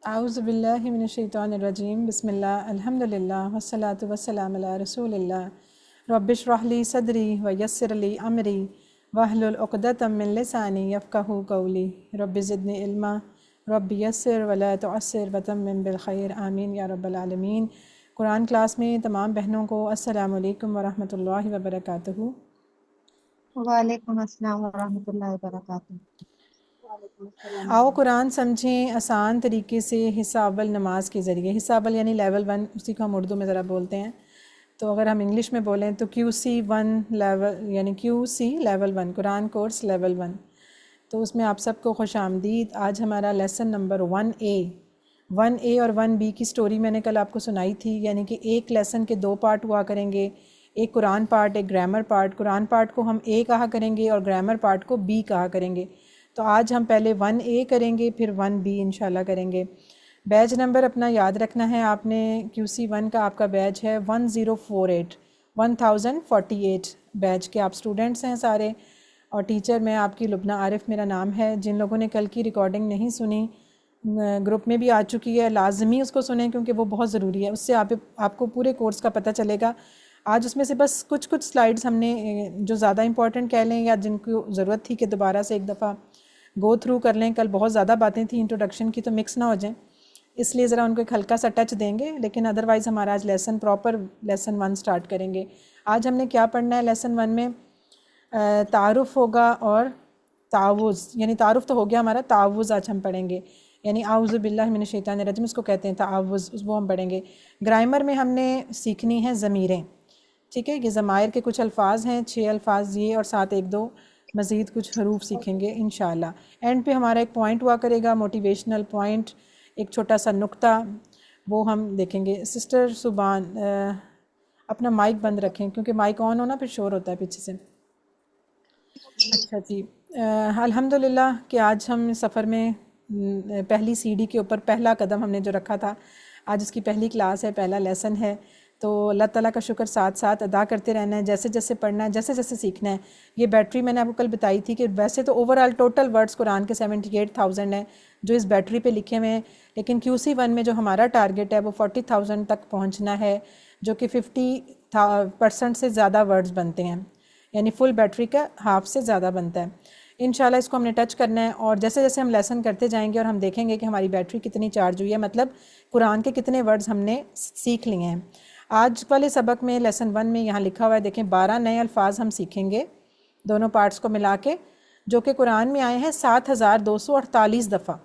आउज़ुबिल्लाहि मिनश्शैतानिर्रजीम बिस्मिल्लाह अल्हम्दुलिल्लाह वस्सलातु वस्सलामु अला रसूलिल्लाह रब्बिश्रह ली सदरी व यस्सिर ली अमरी वहलुल उक़दतम मिन लिसानी यफ़क़हू क़ौली रब्बि ज़िदनी इल्मा रब्बि यस्सिर व ला तुअस्सिर व तम्मिम बिल खैर आमीन या रब्बल आलमीन। कुरान क्लास में तमाम बहनों को अस्सलामु अलैकुम व रहमतुल्लाहि व बरकातुहू। वालेकुम अस्सलाम वरहमतुल्लाहि वबरकातुहू। आओ कुरान समझें आसान तरीके से हिस्सा अव्वल नमाज के ज़रिए। हिस्सा अव्वल यानी लेवल 1, उसी को हम उर्दू में ज़रा बोलते हैं। तो अगर हम इंग्लिश में बोलें तो QC1 लेवल यानी QC level 1 Quran course level 1। तो उसमें आप सबको खुश आमदीद। आज हमारा लेसन नंबर 1A और 1B की स्टोरी मैंने कल आपको सुनाई थी, यानी कि एक लेसन के 2 पार्ट हुआ करेंगे, एक कुरान पार्ट एक ग्रामर पार्ट। कुरान पार्ट को हम A कहा करेंगे और ग्रामर पार्ट को B कहा करेंगे। तो आज हम पहले 1A करेंगे फिर 1B इंशाल्लाह करेंगे। बैच नंबर अपना याद रखना है आपने। QC1 का आपका बैच है 1048 बैच के आप स्टूडेंट्स हैं सारे। और टीचर मैं आपकी लुबना आरिफ मेरा नाम है। जिन लोगों ने कल की रिकॉर्डिंग नहीं सुनी, ग्रुप में भी आ चुकी है, लाजमी उसको सुने क्योंकि वो बहुत ज़रूरी है। उससे आपको पूरे कोर्स का पता चलेगा। आज उसमें से बस कुछ कुछ स्लाइड्स हमने जो ज़्यादा इंपॉर्टेंट कह लें या जिनको ज़रूरत थी कि दोबारा से एक दफ़ा गो थ्रू कर लें। कल बहुत ज़्यादा बातें थी इंट्रोडक्शन की, तो मिक्स ना हो जाएं, इसलिए ज़रा उनको एक हल्का सा टच देंगे। लेकिन अदरवाइज़ हमारा आज लेसन प्रॉपर लेसन 1 स्टार्ट करेंगे। आज हमने क्या पढ़ना है लेसन 1 में? तारुफ़ होगा और तावुज़, यानी तारुफ़ तो हो गया हमारा, तावुज़ आज हम पढ़ेंगे, यानी आउज़ु बिल्लाहि मिनश शैतानिर रजीम उसको कहते हैं तावुज़, वो हम पढ़ेंगे। ग्रामर में हमने सीखनी है ज़मीरें, ठीक है। ये ज़मायर के कुछ अल्फाज हैं, 6 अल्फाज ये, और साथ 1-2 मज़ीद कुछ हरूफ सीखेंगे इंशाल्लाह। एंड पे हमारा एक पॉइंट हुआ करेगा, मोटिवेशनल पॉइंट, एक छोटा सा नुक्ता, वो हम देखेंगे। सिस्टर सुबान अपना माइक बंद रखें क्योंकि माइक ऑन हो ना फिर शोर होता है पीछे से। अच्छा जी, अल्हम्दुलिल्लाह कि आज हम सफ़र में पहली सीढ़ी के ऊपर पहला कदम हमने जो रखा था, आज उसकी पहली क्लास है, पहला लेसन है। तो अल्लाह ताला का शुक्र साथ साथ अदा करते रहना है, जैसे जैसे पढ़ना है, जैसे जैसे सीखना है। ये बैटरी मैंने आपको कल बताई थी कि वैसे तो ओवरऑल टोटल वर्ड्स कुरान के 78,000 हैं जो इस बैटरी पे लिखे हुए हैं, लेकिन QC1 में जो हमारा टारगेट है वो 40,000 तक पहुँचना है, जो कि 50% से ज़्यादा वर्ड्स बनते हैं, यानी फुल बैटरी का हाफ से ज़्यादा बनता है। इंशाल्लाह इसको हमने टच करना है और जैसे जैसे हम लेसन करते जाएंगे और हम देखेंगे कि हमारी बैटरी कितनी चार्ज हुई है, मतलब कुरान के कितने वर्ड्स हमने सीख लिए हैं। आज वाले सबक में लेसन 1 में यहाँ लिखा हुआ है, देखें 12 नए अल्फाज हम सीखेंगे दोनों पार्ट्स को मिला के, जो कि कुरान में आए हैं 7,248 दफ़ा।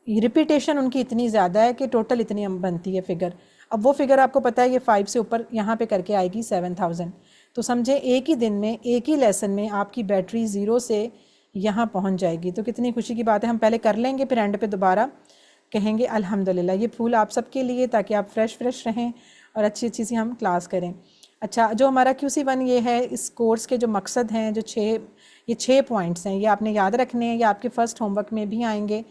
रिपीटेशन उनकी इतनी ज़्यादा है कि टोटल इतनी बनती है फ़िगर। अब वो फ़िगर आपको पता है ये 5 से ऊपर यहाँ पे करके आएगी 7,000। तो समझे एक ही दिन में एक ही लेसन में आपकी बैटरी 0 से यहाँ पहुँच जाएगी। तो कितनी खुशी की बात है। हम पहले कर लेंगे फिर एंड पे दोबारा कहेंगे अल्हम्दुलिल्लाह। ये फूल आप सबके लिए, ताकि आप फ्रेश रहें और अच्छी अच्छी सी हम क्लास करें। अच्छा, जो हमारा QC1 ये है, इस कोर्स के जो मकसद हैं, जो 6 पॉइंट्स हैं, ये आपने याद रखने हैं, ये आपके फ़र्स्ट होमवर्क में भी आएंगे,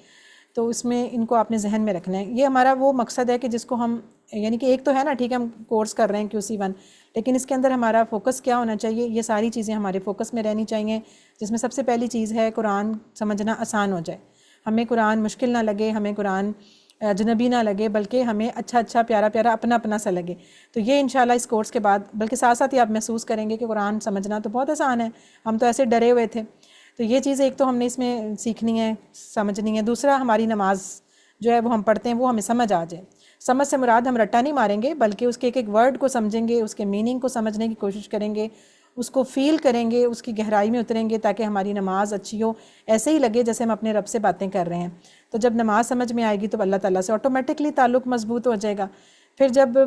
तो इसमें इनको आपने जहन में रखना है। ये हमारा वो मकसद है कि जिसको हम, यानी कि एक तो है ना, ठीक है हम कोर्स कर रहे हैं QC1, लेकिन इसके अंदर हमारा फोकस क्या होना चाहिए, ये सारी चीज़ें हमारे फोकस में रहनी चाहिए। जिसमें सबसे पहली चीज़ है कुरान समझना आसान हो जाए, हमें कुरान मुश्किल ना लगे, हमें कुरान अजनबी ना लगे, बल्कि हमें अच्छा अच्छा प्यारा प्यारा अपना अपना सा लगे। तो ये इंशाल्लाह इस कोर्स के बाद, बल्कि साथ साथ ही आप महसूस करेंगे कि कुरान समझना तो बहुत आसान है, हम तो ऐसे डरे हुए थे। तो ये चीज़ एक तो हमने इसमें सीखनी है, समझनी है। दूसरा, हमारी नमाज जो है वो हम पढ़ते हैं वो हमें समझ आ जाए। समझ से मुराद हम रट्टा नहीं मारेंगे, बल्कि उसके एक एक वर्ड को समझेंगे, उसके मीनिंग को समझने की कोशिश करेंगे, उसको फ़ील करेंगे, उसकी गहराई में उतरेंगे, ताकि हमारी नमाज अच्छी हो। ऐसे ही लगे जैसे हम अपने रब से बातें कर रहे हैं। तो जब नमाज समझ में आएगी तो अल्लाह ताला से ऑटोमेटिकली ताल्लुक़ मज़बूत हो जाएगा। फिर जब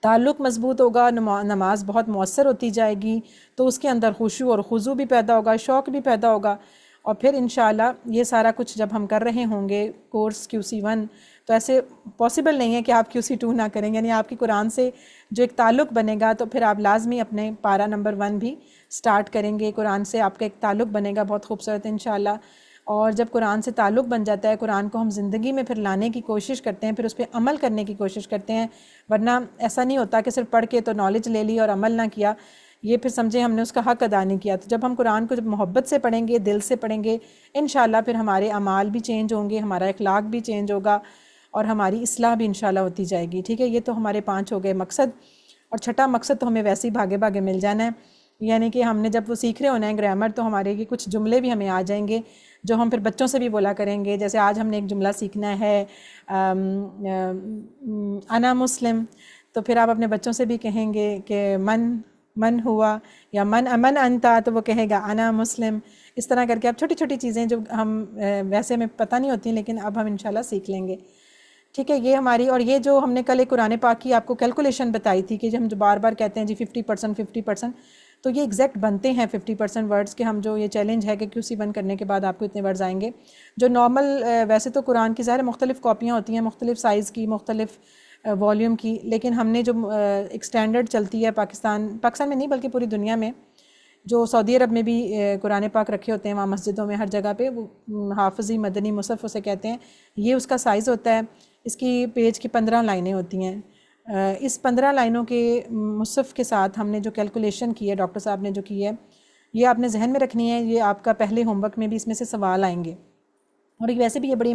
ताल्लुक़ मज़बूत होगा, नमाज बहुत मौसर होती जाएगी, तो उसके अंदर खुशू और खुजू भी पैदा होगा, शौक़ भी पैदा होगा। और फिर इंशाल्लाह ये सारा कुछ जब हम कर रहे होंगे कोर्स QC1, तो ऐसे पॉसिबल नहीं है कि आप QC2 ना करेंगे, यानी आपकी कुरान से जो एक ताल्लुक़ बनेगा, तो फिर आप लाजमी अपने पारा नंबर 1 भी स्टार्ट करेंगे। कुरान से आपका एक ताल्लुक़ बनेगा बहुत खूबसूरत इंशाल्लाह। और जब कुरान से ताल्लुक़ बन जाता है, कुरान को हम ज़िंदगी में फिर लाने की कोशिश करते हैं, फिर उस पर अमल करने की कोशिश करते हैं। वरना ऐसा नहीं होता कि सिर्फ पढ़ के तो नॉलेज ले ली और अमल ना किया। ये फिर समझे हमने उसका हक़ अदा नहीं किया। तो जब हम कुरान को जब मोहब्बत से पढ़ेंगे, दिल से पढ़ेंगे, इंशाल्लाह फिर हमारे अमाल भी चेंज होंगे, हमारा इखलाक भी चेंज होगा और हमारी इस्लाह भी इंशाल्लाह होती जाएगी। ठीक है, ये तो हमारे 5 हो गए मकसद। और छठा मकसद तो हमें वैसे ही भागे भागे मिल जाना है, यानी कि हमने जब वो सीख रहे होना है ग्रामर, तो हमारे ये कुछ जुमले भी हमें आ जाएंगे जो हम फिर बच्चों से भी बोला करेंगे। जैसे आज हमने एक जुमला सीखना है अना मुस्लिम, तो फिर आप अपने बच्चों से भी कहेंगे कि मन मन हुआ या मन अमन अंता, तो वो कहेगा अना मुस्लिम। इस तरह करके आप छोटी छोटी चीज़ें जो हम वैसे हमें पता नहीं होती, लेकिन अब हम इंशाल्लाह सीख लेंगे। ठीक है, ये हमारी, और ये जो हमने कल एक कुरान पाक की आपको कैलकुलेशन बताई थी कि हम जो बार बार कहते हैं जी 50% 50%, तो ये एग्जैक्ट बनते हैं 50% वर्ड्स के। हम जो ये चैलेंज है कि QC1 करने के बाद आपको इतने वर्ड्स आएंगे जो नॉर्मल, वैसे तो कुरान की ज़ाहिर मुख्तलिफ़ कॉपियाँ होती हैं, मुख्तलिफ़ साइज़ की, मुख्तलिफ़ वॉल्यूम की, लेकिन हमने जो एक स्टैंडर्ड चलती है पाकिस्तान में नहीं बल्कि पूरी दुनिया में, जो सऊदी अरब में भी कुरान पाक रखे होते हैं वहाँ मस्जिदों में हर जगह पे, वो हाफिज़ी मदनी मुसफ़ उसे कहते हैं। ये उसका साइज़ होता है। इसकी पेज की 15 लाइनें होती हैं। इस 15 लाइनों के मुसफ़ के साथ हमने जो कैलकुलेशन की है, डॉक्टर साहब ने जो की है, ये आपने जहन में रखनी है। ये आपका पहले होमवर्क में भी इसमें से सवाल आएंगे, और वैसे भी ये बड़ी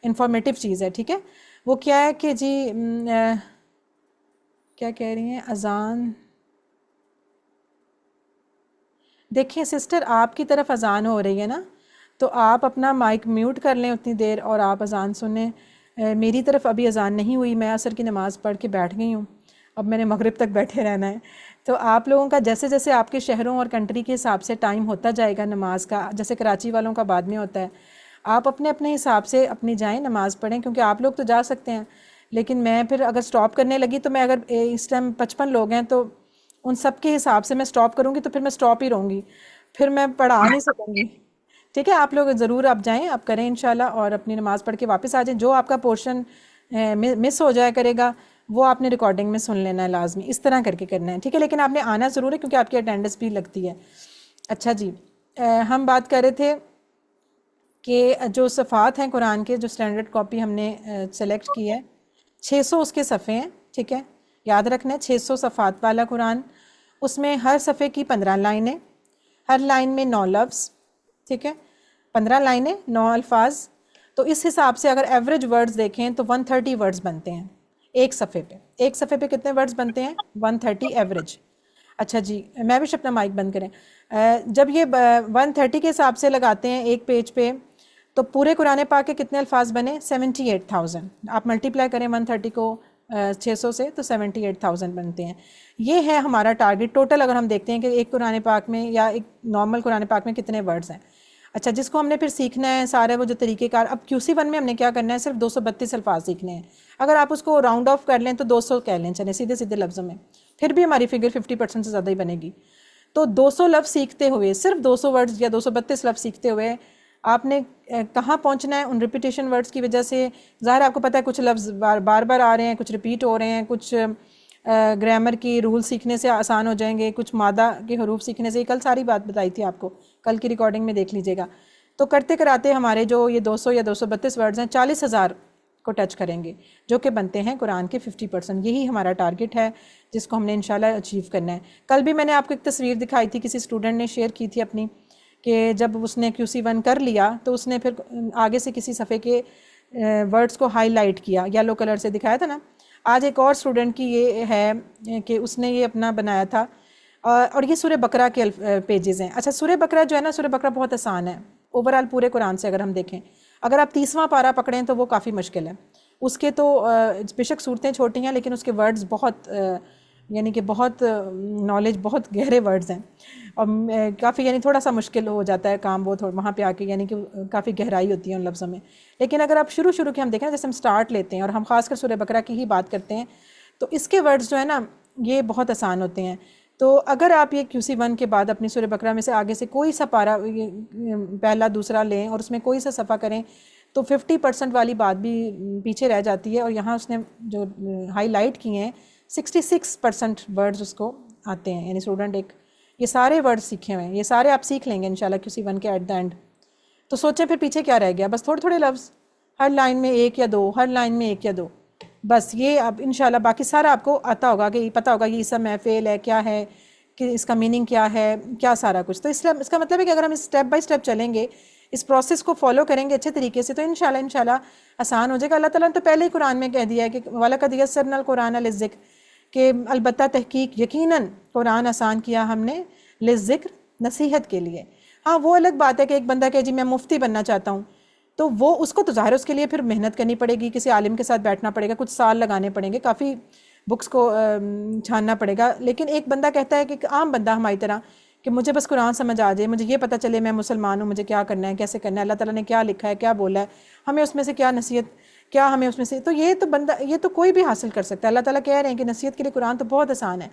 इंफॉर्मेटिव चीज़ है। ठीक है, वो क्या है कि जी क्या कह रही हैं, अजान देखिए सिस्टर, आपकी तरफ अजान हो रही है ना, तो आप अपना माइक म्यूट कर लें उतनी देर और आप अजान सुनें। मेरी तरफ अभी अजान नहीं हुई, मैं असर की नमाज़ पढ़ के बैठ गई हूँ, अब मैंने मगरिब तक बैठे रहना है। तो आप लोगों का जैसे जैसे आपके शहरों और कंट्री के हिसाब से टाइम होता जाएगा नमाज का, जैसे कराची वालों का बाद में होता है, आप अपने अपने हिसाब से अपनी जाएँ नमाज़ पढ़ें, क्योंकि आप लोग तो जा सकते हैं, लेकिन मैं फिर अगर स्टॉप करने लगी तो मैं, अगर इस टाइम 55 लोग हैं तो उन सब के हिसाब से मैं स्टॉप करूँगी तो फिर मैं स्टॉप ही रहूँगी, फिर मैं पढ़ा नहीं सकूँगी। ठीक है, आप लोग ज़रूर आप जाएं, आप करें इंशाल्लाह, और अपनी नमाज़ पढ़ के वापस आ जाएं। जो आपका पोर्शन मिस हो जाया करेगा वो आपने रिकॉर्डिंग में सुन लेना है लाजमी, इस तरह करके करना है। ठीक है, लेकिन आपने आना ज़रूर है क्योंकि आपकी अटेंडेंस भी लगती है। अच्छा जी, हम बात कर रहे थे कि जो सफ़ात हैं कुरान के, जो स्टैंडर्ड कॉपी हमने सेलेक्ट की है, 600 उसके सफ़े हैं। ठीक है, याद रखना है 600 सफ़ात वाला कुरान, उसमें हर सफ़े की 15 लाइनें, हर लाइन में 9 लफ्ज़। ठीक है, 15 लाइनें 9 अल्फाज। तो इस हिसाब से अगर एवरेज वर्ड्स देखें तो 130 वर्ड्स बनते हैं एक सफ़े पे। एक सफ़े पे कितने वर्ड्स बनते हैं? 130 एवरेज। अच्छा जी, मैं भी अपना माइक बंद करें। जब ये 130 के हिसाब से लगाते हैं एक पेज पे, तो पूरे कुरान पाक के कितने अल्फाज बने? 78,000। आप मल्टीप्लाई करें 130 को 600 से तो 78,000 बनते हैं। ये है हमारा टारगेट टोटल। अगर हम देखते हैं कि एक कुरान पाक में या एक नॉर्मल कुरान पाक में कितने वर्ड्स हैं। अच्छा, जिसको हमने फिर सीखना है सारे वो जो तरीक़ेकार, अब QC1 में हमने क्या करना है, सिर्फ 232 अल्फाज सीखने हैं। अगर आप उसको राउंड ऑफ कर लें तो 200 कह लें, चले सीधे सीधे लफ्ज़ों में, फिर भी हमारी फिगर 50% से ज़्यादा ही बनेगी। तो 200 लफ्ज़ सीखते हुए, सिर्फ 200 वर्ड्स या 232 लफ्ज़ सीखते हुए आपने कहाँ पहुँचना है? उन रिपीटेशन वर्ड्स की वजह से ज़ाहिर आपको पता है कुछ लफ्ज़ बार बार आ रहे हैं, कुछ रिपीट हो रहे हैं, कुछ ग्रामर की रूल सीखने से आसान हो जाएंगे, कुछ मादा के हरूफ सीखने से। कल सारी बात बताई थी आपको, कल की रिकॉर्डिंग में देख लीजिएगा। तो करते कराते हमारे जो ये 200 या 232 वर्ड्स हैं 40,000 को टच करेंगे, जो कि बनते हैं कुरान के 50%। यही हमारा टारगेट है जिसको हमने इंशाल्लाह अचीव करना है। कल भी मैंने आपको एक तस्वीर दिखाई थी, किसी स्टूडेंट ने शेयर की थी अपनी, कि जब उसने QC1 कर लिया तो उसने फिर आगे से किसी सफ़े के वर्ड्स को हाईलाइट किया, येलो कलर से दिखाया था ना। आज एक और स्टूडेंट की ये है कि उसने ये अपना बनाया था, और ये सूरह बकरा के पेजेस हैं। अच्छा, सूरह बकरा जो है ना, सूरह बकरा बहुत आसान है ओवरऑल पूरे कुरान से अगर हम देखें। अगर आप 30वां पारा पकड़ें तो वो काफ़ी मुश्किल है। उसके तो बेशक सूरतें छोटी हैं लेकिन उसके वर्ड्स बहुत यानी कि बहुत नॉलेज, बहुत गहरे वर्ड्स हैं, और काफ़ी यानी थोड़ा सा मुश्किल हो जाता है काम वो थोड़ा वहाँ पे आके, यानी कि काफ़ी गहराई होती है उन लफ्ज़ों में। लेकिन अगर आप शुरू के हम देखें ना, जैसे हम स्टार्ट लेते हैं और हम खासकर सूरह बकरा की ही बात करते हैं, तो इसके वर्ड्स जो है ना ये बहुत आसान होते हैं। तो अगर आप ये QC1 के बाद अपनी सूरह बकरा में से आगे से कोई सा पारा पहला दूसरा लें और उसमें कोई सा सफ़ा करें तो 50% वाली बात भी पीछे रह जाती है। और यहाँ उसने जो हाईलाइट किए हैं 66% वर्ड्स उसको आते हैं, यानी स्टूडेंट एक ये सारे वर्ड्स सीखे हुए हैं, ये सारे आप सीख लेंगे इंशाल्लाह QC1 के एट द एंड। तो सोचें फिर पीछे क्या रह गया? बस थोड़े थोड़े लफ्ज़, हर लाइन में एक या दो, हर लाइन में एक या दो, बस ये अब इंशाल्लाह बाकी सारा आपको आता होगा कि पता होगा कि इसम है, फ़ेल है, क्या है, कि इसका मीनिंग क्या है, क्या सारा कुछ। तो इसका मतलब है कि अगर हम स्टेप बाय स्टेप चलेंगे, इस प्रोसेस को फॉलो करेंगे अच्छे तरीके से, तो इंशाल्लाह आसान हो जाएगा। अल्लाह ताला ने तो पहले ही कुरान में कह दिया है कि वलक़द यस्सरनल कुरान लिज़्ज़िक्र, कि अलबत्ता तहकीक यकीनन कुरान आसान किया हमने लिज़्ज़िक्र, नसीहत के लिए। हाँ, वो अलग बात है कि एक बंदा कहे जी मैं मुफ्ती बनना चाहता हूँ, तो वो उसको तो ज़ाहिर उसके लिए फिर मेहनत करनी पड़ेगी, किसी आलिम के साथ बैठना पड़ेगा, कुछ साल लगाने पड़ेंगे, काफ़ी बुक्स को छानना पड़ेगा। लेकिन एक बंदा कहता है कि आम बंदा हमारी तरह कि मुझे बस कुरान समझ आ जाए, मुझे ये पता चले मैं मुसलमान हूँ, मुझे क्या करना है, कैसे करना है, अल्लाह ताला ने क्या लिखा है, क्या बोला है, हमें उसमें से क्या नसीहत, क्या हमें उसमें से, तो ये तो कोई भी हासिल कर सकता है। अल्लाह ताला कह रहे हैं कि नसीहत के लिए कुरान तो बहुत आसान है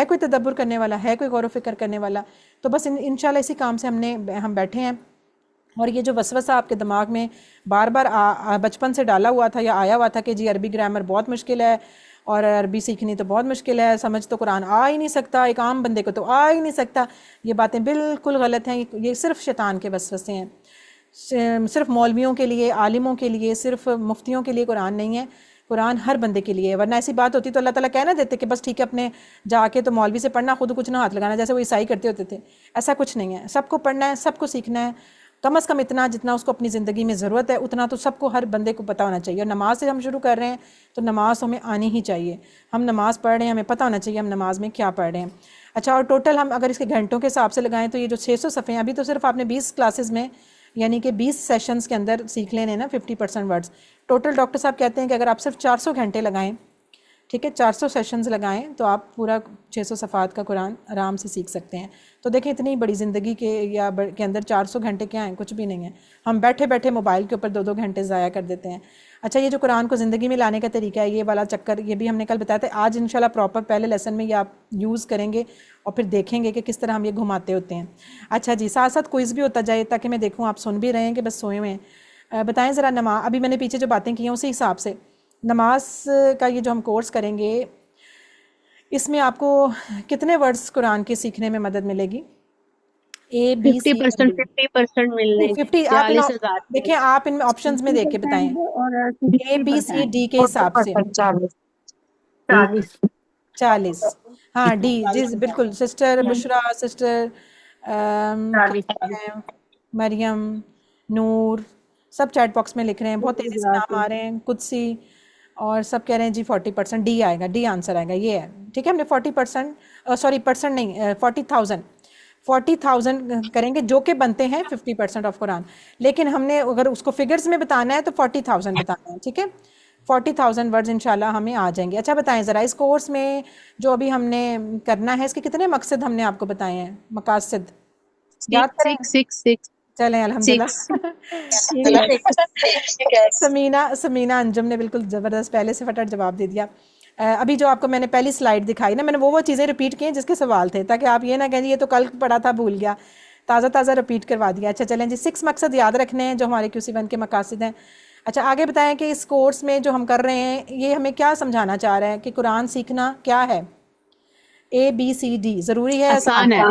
कोई तदब्बर करने वाला, है कोई गौर व फिक्र करने वाला, तो बस इंशाल्लाह इसी काम से हम बैठे हैं। और ये जो वसवसा आपके दिमाग में बार बार बचपन से डाला हुआ था या आया हुआ था कि जी अरबी ग्रामर बहुत मुश्किल है और अरबी सीखनी तो बहुत मुश्किल है, समझ तो कुरान आ ही नहीं सकता, एक आम बंदे को तो आ ही नहीं सकता, ये बातें बिल्कुल गलत हैं। ये सिर्फ शैतान के वसवसे हैं, सिर्फ मौलवियों के लिए, आलिमों के लिए, सिर्फ मुफ्तियों के लिए कुरान नहीं है। कुरान हर बंदे के लिए है। वरना ऐसी बात होती तो अल्लाह ताला कह ना देते कि बस ठीक है अपने जाके तो मौलवी से पढ़ना, खुद कुछ ना हाथ लगाना, जैसे वो ईसाई करते होते थे। ऐसा कुछ नहीं है, सबको पढ़ना है, सबको सीखना है, कम अज़ कम इतना जितना उसको अपनी ज़िंदगी में ज़रूरत है उतना तो सबको, हर बंदे को पता होना चाहिए। और नमाज से हम शुरू कर रहे हैं तो नमाज हमें आनी ही चाहिए। हम नमाज़ पढ़ रहे हैं, हमें पता होना चाहिए हम नमाज में क्या पढ़ रहे हैं। अच्छा, और टोटल हम अगर इसके घंटों के हिसाब से लगाएं तो ये जो 600 सफ़े हैं, अभी तो सिर्फ आपने 20 क्लासेस में यानी कि 20 सेशंस के अंदर सीख लेने ना 50% वर्ड्स। टोटल डॉक्टर साहब कहते हैं कि अगर आप सिर्फ 400 घंटे लगाएं, ठीक है, 400 सेशंस लगाएं तो आप पूरा 600 सफ़ात का कुरान आराम से सीख सकते हैं। तो देखें इतनी बड़ी ज़िंदगी के अंदर 400 घंटे क्या हैं, कुछ भी नहीं है। हम बैठे बैठे मोबाइल के ऊपर 2-2 घंटे ज़ाया कर देते हैं। अच्छा, ये जो कुरान को ज़िंदगी में लाने का तरीका है, ये वाला चक्कर, ये भी हमने कल बताया था। आज इंशाल्लाह प्रॉपर पहले लेसन में ये आप यूज़ करेंगे और फिर देखेंगे कि किस तरह हम ये घुमाते होते हैं। अच्छा जी, साथ साथ क्विज़ भी होता जाए ताकि मैं देखूँ आप सुन भी रहे हैं कि बस सोए हुए हैं। बताएं ज़रा नमाज, अभी मैंने पीछे जो बातें की हैं उसी हिसाब से नमाज का ये जो हम कोर्स करेंगे, इसमें आपको कितने वर्ड्स कुरान के सीखने में मदद मिलेगी? ए बी सी 50% मिलने 50। आप 40,000 देखें, आप इनमें ऑप्शंस में देख के बताएं, और ए बी सी डी के हिसाब से 40। 40। हाँ, डी जी बिल्कुल। सिस्टर बुशरा, सिस्टर मरियम, नूर, सब चैट बॉक्स में लिख रहे हैं, बहुत तेज़ी से नाम आ रहे हैं, कुदसी, और सब कह रहे हैं जी 40%। डी आएगा, डी आंसर आएगा, ये है ठीक है। हमने 40%, सॉरी परसेंट नहीं, 40,000 करेंगे जो कि बनते हैं 50% ऑफ कुरान। लेकिन हमने अगर उसको फिगर्स में बताना है तो 40,000 बताना है, ठीक है। 40,000 वर्ड्स इंशाल्लाह हमें आ जाएंगे। अच्छा, बताएं ज़रा इस कोर्स में जो अभी हमने करना है, इसके कितने मकसद हमने आपको बताए हैं, मकासद याद करें? 6 चलें अल्हम्दुलिल्लाह। समीना अंजुम ने बिल्कुल ज़बरदस्त पहले से फटाफट जवाब दे दिया। अभी जो आपको मैंने पहली स्लाइड दिखाई ना, मैंने वो चीज़ें रिपीट की हैं जिसके सवाल थे, ताकि आप ये ना कहें ये तो कल पढ़ा था भूल गया, ताज़ा रिपीट करवा दिया। अच्छा चलें जी, 6 मकसद याद रखने हैं जो हमारे QC1 के मकासद हैं। अच्छा, आगे बताएं कि इस कोर्स में जो हम कर रहे हैं ये हमें क्या समझाना चाह रहा है कि कुरान सीखना क्या है? ABCD ज़रूरी है, आसान है,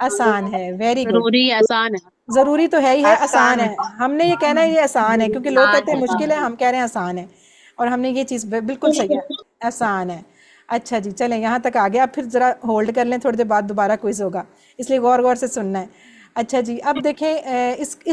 आसान है, वेरी गुड। जरूरी आसान है, ज़रूरी तो है ही है, आसान है। हमने ये कहना है ये आसान है, क्योंकि लोग कहते हैं मुश्किल है, हम कह रहे हैं आसान है, और हमने ये चीज़ बिल्कुल सही है, आसान है। अच्छा जी, चलें यहाँ तक आ गया। अब फिर ज़रा होल्ड कर लें, थोड़ी देर बाद दोबारा क्विज होगा, इसलिए गौर से सुनना है। अच्छा जी, अब देखें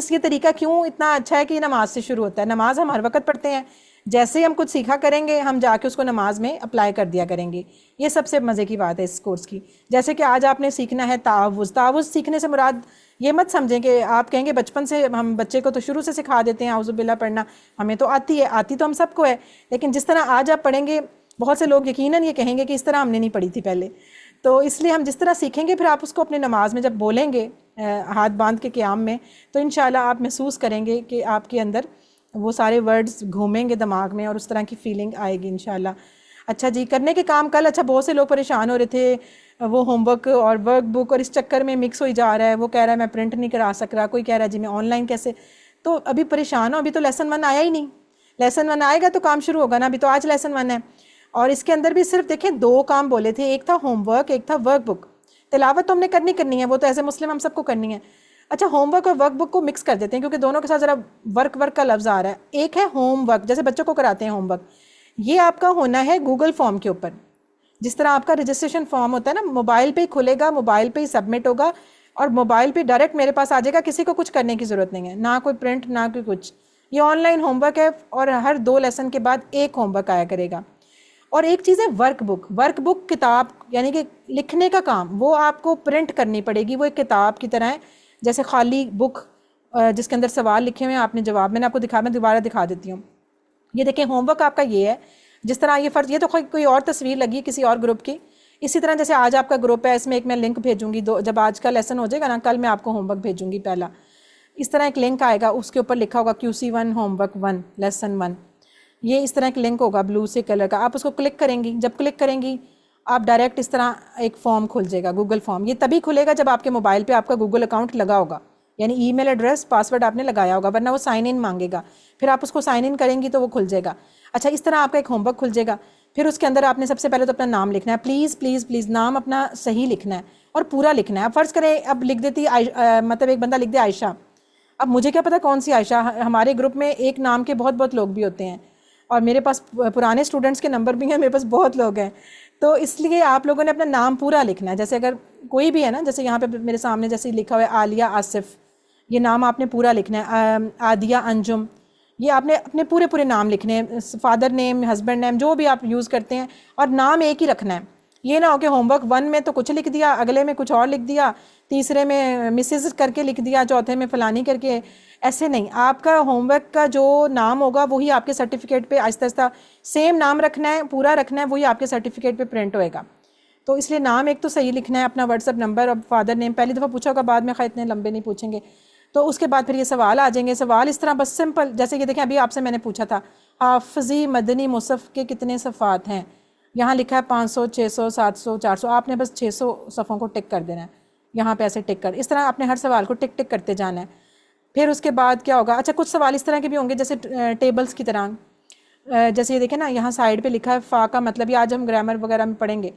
ये तरीका क्यों इतना अच्छा है कि नमाज से शुरू होता है। नमाज हम हर वक्त पढ़ते हैं, जैसे ही हम कुछ सीखा करेंगे हम जाके उसको नमाज में अप्लाई कर दिया करेंगे। ये सबसे मज़े की बात है इस कोर्स की। जैसे कि आज आपने सीखना है तावुज़ सीखने से मुराद ये मत समझें कि आप कहेंगे बचपन से हम बच्चे को तो शुरू से सिखा देते हैं आउज़ुबिल्लाह पढ़ना, हमें तो आती है, आती तो हम सबको है, लेकिन जिस तरह आज आप पढ़ेंगे बहुत से लोग यकीनन ये कहेंगे कि इस तरह हमने नहीं पढ़ी थी पहले। तो इसलिए हम जिस तरह सीखेंगे फिर आप उसको अपनी नमाज में जब बोलेंगे हाथ बांध के क़याम में, तो इंशाल्लाह आप महसूस करेंगे कि आपके अंदर वो सारे वर्ड्स घूमेंगे दिमाग में और उस तरह की फीलिंग आएगी इंशाल्लाह। अच्छा जी, करने के काम कल। अच्छा, बहुत से लोग परेशान हो रहे थे, वो होमवर्क और वर्कबुक और इस चक्कर में मिक्स हो ही जा रहा है। वो कह रहा है मैं प्रिंट नहीं करा सक रहा, कोई कह रहा है जी मैं ऑनलाइन कैसे। तो अभी परेशान हो, अभी तो लेसन 1 आया ही नहीं। लेसन 1 आएगा तो काम शुरू होगा ना, अभी तो आज लेसन 1 है। और इसके अंदर भी सिर्फ देखें 2 काम बोले थे, एक था होमवर्क, एक था वर्कबुक। तिलावत तो हमने करनी है, वो तो ऐसे मुस्लिम हम सबको करनी है। अच्छा, होमवर्क और वर्कबुक को मिक्स कर देते हैं क्योंकि दोनों के साथ ज़रा वर्क का लफ्ज़ आ रहा है। एक है होमवर्क, जैसे बच्चों को कराते हैं होमवर्क, ये आपका होना है गूगल फॉर्म के ऊपर। जिस तरह आपका रजिस्ट्रेशन फॉर्म होता है ना, मोबाइल पे ही खुलेगा, मोबाइल पे ही सबमिट होगा और मोबाइल पे डायरेक्ट मेरे पास आ जाएगा, किसी को कुछ करने की ज़रूरत नहीं है, ना कोई प्रिंट ना कोई कुछ। ये ऑनलाइन होमवर्क है और हर 2 लेसन के बाद एक होमवर्क आया करेगा। और एक चीज़ है वर्कबुक। वर्कबुक किताब यानी कि लिखने का काम, वो आपको प्रिंट करनी पड़ेगी। वो एक किताब की तरह है, जैसे खाली बुक जिसके अंदर सवाल लिखे हुए हैं, आपने जवाब, मैंने आपको दिखा, मैं दोबारा दिखा देती हूँ। ये देखें होमवर्क आपका ये है, जिस तरह ये फ़र्ज़, ये तो कोई और तस्वीर लगी किसी और ग्रुप की। इसी तरह जैसे आज आपका ग्रुप है, इसमें एक मैं लिंक भेजूंगी, जब आज का लेसन हो जाएगा ना, कल मैं आपको होमवर्क भेजूंगी पहला। इस तरह एक लिंक आएगा, उसके ऊपर लिखा होगा QC1 होमवर्क 1 लेसन 1। ये इस तरह एक लिंक होगा ब्लू से कलर का, आप उसको क्लिक करेंगी। जब क्लिक करेंगी आप डायरेक्ट इस तरह एक फॉर्म खुल जाएगा, गूगल फॉर्म। ये तभी खुलेगा जब आपके मोबाइल पे आपका गूगल अकाउंट लगा होगा, यानी ईमेल एड्रेस पासवर्ड आपने लगाया होगा, वरना वो साइन इन मांगेगा। फिर आप उसको साइन इन करेंगी तो वो खुल जाएगा। अच्छा, इस तरह आपका एक होमवर्क खुल जाएगा। फिर उसके अंदर आपने सबसे पहले तो अपना नाम लिखना है, प्लीज़ प्लीज़ प्लीज़ नाम अपना सही लिखना है और पूरा लिखना है। अब फ़र्ज़ करें अब लिख देती मतलब एक बंदा लिख दे आयशा। अब मुझे क्या पता कौन सी आयशा, हमारे ग्रुप में एक नाम के बहुत बहुत लोग भी होते हैं और मेरे पास पुराने स्टूडेंट्स के नंबर भी हैं, मेरे पास बहुत लोग हैं। तो इसलिए आप लोगों ने अपना नाम पूरा लिखना है। जैसे अगर कोई भी है ना, जैसे यहाँ पे मेरे सामने जैसे लिखा हुआ है आलिया आसिफ, ये नाम आपने पूरा लिखना है। आदिया अंजुम, ये आपने अपने पूरे पूरे नाम लिखने हैं, फादर नेम, हस्बैंड नेम, जो भी आप यूज़ करते हैं, और नाम एक ही रखना है। ये ना हो कि होमवर्क 1 में तो कुछ लिख दिया, अगले में कुछ और लिख दिया, तीसरे में मिसेज करके लिख दिया, चौथे में फलानी करके। ऐसे नहीं, आपका होमवर्क का जो नाम होगा वही आपके सर्टिफिकेट पे आहिस्ता आहिस्ता सेम नाम रखना है, पूरा रखना है, वही आपके सर्टिफिकेट पे प्रिंट होएगा। तो इसलिए नाम एक तो सही लिखना है, अपना व्हाट्सअप नंबर और फादर नेम पहली दफ़ा पूछा होगा, बाद में खैर इतने लंबे नहीं पूछेंगे। तो उसके बाद फिर ये सवाल आ जाएंगे। सवाल इस तरह बस सिंपल, जैसे कि देखें अभी आपसे मैंने पूछा था हाफिज़ी मदनी मुसफ़ के कितने सफ़ात हैं, यहाँ लिखा है 500, 600, 700, 400। आपने बस 600 सफ़ों को टिक कर देना है, यहाँ पे ऐसे टिक कर, इस तरह आपने हर सवाल को टिक टिक करते जाना है। फिर उसके बाद क्या होगा, अच्छा कुछ सवाल इस तरह के भी होंगे जैसे टेबल्स की तरह। जैसे ये देखें ना, यहाँ साइड पे लिखा है फ़ा का मतलब, ये आज हम ग्रामर वगैरह में पढ़ेंगे,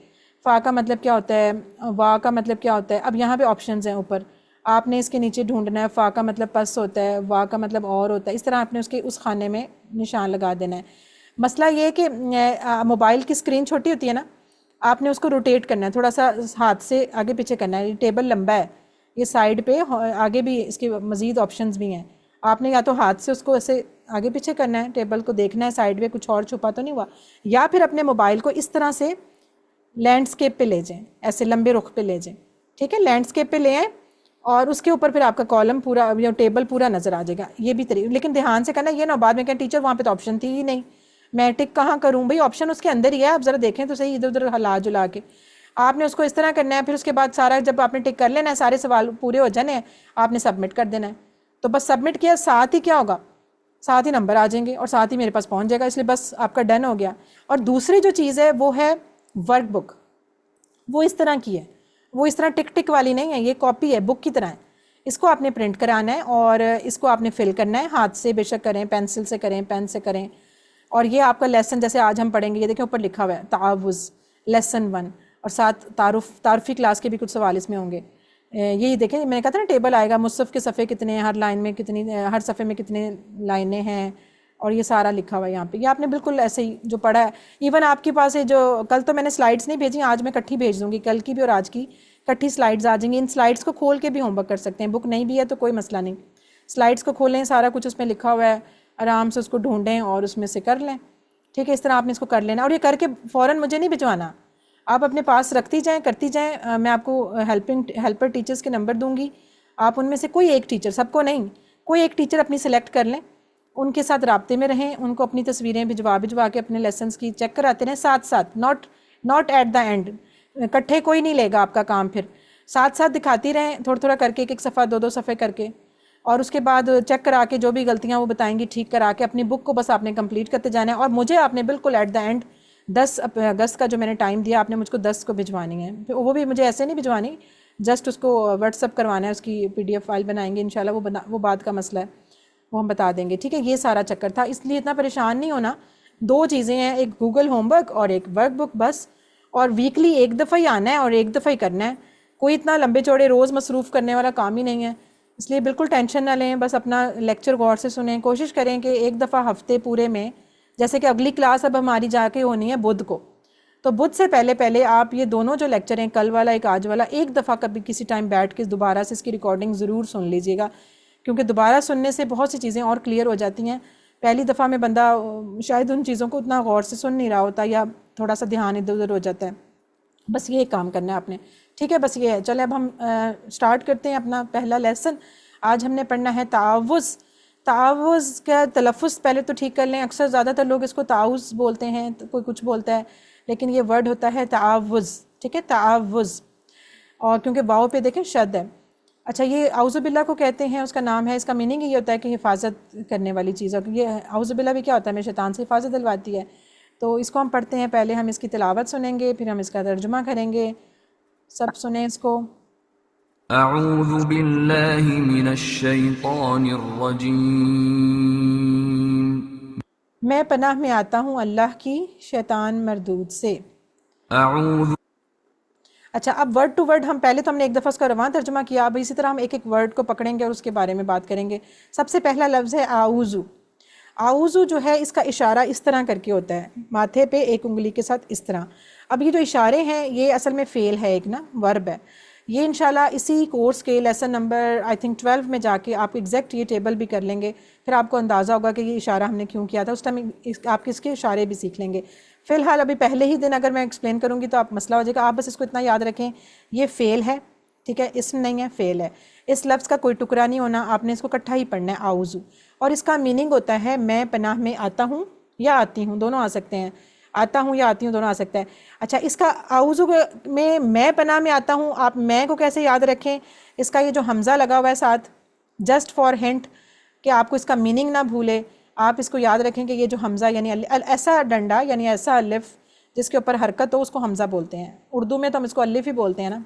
फ़ा का मतलब क्या होता है, वाह का मतलब क्या होता है। अब यहाँ पे ऑप्शंस हैं ऊपर, आपने इसके नीचे ढूंढना है। फ़ा का मतलब पस होता है, वाह का मतलब और होता है। इस तरह आपने उसके उस खाने में निशान लगा देना है। मसला ये है कि मोबाइल की स्क्रीन छोटी होती है ना, आपने उसको रोटेट करना है, थोड़ा सा हाथ से आगे पीछे करना है। ये टेबल लंबा है, ये साइड पे आगे भी इसके मज़ीद ऑप्शंस भी हैं। आपने या तो हाथ से उसको ऐसे आगे पीछे करना है, टेबल को देखना है साइड में कुछ और छुपा तो नहीं हुआ, या फिर अपने मोबाइल को इस तरह से लैंडस्केप पे ले जाएं, ऐसे लंबे रुख पे ले जाएं। ठीक है, लैंडस्केप पे ले आएँ और उसके ऊपर फिर आपका कॉलम पूरा या टेबल पूरा नज़र आ जाएगा। ये भी तरीका, लेकिन ध्यान से करना, ये ना बाद में कहें टीचर वहाँ पे तो ऑप्शन थी ही नहीं, मैं टिक कहाँ करूँ। भाई ऑप्शन उसके अंदर ही है, आप ज़रा देखें तो सही, इधर उधर हिला जुला के आपने उसको इस तरह करना है। फिर उसके बाद सारा जब आपने टिक कर लेना है, सारे सवाल पूरे हो जाने हैं, आपने सबमिट कर देना है। तो बस सबमिट किया, साथ ही क्या होगा, साथ ही नंबर आ जाएंगे और साथ ही मेरे पास पहुँच जाएगा। इसलिए बस आपका डन हो गया। और दूसरी जो चीज़ है वो है वर्कबुक। वो इस तरह की है, वो इस तरह टिक टिक वाली नहीं है, ये कॉपी है, बुक की तरह है। इसको आपने प्रिंट कराना है और इसको आपने फिल करना है, हाथ से बेशक करें, पेंसिल से करें, पेन से करें। और ये आपका लेसन जैसे आज हम पढ़ेंगे, ये देखें ऊपर लिखा हुआ है तावुज़ लेसन 1, और साथ तारुफ़ी क्लास के भी कुछ सवाल इसमें होंगे। ये देखें, मैंने कहा था ना टेबल आएगा, मुसफ़ के सफ़े कितने हैं, हर लाइन में कितनी, हर सफ़े में कितने लाइनें हैं, और ये सारा लिखा हुआ है यहाँ पे। ये आपने बिल्कुल ऐसे ही जो पढ़ा है। इवन आपके पास है जो, कल तो मैंने स्लाइड्स नहीं भेजी, आज मैं इकट्ठी भेज दूँगी, कल की भी और आज की इकट्ठी स्लाइड्स आ जाएंगी। इन स्लाइड्स को खोल के भी होमवर्क कर सकते हैं, बुक नहीं भी है तो कोई मसला नहीं, स्लाइड्स को खोलें, सारा कुछ उसमें लिखा हुआ है, आराम से उसको ढूंढें और उसमें से कर लें। ठीक है, इस तरह आपने इसको कर लेना। और ये करके फ़ौरन मुझे नहीं भिजवाना, आप अपने पास रखती जाएँ, करती जाएँ। मैं आपको हेल्पर टीचर्स के नंबर दूँगी, आप उनमें से कोई एक टीचर, सबको नहीं, कोई एक टीचर अपनी सेलेक्ट कर लें, उनके साथ राब्ते में रहें, उनको अपनी तस्वीरें भिजवा के अपने लेसन्स की चेक कराते रहें साथ साथ, नॉट एट द एंड। इकट्ठे कोई नहीं लेगा आपका काम, फिर साथ साथ दिखाती रहें, थोड़ा थोड़ा करके, एक एक सफ़ा, दो सफ़े करके, और उसके बाद चेक करा के जो भी गलतियाँ वो बताएंगी ठीक करा के अपनी बुक को बस आपने कंप्लीट करते जाना है। और मुझे आपने बिल्कुल एट द एंड 10 अगस्त का जो मैंने टाइम दिया, आपने मुझको 10 को भिजवानी है। वो भी मुझे ऐसे नहीं भिजवानी, जस्ट उसको व्हाट्सअप करवाना है, उसकी PDF फाइल बनाएंगे इंशाल्लाह, वो बात का मसला है, वो हम बता देंगे। ठीक है, ये सारा चक्कर था, इसलिए इतना परेशान नहीं होना। 2 चीज़ें हैं, एक गूगल होमवर्क और एक वर्कबुक बस, और वीकली एक दफ़ा ही आना है और एक दफ़ा ही करना है। कोई इतना लंबे चौड़े रोज़ मसरूफ़ करने वाला काम ही नहीं है, इसलिए बिल्कुल टेंशन ना लें, बस अपना लेक्चर गौर से सुनें। कोशिश करें कि एक दफ़ा हफ्ते पूरे में, जैसे कि अगली क्लास अब हमारी जाके होनी है बुध को, तो बुध से पहले पहले आप ये दोनों जो लेक्चर हैं, कल वाला एक आज वाला, एक दफ़ा कभी किसी टाइम बैठ के दोबारा से इसकी रिकॉर्डिंग ज़रूर सुन लीजिएगा, क्योंकि दोबारा सुनने से बहुत सी चीज़ें और क्लियर हो जाती हैं। पहली दफ़ा में बंदा शायद उन चीज़ों को उतना गौर से सुन नहीं रहा होता, या थोड़ा सा ध्यान इधर उधर हो जाता है। बस ये काम करना है आपने, ठीक है। बस ये है। चले अब हम स्टार्ट करते हैं अपना पहला लेसन। आज हमने पढ़ना है तावुज़। तावुज़ का तलफ़ुज़ पहले तो ठीक कर लें। अक्सर ज़्यादातर लोग इसको ताउज़ बोलते हैं, तो कोई कुछ बोलता है, लेकिन ये वर्ड होता है तावुज़, ठीक है, तावुज़। और क्योंकि वाव पे देखें शद है। अच्छा, ये आउज़ुबिल्लाह को कहते हैं, उसका नाम है। इसका मीनिंग ये होता है कि हिफाजत करने वाली चीज़। और ये आउज़ुबिल्लाह भी क्या होता है, हमें शैतान से हिफाजत दिलवाती है। तो इसको हम पढ़ते हैं। पहले हम इसकी तिलावत सुनेंगे, फिर हम इसका तर्जुमा करेंगे। सब सुने इसको। अऊज़ु बिल्लाहि मिनश शैतानिर रजीम। मैं पनाह में आता हूँ अल्लाह की शैतान मरदूद से। अऊज़ु। अच्छा, अब वर्ड टू वर्ड हम पहले तो हमने एक दफ़ा उसका रवां तर्जुमा किया, अब इसी तरह हम एक एक वर्ड को पकड़ेंगे और उसके बारे में बात करेंगे। सबसे पहला लफ्ज़ है आऊज़ु। आऊज़ु जो है, इसका इशारा इस तरह करके होता है, माथे पे एक उंगली के साथ इस तरह। अब ये जो इशारे हैं, ये असल में फ़ेल है, एक ना वर्ब है। ये इंशाल्लाह इसी कोर्स के लेसन नंबर आई थिंक 12 में जाके आप एग्जैक्ट ये टेबल भी कर लेंगे, फिर आपको अंदाज़ा होगा कि ये इशारा हमने क्यों किया था। उस टाइम आप किसके इशारे भी सीख लेंगे। फ़िलहाल अभी पहले ही दिन अगर मैं एक्सप्लेन करूँगी तो आप मसला हो जाएगा। आप बस इसको इतना याद रखें, ये फ़ेल है, ठीक है, इसम नहीं है, फ़ेल है। इस लफ्ज़ का कोई टुकड़ा नहीं होना, आपने इसको इकट्ठा ही पढ़ना है, आऊज़ु। और इसका मीनिंग होता है मैं पनाह में आता हूँ या आती हूँ, दोनों आ सकते हैं। आता हूँ या आती हूँ, दोनों आ सकता है। अच्छा, इसका आऊज़ु में मैं पनाह में आता हूँ, आप मैं को कैसे याद रखें? इसका ये जो हमज़ा लगा हुआ है साथ, जस्ट फॉर हिंट कि आपको इसका मीनिंग ना भूले, आप इसको याद रखें कि ये जो हमज़ा यानी ऐसा डंडा यानी ऐसा अलिफ जिसके ऊपर हरकत हो, उसको हमज़ा बोलते हैं। उर्दू में तो हम इसको अलिफ ही बोलते हैं ना।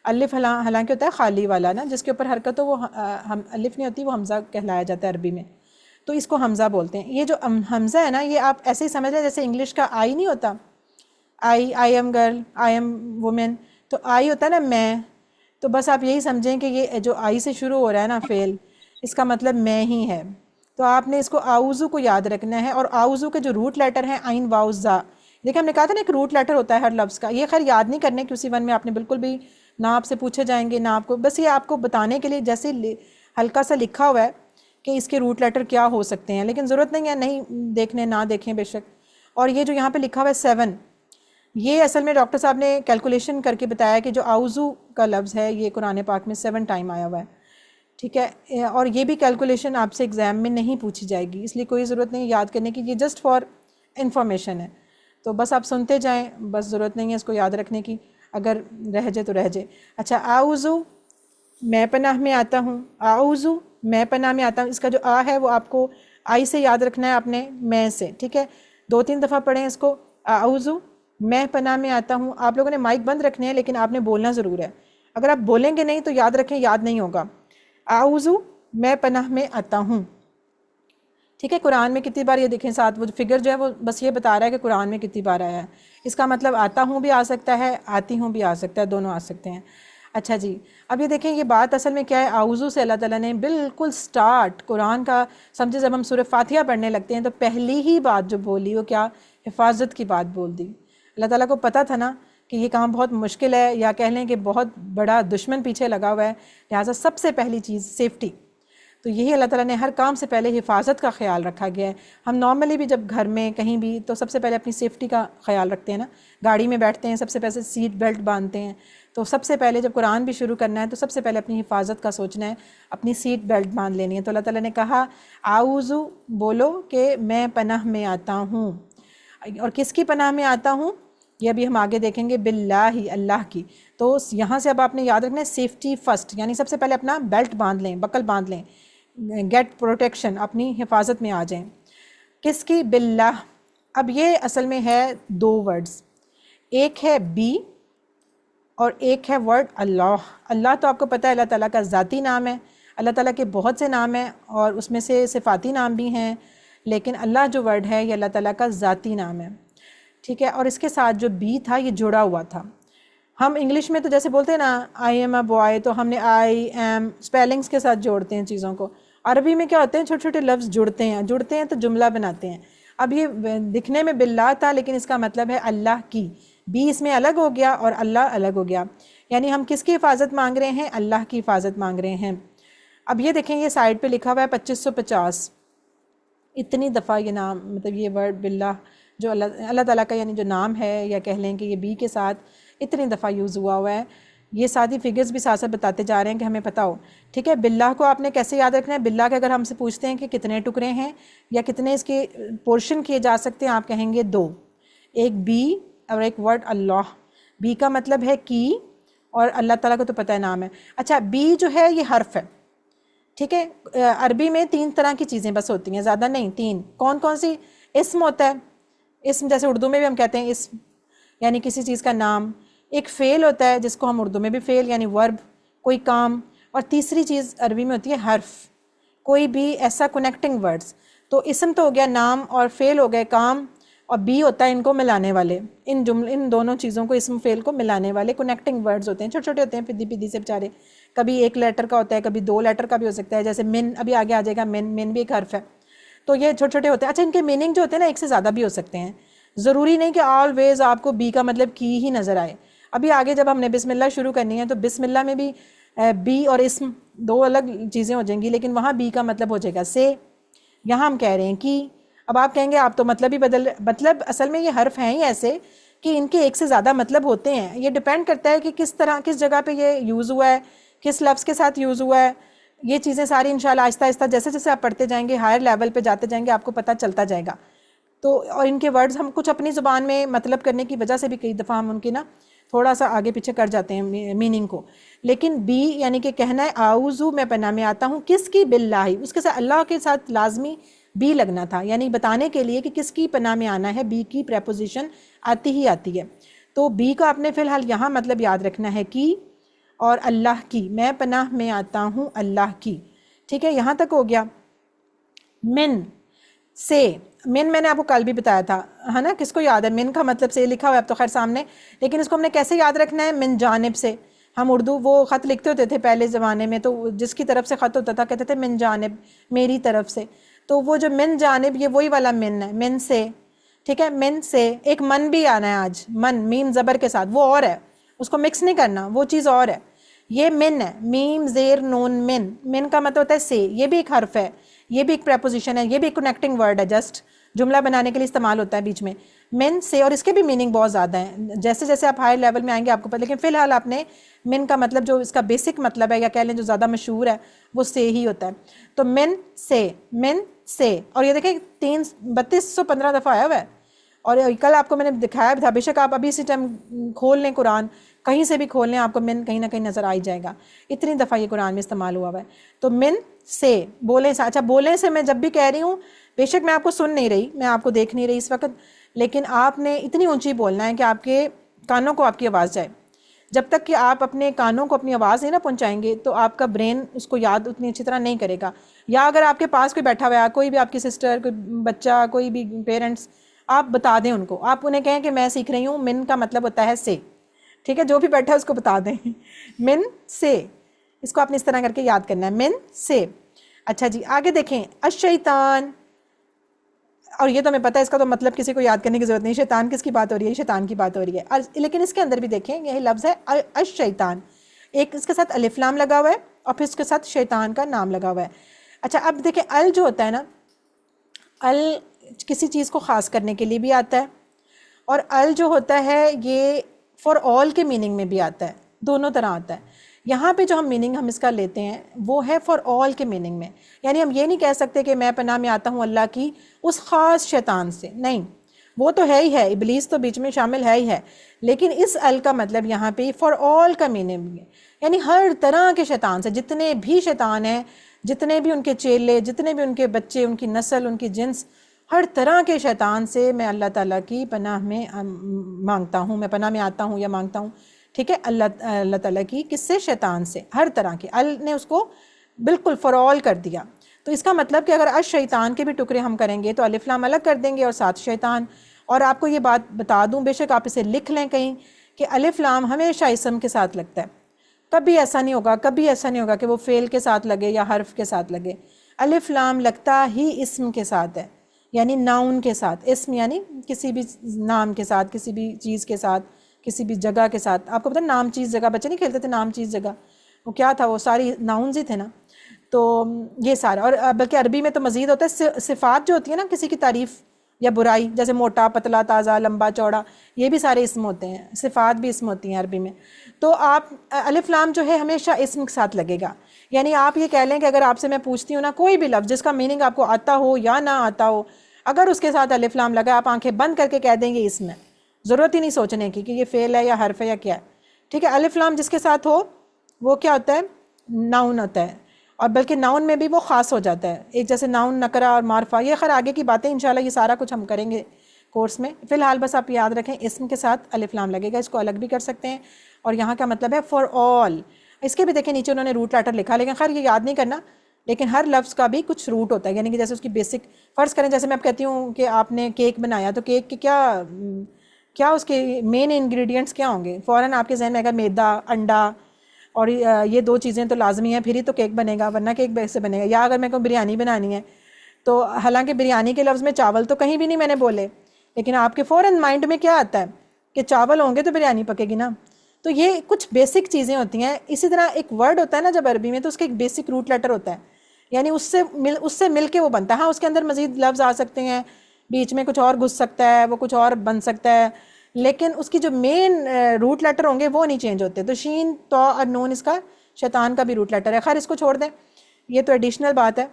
अलिफ हालांकि होता है खाली वाला ना, जिसके ऊपर हरकत हो वो हम अलिफ नहीं होती, वो हमज़ा कहलाया जाता है अरबी में, तो इसको हमज़ा बोलते हैं। ये जो हमज़ा है ना, ये आप ऐसे ही समझ लें जैसे इंग्लिश का आई नहीं होता, I am girl, I am women, तो आई होता है ना मैं, तो बस आप यही समझें कि ये जो आई से शुरू हो रहा है ना फ़ेल, इसका मतलब मैं ही है। तो आपने इसको आऊज़ु को याद रखना है। और आऊज़ु के जो रूट लेटर हैं आइन वाउ ज़ा, देखिए हमने कहा था ना एक रूट लेटर होता है हर लफ्ज़ का। ये खैर याद नहीं करने कि उसी वन में आपने बिल्कुल भी ना आपसे पूछे जाएंगे ना आपको, बस ये आपको बताने के लिए जैसे हल्का सा लिखा हुआ है कि इसके रूट लेटर क्या हो सकते हैं, लेकिन ज़रूरत नहीं है नहीं देखने ना देखें बेशक। और ये जो यहाँ पे लिखा हुआ है 7, ये असल में डॉक्टर साहब ने कैलकुलेशन करके बताया कि जो आऊज़ु का लफ्ज़ है ये कुरान पाक में 7 टाइम आया हुआ है, ठीक है। और ये भी कैलकुलेशन आपसे एग्ज़ाम में नहीं पूछी जाएगी, इसलिए कोई ज़रूरत नहीं याद करने की, ये जस्ट फॉर इंफॉर्मेशन है। तो बस आप सुनते जाएं, बस ज़रूरत नहीं है इसको याद रखने की, अगर रह जाए तो रह जाए। अच्छा, आऊज़ु मैं पनाह में आता हूँ, आऊज़ु मैं पनाह में आता हूँ, इसका जो आ है वो आपको आई से याद रखना है आपने, मैं से, ठीक है। 2-3 दफ़ा पढ़ें इसको, आऊज़ु मैं पनाह में आता हूँ। आप लोगों ने माइक बंद रखने हैं, लेकिन आपने बोलना ज़रूर है। अगर आप बोलेंगे नहीं तो याद रखें, याद नहीं होगा। आऊज़ु मैं पनाह में आता हूँ, ठीक है। कुरान में कितनी बार ये देखें साथ, वो फिगर जो है वो बस ये बता रहा है कि कुरान में कितनी बार आया है। इसका मतलब आता हूँ भी आ सकता है, आती हूँ भी आ सकता है, दोनों आ सकते हैं। अच्छा जी, अब ये देखें ये बात असल में क्या है। आऊज़ु से अल्लाह ताला ने बिल्कुल स्टार्ट कुरान का, समझे जब हम सूरह फातिहा पढ़ने लगते हैं तो पहली ही बात जो बोली वो क्या, हिफाजत की बात बोल दी। अल्लाह ताला को पता था ना कि ये काम बहुत मुश्किल है, या कह लें कि बहुत बड़ा दुश्मन पीछे लगा हुआ है, लिहाजा सबसे पहली चीज़ सेफ्टी। तो यही अल्लाह ताला ने हर काम से पहले हिफाजत का ख्याल रखा गया है। हम नॉर्मली भी जब घर में कहीं भी तो सबसे पहले अपनी सेफ्टी का ख्याल रखते हैं ना, गाड़ी में बैठते हैं सबसे पहले सीट बेल्ट बांधते हैं, तो सबसे पहले जब कुरान भी शुरू करना है तो सबसे पहले अपनी हिफाजत का सोचना है, अपनी सीट बेल्ट बांध लेनी है। तो अल्लाह ताला ने कहा आऊज़ु बोलो कि मैं पनाह में आता हूँ। और किसकी पनाह में आता हूँ ये अभी हम आगे देखेंगे, बिल्लाही अल्लाह की। तो यहाँ से अब आपने याद रखना है सेफ्टी फर्स्ट, यानी सबसे पहले अपना बेल्ट बांध लें, बकल बांध लें, गेट प्रोटेक्शन, अपनी हिफाजत में आ जाएं। किसकी, बिल्लाह। अब ये असल में है 2 वर्ड्स, एक है बी और एक है वर्ड अल्लाह। अल्लाह तो आपको पता है अल्लाह ताला का ज़ाती नाम है, अल्लाह ताला के बहुत से नाम हैं और उसमें से सिफाती नाम भी हैं, लेकिन अल्लाह जो वर्ड है ये अल्लाह ताला का ज़ाती नाम है, ठीक है। और इसके साथ जो बी था ये जुड़ा हुआ था। हम इंग्लिश में तो जैसे बोलते हैं ना आई एम अ बॉय, तो हमने आई एम स्पेलिंग्स के साथ जोड़ते हैं चीज़ों को। अरबी में क्या होते हैं, छोटे छोटे लफ्ज़ जुड़ते हैं तो जुमला बनाते हैं। अब ये दिखने में बिल्लाह था, लेकिन इसका मतलब है अल्लाह की, बी इसमें अलग हो गया और अल्लाह अलग हो गया, यानी हम किसकी हिफाजत मांग रहे हैं? अल्लाह की हिफाजत मांग रहे हैं। अब ये देखें, ये साइड पे लिखा हुआ है 2550। इतनी दफ़ा ये नाम, मतलब ये वर्ड बिल्लाह जो अल्लाह ताला का यानी जो नाम है, या कह लें कि ये बी के साथ इतनी दफ़ा यूज़ हुआ है। ये सारी फिगर्स भी साथ साथ बताते जा रहे हैं कि हमें पता हो। ठीक है, बिल्लाह को आपने कैसे याद रखना है? बिल्लाह के अगर हमसे पूछते हैं कि कितने टुकड़े हैं या कितने इसके पोर्शन किए जा सकते हैं, आप कहेंगे 2, एक बी और एक वर्ड अल्लाह। बी का मतलब है की, और अल्लाह ताला को तो पता है नाम है। अच्छा, बी जो है ये हर्फ है। ठीक है, अरबी में 3 तरह की चीज़ें बस होती हैं, ज़्यादा नहीं, 3। कौन कौन सी? इस्म होता है, इस्म जैसे उर्दू में भी हम कहते हैं इस्म, यानी किसी चीज़ का नाम। एक फ़ेल होता है जिसको हम उर्दू में भी फ़ेल यानी वर्ब, कोई काम। और तीसरी चीज़ अरबी में होती है हर्फ, कोई भी ऐसा कनेक्टिंग वर्ड्स। तो इस्म तो हो गया नाम, और फ़ेल हो गए काम, और बी होता है इनको मिलाने वाले। इन दोनों चीज़ों को, इस्म फ़ेल को मिलाने वाले कनेक्टिंग वर्ड्स होते हैं। छोटे छोटे होते हैं, फिद्दी फिद्दी से बेचारे। कभी 1 लेटर का होता है, कभी 2 लेटर का भी हो सकता है, जैसे मिन, अभी आगे आ जाएगा मिन। मिन भी एक हर्फ है। तो ये छोटे छोटे होते हैं। अच्छा, इनके मीनिंग जो होते हैं ना, एक से ज़्यादा भी हो सकते हैं। ज़रूरी नहीं कि ऑलवेज़ आपको बी का मतलब की ही नज़र आए। अभी आगे जब हमने बिस्मिल्लाह शुरू करनी है तो बिस्मिल्लाह में भी बी और इस्म 2 अलग चीज़ें हो जाएंगी, लेकिन वहाँ बी का मतलब हो जाएगा से। यहाँ हम कह रहे हैं कि, अब आप कहेंगे आप तो मतलब ही बदल, मतलब असल में ये हर्फ हैं ही ऐसे कि इनके एक से ज़्यादा मतलब होते हैं। ये डिपेंड करता है कि किस तरह, किस जगह पे ये यूज़ हुआ है, किस लफ्ज़ के साथ यूज़ हुआ है। ये चीज़ें सारी इंशाल्लाह आहिस्ता आहिस्ता जैसे जैसे आप पढ़ते जाएंगे, हायर लेवल पे जाते जाएंगे, आपको पता चलता जाएगा। तो और इनके वर्ड्स हम कुछ अपनी ज़ुबान में मतलब करने की वजह से भी कई दफ़ा हम उनकी ना थोड़ा सा आगे पीछे कर जाते हैं मीनिंग को। लेकिन बी यानी कि कहना है आऊज़ू, मैं पनाह में आता हूँ, किसकी? बिल्लाही। उसके साथ अल्लाह के साथ लाजमी बी लगना था, यानी बताने के लिए कि किसकी पनाह में आना है। बी की प्रेपोजिशन आती ही आती है। तो बी का आपने फ़िलहाल यहाँ मतलब याद रखना है कि, और अल्लाह की, मैं पनाह में आता हूँ अल्लाह की। ठीक है, यहाँ तक हो गया। मिन से, मिन मैंने आपको कल भी बताया था, है ना? किसको याद है? मिन का मतलब से लिखा हुआ है अब तो खैर सामने, लेकिन इसको हमने कैसे याद रखना है? मिन जानिब से। हम उर्दू वो ख़त लिखते होते थे पहले ज़माने में, तो जिसकी तरफ से ख़त होता था कहते थे मिन जानिब, मेरी तरफ से। तो वो जो मिन जानिब, ये वही वाला मिन है, मिन से। ठीक है, मिन से। एक मन भी आना है आज, मन मीम ज़बर के साथ, वो और है, उसको मिक्स नहीं करना, वो चीज़ और है। ये मिन है, मीम ज़ेर नून मिन। मिन का मतलब होता है से, ये भी एक हर्फ है, ये भी एक प्रेपोजिशन है, ये भी एक कनेक्टिंग वर्ड है, जस्ट जुमला बनाने के लिए इस्तेमाल होता है बीच में, मिन से। और इसके भी मीनिंग बहुत ज़्यादा हैं, जैसे जैसे आप हाई लेवल में आएंगे आपको पता। लेकिन फ़िलहाल आपने मिन का मतलब जो इसका बेसिक मतलब है, या कह लें जो ज़्यादा मशहूर है, वो से ही होता है। तो मिन से, मिन से। और ये देखें 3215 दफ़ा आया हुआ है। और कल आपको मैंने दिखाया भी था, बेशक आप अभी इसी टाइम खोल लें कुरान, कहीं से भी खोल लें, आपको मिन कहीं ना कहीं नज़र आ ही जाएगा। इतनी दफ़ा ये कुरान में इस्तेमाल हुआ है। तो मिन से, बोले से। अच्छा, बोले से मैं जब भी कह रही हूँ, बेशक मैं आपको सुन नहीं रही, मैं आपको देख नहीं रही इस वक्त, लेकिन आपने इतनी ऊंची बोलना है कि आपके कानों को आपकी आवाज़ जाए। जब तक कि आप अपने कानों को अपनी आवाज़ नहीं ना पहुंचाएंगे, तो आपका ब्रेन उसको याद उतनी अच्छी तरह नहीं करेगा। या अगर आपके पास कोई बैठा हुआ है, कोई भी आपकी सिस्टर, कोई बच्चा, कोई भी पेरेंट्स, आप बता दें उनको, आप उन्हें कहें कि मैं सीख रही हूँ, मिन का मतलब होता है से। ठीक है, जो भी बैठा है उसको बता दें मिन से। इसको आपने इस तरह करके याद करना है, मिन से। अच्छा जी, आगे देखें, अशैतान। और ये तो हमें पता है, इसका तो मतलब किसी को याद करने की जरूरत नहीं। शैतान किसकी बात हो रही है? शैतान की बात हो रही है। लेकिन इसके अंदर भी देखें, यही लफ्ज़ है अशैतान, एक इसके साथ अलिफ लाम लगा हुआ है और फिर इसके साथ शैतान का नाम लगा हुआ है। अच्छा, अब देखें, अल जो होता है ना, अल किसी चीज़ को ख़ास करने के लिए भी आता है, और अल जो होता है ये फॉर ऑल के मीनिंग में भी आता है, दोनों तरह आता है। यहाँ पे जो हम मीनिंग हम इसका लेते हैं वो है फॉर ऑल के मीनिंग में। यानी हम ये नहीं कह सकते कि मैं पनाह में आता हूँ अल्लाह की उस ख़ास शैतान से, नहीं, वो तो है ही है, इबलीस तो बीच में शामिल है ही है। लेकिन इस अल का मतलब यहाँ पे फॉर ऑल का मीनिंग है, यानी हर तरह के शैतान से, जितने भी शैतान हैं, जितने भी उनके चेले, जितने भी उनके बच्चे, उनकी नस्ल, उनकी जिन्स, हर तरह के शैतान से मैं अल्लाह ताला की पनाह में मांगता हूँ, मैं पनाह में आता हूँ या मांगता हूँ। ठीक है, अल्लाह ताला की किससे? शैतान से, हर तरह के। अल ने उसको बिल्कुल फॉर ऑल कर दिया। तो इसका मतलब कि अगर अश शैतान के भी टुकड़े हम करेंगे तो अलिफ लाम अलग कर देंगे और साथ शैतान। और आपको ये बात बता दूं, बेशक आप इसे लिख लें कहीं, कि अलिफ लाम हमेशा इसम के साथ लगता है, कभी ऐसा नहीं होगा, कभी ऐसा नहीं होगा कि वो फेल के साथ लगे या हर्फ के साथ लगे। अलिफ लाम लगता ही इसम के साथ है, यानी नाउन के साथ, इस्म यानी किसी भी नाम के साथ, किसी भी चीज़ के साथ, किसी भी जगह के साथ। आपको पता है नाम चीज़ जगह, बच्चे नहीं खेलते थे नाम चीज़ जगह, वो क्या था, वो सारी नाउन्स ही थे ना। तो ये सारा, और बल्कि अरबी में तो मज़ीद होता है सिफ़ात जो होती है ना किसी की तारीफ़ या बुराई, जैसे मोटा, पतला, ताज़ा, लंबा, चौड़ा, ये भी सारे इस्म होते हैं, सिफ़ात भी इस्म होती हैं अरबी में। तो आप अलिफ लाम जो है हमेशा इस्म के साथ लगेगा। यानी आप ये कह लें कि अगर आपसे मैं पूछती हूँ ना कोई भी लफ्ज़ जिसका मीनिंग आपको आता हो या ना आता हो, अगर उसके साथ अलिफ लाम लगा, आप आंखें बंद करके कह देंगे इस्म है, ज़रूरत ही नहीं सोचने की कि ये फ़ेल है या हर्फ है या क्या है। ठीक है, अलिफ लाम जिसके साथ हो वो क्या होता है, नाउन होता है। और बल्कि नाउन में भी वो ख़ास हो जाता है, एक जैसे नाउन, नकरा और मारफा, ये खैर आगे की बातें इंशाल्लाह, ये सारा कुछ हम करेंगे कोर्स में। फ़िलहाल बस आप याद रखें इस्म के साथ अलिफ लाम लगेगा, इसको अलग भी कर सकते हैं। और यहाँ का मतलब है फॉर ऑल। इसके भी देखें नीचे उन्होंने रूट लेटर लिखा, लेकिन खैर ये याद नहीं करना, लेकिन हर लफ्ज़ का भी कुछ रूट होता है, यानी कि जैसे उसकी बेसिक, फ़र्ज़ करें जैसे मैं अब कहती हूँ कि आपने केक बनाया, तो केक के क्या उसके मेन इंग्रेडिएंट्स क्या होंगे, फ़ौरन आपके जहन में अगर मैदा, अंडा और ये दो चीज़ें तो लाजमी हैं, फिर ही तो केक बनेगा, वरना केक कैसे बनेगा। या अगर मेरे को बिरयानी बनानी है, तो हालांकि बिरयानी के लफ्ज़ में चावल तो कहीं भी नहीं मैंने बोले, लेकिन आपके फ़ौरन माइंड में क्या आता है कि चावल होंगे तो बिरयानी पकेगी ना। तो ये कुछ बेसिक चीज़ें होती हैं। इसी तरह एक वर्ड होता है ना जब अरबी में, तो उसका एक बेसिक रूट लेटर होता है, यानी उससे मिल के वो बनता है। हाँ, उसके अंदर मज़ीद लफ्ज़ आ सकते हैं, बीच में कुछ और घुस सकता है, वो कुछ और बन सकता है, लेकिन उसकी जो मेन रूट लेटर होंगे वो नहीं चेंज होते। तो शीन, तो और नून इसका शैतान का भी रूट लेटर है। खैर इसको छोड़ दें, ये तो एडिशनल बात है।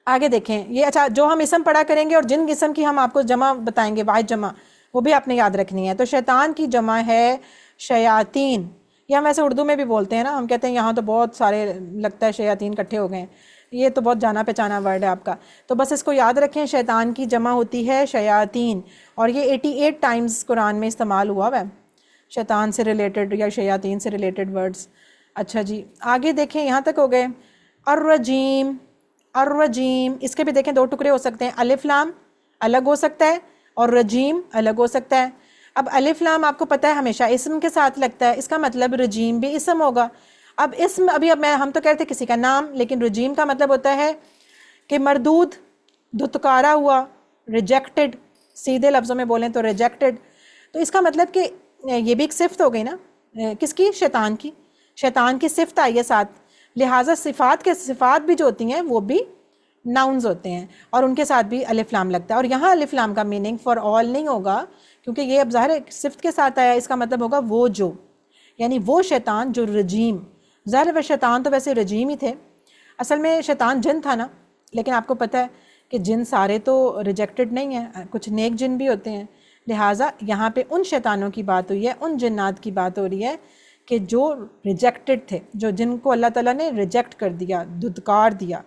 आगे देखें ये, अच्छा जो हम इसम पढ़ा करेंगे और जिन किस्म की हम आपको जमा बताएंगे, वाहिद जमा, वो भी आपने याद रखनी है। तो शैतान की जमा है शयातीन, ये हम वैसे उर्दू में भी बोलते हैं ना, हम कहते हैं यहाँ तो बहुत सारे लगता है शयातीन इकट्ठे हो गए हैं, ये तो बहुत जाना पहचाना वर्ड है आपका। तो बस इसको याद रखें, शैतान की जमा होती है शयातीन, और ये 88 टाइम्स कुरान में इस्तेमाल हुआ है शैतान से रिलेटेड या शयातीन से रिलेटेड वर्ड्स। अच्छा जी, आगे देखें, यहाँ तक हो गए। अर्रजीम, अर्रजीम, इसके भी देखें दो टुकड़े हो सकते हैं, अलिफ लाम अलग हो सकता है और रजीम अलग हो सकता है। अब अलिफ लाम आपको पता है हमेशा इस्म के साथ लगता है, इसका मतलब रजीम भी इस्म होगा। अब इस्म अब हम तो कहते हैं किसी का नाम, लेकिन रजीम का मतलब होता है कि मरदूद, धुतकारा हुआ, रिजेक्टेड, सीधे लफ्ज़ों में बोलें तो रिजेक्टेड। तो इसका मतलब कि ये भी एक सिफ्त हो गई ना, किसकी, शैतान की। शैतान की सिफ्त आई है साथ, लिहाजा सिफ़ात भी जो होती हैं वो भी नाउन्स होते हैं, और उनके साथ भी अलिफ लाम लगता है। और यहाँ अलिफ लाम का मीनिंग फॉर ऑल नहीं होगा, क्योंकि ये अब ज़ाहिर सिफ्त के साथ आया, इसका मतलब होगा वो जो, यानी वो शैतान जो रजीम। ज़ाहिर वह शैतान तो वैसे रजीम ही थे, असल में शैतान जिन था ना, लेकिन आपको पता है कि जिन सारे तो रिजेक्टेड नहीं हैं, कुछ नेक जिन भी होते हैं। लिहाजा यहाँ पे उन शैतानों की बात हुई है, उन जिन्नात की बात हो रही है कि जो रिजेक्टेड थे, जो जिनको अल्लाह ताला ने रिजेक्ट कर दिया, धुतकार दिया।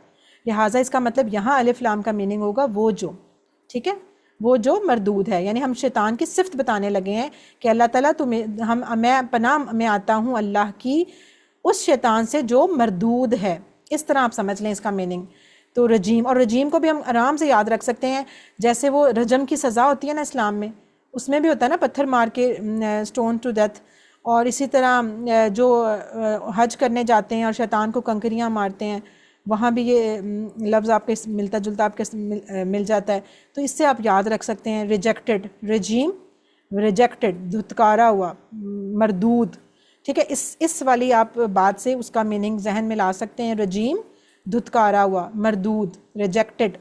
लिहाजा इसका मतलब यहाँ अलिफ लाम का मीनिंग होगा वो जो, ठीक है, वो जो मरदूद है। यानी हम शैतान की सिफ्त बताने लगे हैं कि अल्लाह ताला मैं पनाह में आता हूँ अल्लाह की उस शैतान से जो मरदूद है। इस तरह आप समझ लें इसका मीनिंग। तो रजीम, और रजीम को भी हम आराम से याद रख सकते हैं, जैसे वो रजम की सज़ा होती है ना इस्लाम में, उसमें भी होता है ना पत्थर मार के स्टोन टू डेथ। और इसी तरह जो हज करने जाते हैं और शैतान को कंकरियाँ मारते हैं, वहाँ भी ये लफ्ज़ आपके मिलता जुलता आपके मिल जाता है। तो इससे आप याद रख सकते हैं रिजेक्टेड, रजीम, रिजेक्टेड, धुतकारा हुआ, मरदूद, ठीक है। इस वाली आप बात से उसका मीनिंग जहन में ला सकते हैं, रजीम, धुतकारा हुआ, मरदूद, रिजेक्टेड।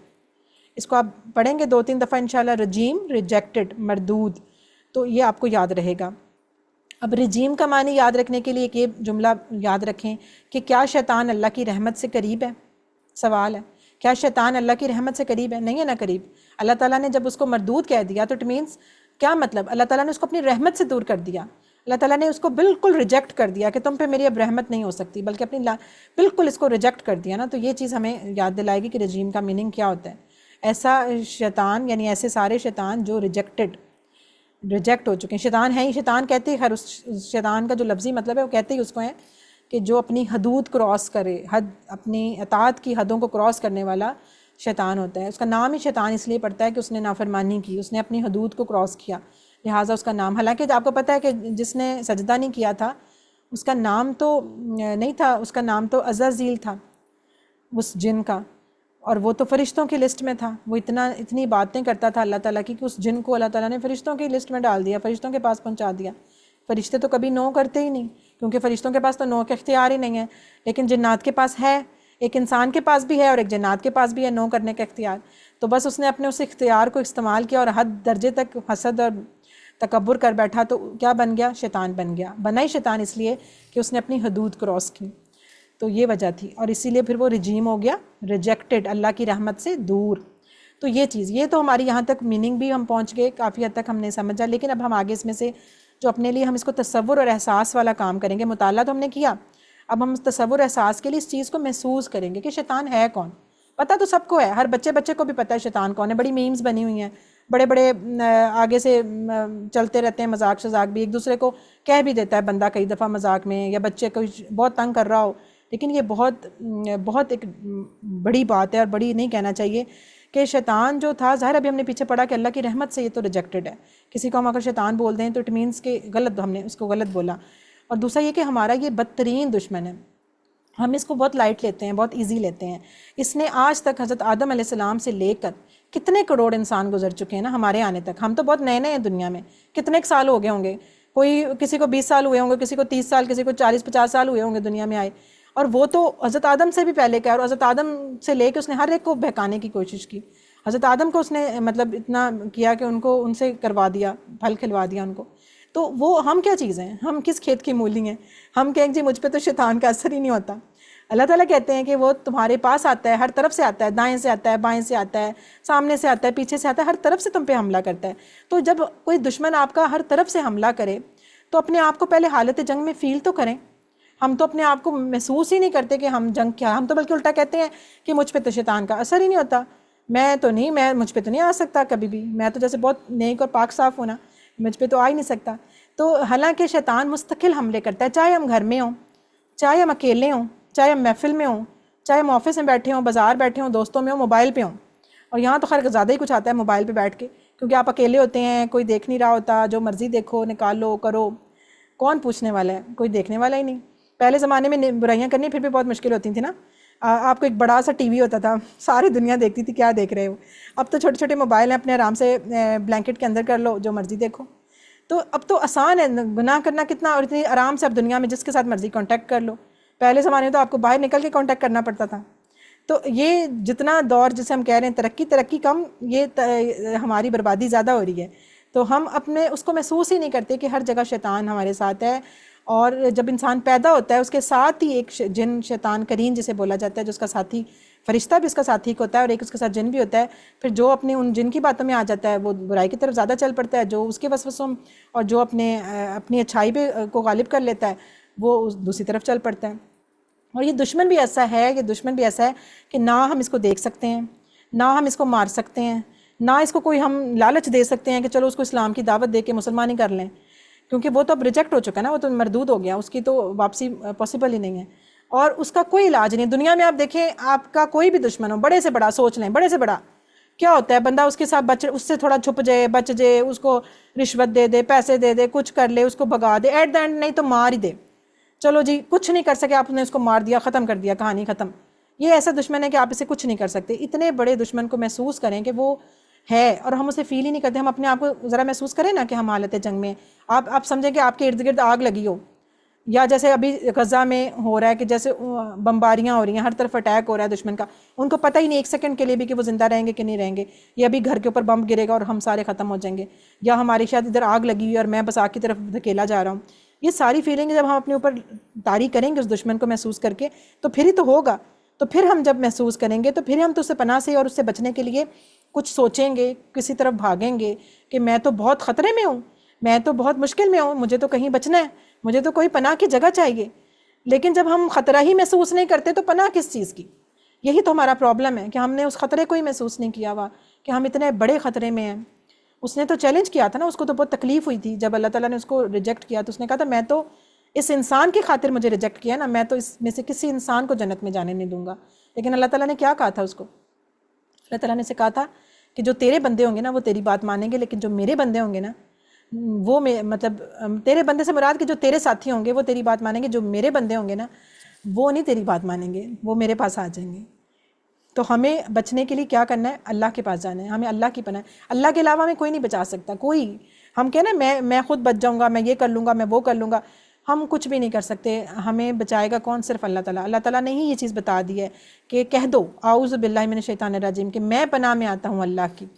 इसको आप पढ़ेंगे 2-3 दफ़ा इंशाल्लाह, रजीम, रिजेक्टेड, मरदूद, तो ये आपको याद रहेगा। अब रजीम का मानी याद रखने के लिए एक ये जुमला याद रखें कि क्या शैतान अल्लाह की रहमत से करीब है। सवाल है, क्या शैतान अल्लाह की रहमत से करीब है? नहीं है ना करीब। अल्लाह ताला ने जब उसको मरदूद कह दिया तो इट मीन्स क्या मतलब, अल्लाह ताला ने उसको अपनी रहमत से दूर कर दिया। अल्लाह ताला ने उसको बिल्कुल रिजेक्ट कर दिया कि तुम पे मेरी अब रहमत नहीं हो सकती, बल्कि अपनी बिल्कुल इसको रिजेक्ट कर दिया ना। तो ये चीज़ हमें याद दिलाएगी कि रजीम का मीनिंग क्या होता है। ऐसा शैतान, यानी ऐसे सारे शैतान जो रिजेक्ट हो चुके हैं। शैतान है ही, शैतान कहते हैं, हर उस शैतान का जो लफ्ज़ी मतलब है वो कहते ही उसको है कि जो अपनी हदूद क्रॉस करे, अपनी अताअत की हदों को क्रॉस करने वाला शैतान होता है। उसका नाम ही शैतान इसलिए पड़ता है कि उसने नाफरमानी की, उसने अपनी हदूद को क्रॉस किया, लिहाजा उसका नाम। हालांकि आपको पता है कि जिसने सजदा नहीं किया था उसका नाम तो नहीं था, उसका नाम तो अज़ाज़ील था उस जिन का, और वो तो फ़रिश्तों की लिस्ट में था, वो इतनी बातें करता था अल्लाह ताला की कि उस जिन को अल्लाह ताला ने फ़रिश्तों की लिस्ट में डाल दिया, फ़रिश्तों के पास पहुंचा दिया। फ़रिश्ते तो कभी नो करते ही नहीं, क्योंकि फ़रिश्तों के पास तो नो का इख्तियार ही नहीं है, लेकिन जिन्नात के पास है। एक इंसान के पास भी है और एक जिन्नात के पास भी है नो करने का इख्तियार। तो बस उसने अपने उस इख्तियार को इस्तेमाल किया और हद दर्जे तक हसद और तकब्बुर कर बैठा, तो क्या बन गया? शैतान बन गया। बना ही शैतान इसलिए कि उसने अपनी हदूद क्रॉस की। तो ये वजह थी, और इसीलिए फिर वो रिजीम हो गया रिजेक्टेड, अल्लाह की रहमत से दूर। तो ये चीज़, ये तो हमारी यहाँ तक मीनिंग भी हम पहुँच गए, काफ़ी हद तक हमने समझा। लेकिन अब हम आगे इसमें से जो अपने लिए हम इसको तसव्वुर और एहसास वाला काम करेंगे। मुताला तो हमने किया, अब हम तसव्वुर एहसास के लिए इस चीज़ को महसूस करेंगे कि शैतान है कौन। पता तो सबको है, हर बच्चे को भी पता है शैतान कौन है। बड़ी मीम्स बनी हुई हैं, बड़े बड़े आगे से चलते रहते हैं, मजाक शजाक भी एक दूसरे को कह भी देता है बंदा कई दफ़ा मजाक में, या बच्चे को बहुत तंग कर रहा हो। लेकिन ये बहुत एक बड़ी बात है और बड़ी नहीं कहना चाहिए कि शैतान जो था, ज़ाहिर अभी हमने पीछे पढ़ा कि अल्लाह की रहमत से ये तो रिजेक्टेड है। किसी को हम अगर शैतान बोल दें तो इट मीन्स के गलत, हमने उसको गलत बोला। और दूसरा ये कि हमारा ये बदतरीन दुश्मन है, हम इसको बहुत लाइट लेते हैं, बहुत इजी लेते हैं। इसने आज तक हज़रत आदम अलैहिस्सलाम से लेकर कितने करोड़ इंसान गुजर चुके हैं ना हमारे आने तक। हम तो बहुत नए नए हैं दुनिया में, कितने साल हो गए होंगे, कोई किसी को 20 साल हुए होंगे, किसी को 30 साल, किसी को 40-50 साल हुए होंगे दुनिया में आए। और वो तो हज़रत आदम से भी पहले का, और हज़रत आदम से लेके उसने हर एक को बहकाने की कोशिश की। हज़रत आदम को उसने मतलब इतना किया कि उनको उनसे करवा दिया, फल खिलवा दिया उनको। तो वो हम क्या चीज़ हैं, हम किस खेत की मूली हैं? हम कहें जी मुझ पे तो शैतान का असर ही नहीं होता। अल्लाह ताला कहते हैं कि वो तुम्हारे पास आता है, हर तरफ से आता है, दाएं से आता है, बाएं से आता है, सामने से आता है, पीछे से आता है, हर तरफ से तुम पे हमला करता है। तो जब कोई दुश्मन आपका हर तरफ से हमला करे तो अपने आप को पहले हालत जंग में फ़ील तो करें। हम तो अपने आप को महसूस ही नहीं करते कि हम जंग क्या, हम तो बल्कि उल्टा कहते हैं कि मुझ पे तो शैतान का असर ही नहीं होता, मैं तो नहीं, मैं मुझ पे तो नहीं आ सकता कभी भी, मैं तो जैसे बहुत नेक और पाक साफ़ होना, मुझ पे तो आ ही नहीं सकता। तो हालांकि शैतान मुस्तकिल हमले करता है, चाहे हम घर में हों, चाहे हम अकेले हों, चाहे हम महफिल में हों, चाहे हम ऑफिस में बैठे हों, बाज़ार बैठे हों, दोस्तों में हों, मोबाइल पे हों। और यहाँ तो खैर ज़्यादा ही कुछ आता है मोबाइल पे बैठ के, क्योंकि आप अकेले होते हैं, कोई देख नहीं रहा होता, जो मर्ज़ी देखो, निकालो, करो, कौन पूछने वाला है? कोई देखने वाला ही नहीं। पहले ज़माने में बुराइयाँ करनी फिर भी बहुत मुश्किल होती थी ना। आपको एक बड़ा सा टीवी होता था, सारी दुनिया देखती थी क्या देख रहे हो। अब तो छोटे छोटे मोबाइल हैं, अपने आराम से ब्लैंकेट के अंदर कर लो, जो मर्ज़ी देखो। तो अब तो आसान है गुनाह करना कितना, और इतनी आराम से अब दुनिया में जिसके साथ मर्ज़ी कांटेक्ट कर लो। पहले ज़माने में तो आपको बाहर निकल के कांटेक्ट करना पड़ता था। तो ये जितना दौर जिसे हम कह रहे हैं तरक्की कम, ये हमारी बर्बादी ज़्यादा हो रही है। तो हम अपने उसको महसूस ही नहीं करते कि हर जगह शैतान हमारे साथ है। और जब इंसान पैदा होता है उसके साथ ही एक जिन, शैतान करीन जिसे बोला जाता है, जो उसका साथी, फरिश्ता भी उसका साथी होता है और एक उसके साथ जिन भी होता है। फिर जो अपने उन जिन की बातों में आ जाता है वो बुराई की तरफ ज़्यादा चल पड़ता है, जो उसके वसवसों और जो अपनी अच्छाई पे को गालिब कर लेता है वो दूसरी तरफ चल पड़ता है। और ये दुश्मन भी ऐसा है, कि ना हम इसको देख सकते हैं, ना हम इसको मार सकते हैं, ना इसको कोई हम लालच दे सकते हैं कि चलो उसको इस्लाम की दावत दे के मुसलमान ही कर लें, क्योंकि वो तो अब रिजेक्ट हो चुका है ना, वो तो मरदूद हो गया, उसकी तो वापसी पॉसिबल ही नहीं है। और उसका कोई इलाज नहीं दुनिया में। आप देखें, आपका कोई भी दुश्मन हो, बड़े से बड़ा सोच लें, बड़े से बड़ा क्या होता है, बंदा उसके साथ उससे थोड़ा छुप जाए, बच जाए, उसको रिश्वत दे दे, पैसे दे दे, कुछ कर ले, उसको भगा दे, एट द एंड नहीं तो मार ही दे। चलो जी, कुछ नहीं कर सके, आपने उसको मार दिया, ख़त्म कर दिया, कहानी ख़त्म। ये ऐसा दुश्मन है कि आप इसे कुछ नहीं कर सकते। इतने बड़े दुश्मन को महसूस करें कि वो है और हम उसे फील ही नहीं करते। हम अपने आप को ज़रा महसूस करें ना कि हम हालत जंग में। आप समझें कि आपके इर्द गिर्द आग लगी हो, या जैसे अभी गज़ा में हो रहा है कि जैसे बमबारियाँ हो रही हैं, हर तरफ अटैक हो रहा है दुश्मन का। उनको पता ही नहीं एक सेकंड के लिए भी कि वो ज़िंदा रहेंगे कि नहीं रहेंगे, या अभी घर के ऊपर बम गिरेगा और हम सारे ख़त्म हो जाएंगे, या हमारी शायद इधर आग लगी हुई और मैं बस आग की तरफ धकेला जा रहा हूँ। ये सारी फीलिंग जब हम अपने ऊपर तारी करेंगे उस दुश्मन को महसूस करके, तो फिर ही तो होगा। तो फिर हम जब महसूस करेंगे तो फिर हम तो उससे पनाह से और उससे बचने के लिए कुछ सोचेंगे, किसी तरफ भागेंगे कि मैं तो बहुत ख़तरे में हूँ, मैं तो बहुत मुश्किल में हूँ, मुझे तो कहीं बचना है, मुझे तो कोई पनाह की जगह चाहिए। लेकिन जब हम ख़तरा ही महसूस नहीं करते तो पनाह किस चीज़ की? यही तो हमारा प्रॉब्लम है कि हमने उस ख़तरे को ही महसूस नहीं किया हुआ कि हम इतने बड़े ख़तरे में हैं। उसने तो चैलेंज किया था ना, उसको तो बहुत तकलीफ़ हुई थी जब अल्लाह ताला ने उसको रिजेक्ट किया। तो उसने कहा था मैं तो इस इंसान की खातिर मुझे रिजेक्ट किया ना, मैं तो इसमें से किसी इंसान को जन्नत में जाने नहीं दूंगा। लेकिन अल्लाह ताला ने क्या कहा था उसको? अल्लाह ताला ने से कहा था कि जो तेरे बंदे होंगे ना वो तेरी बात मानेंगे, लेकिन जो मेरे बंदे होंगे ना वो मतलब तेरे बंदे से मुराद कि जो तेरे साथी होंगे वो तेरी बात मानेंगे, जो मेरे बंदे होंगे ना वो नहीं तेरी बात मानेंगे, वो मेरे पास आ जाएंगे। तो हमें बचने के लिए क्या करना है, अल्लाह के पास जाना है, हमें अल्लाह की पनाह, अल्लाह के अलावा हमें कोई नहीं बचा सकता। कोई हम कह ना मैं खुद बच जाऊँगा, मैं ये कर लूँगा, मैं वो कर लूँगा, हम कुछ भी नहीं कर सकते। हमें बचाएगा कौन? सिर्फ अल्लाह ताला। अल्लाह ताला ने ही ये चीज़ बता दी है कि कह दो आऊज़ु बिल्लाहि मिनश शैतानिर रजीम, कि मैं पनाह में आता हूँ अल्लाह की।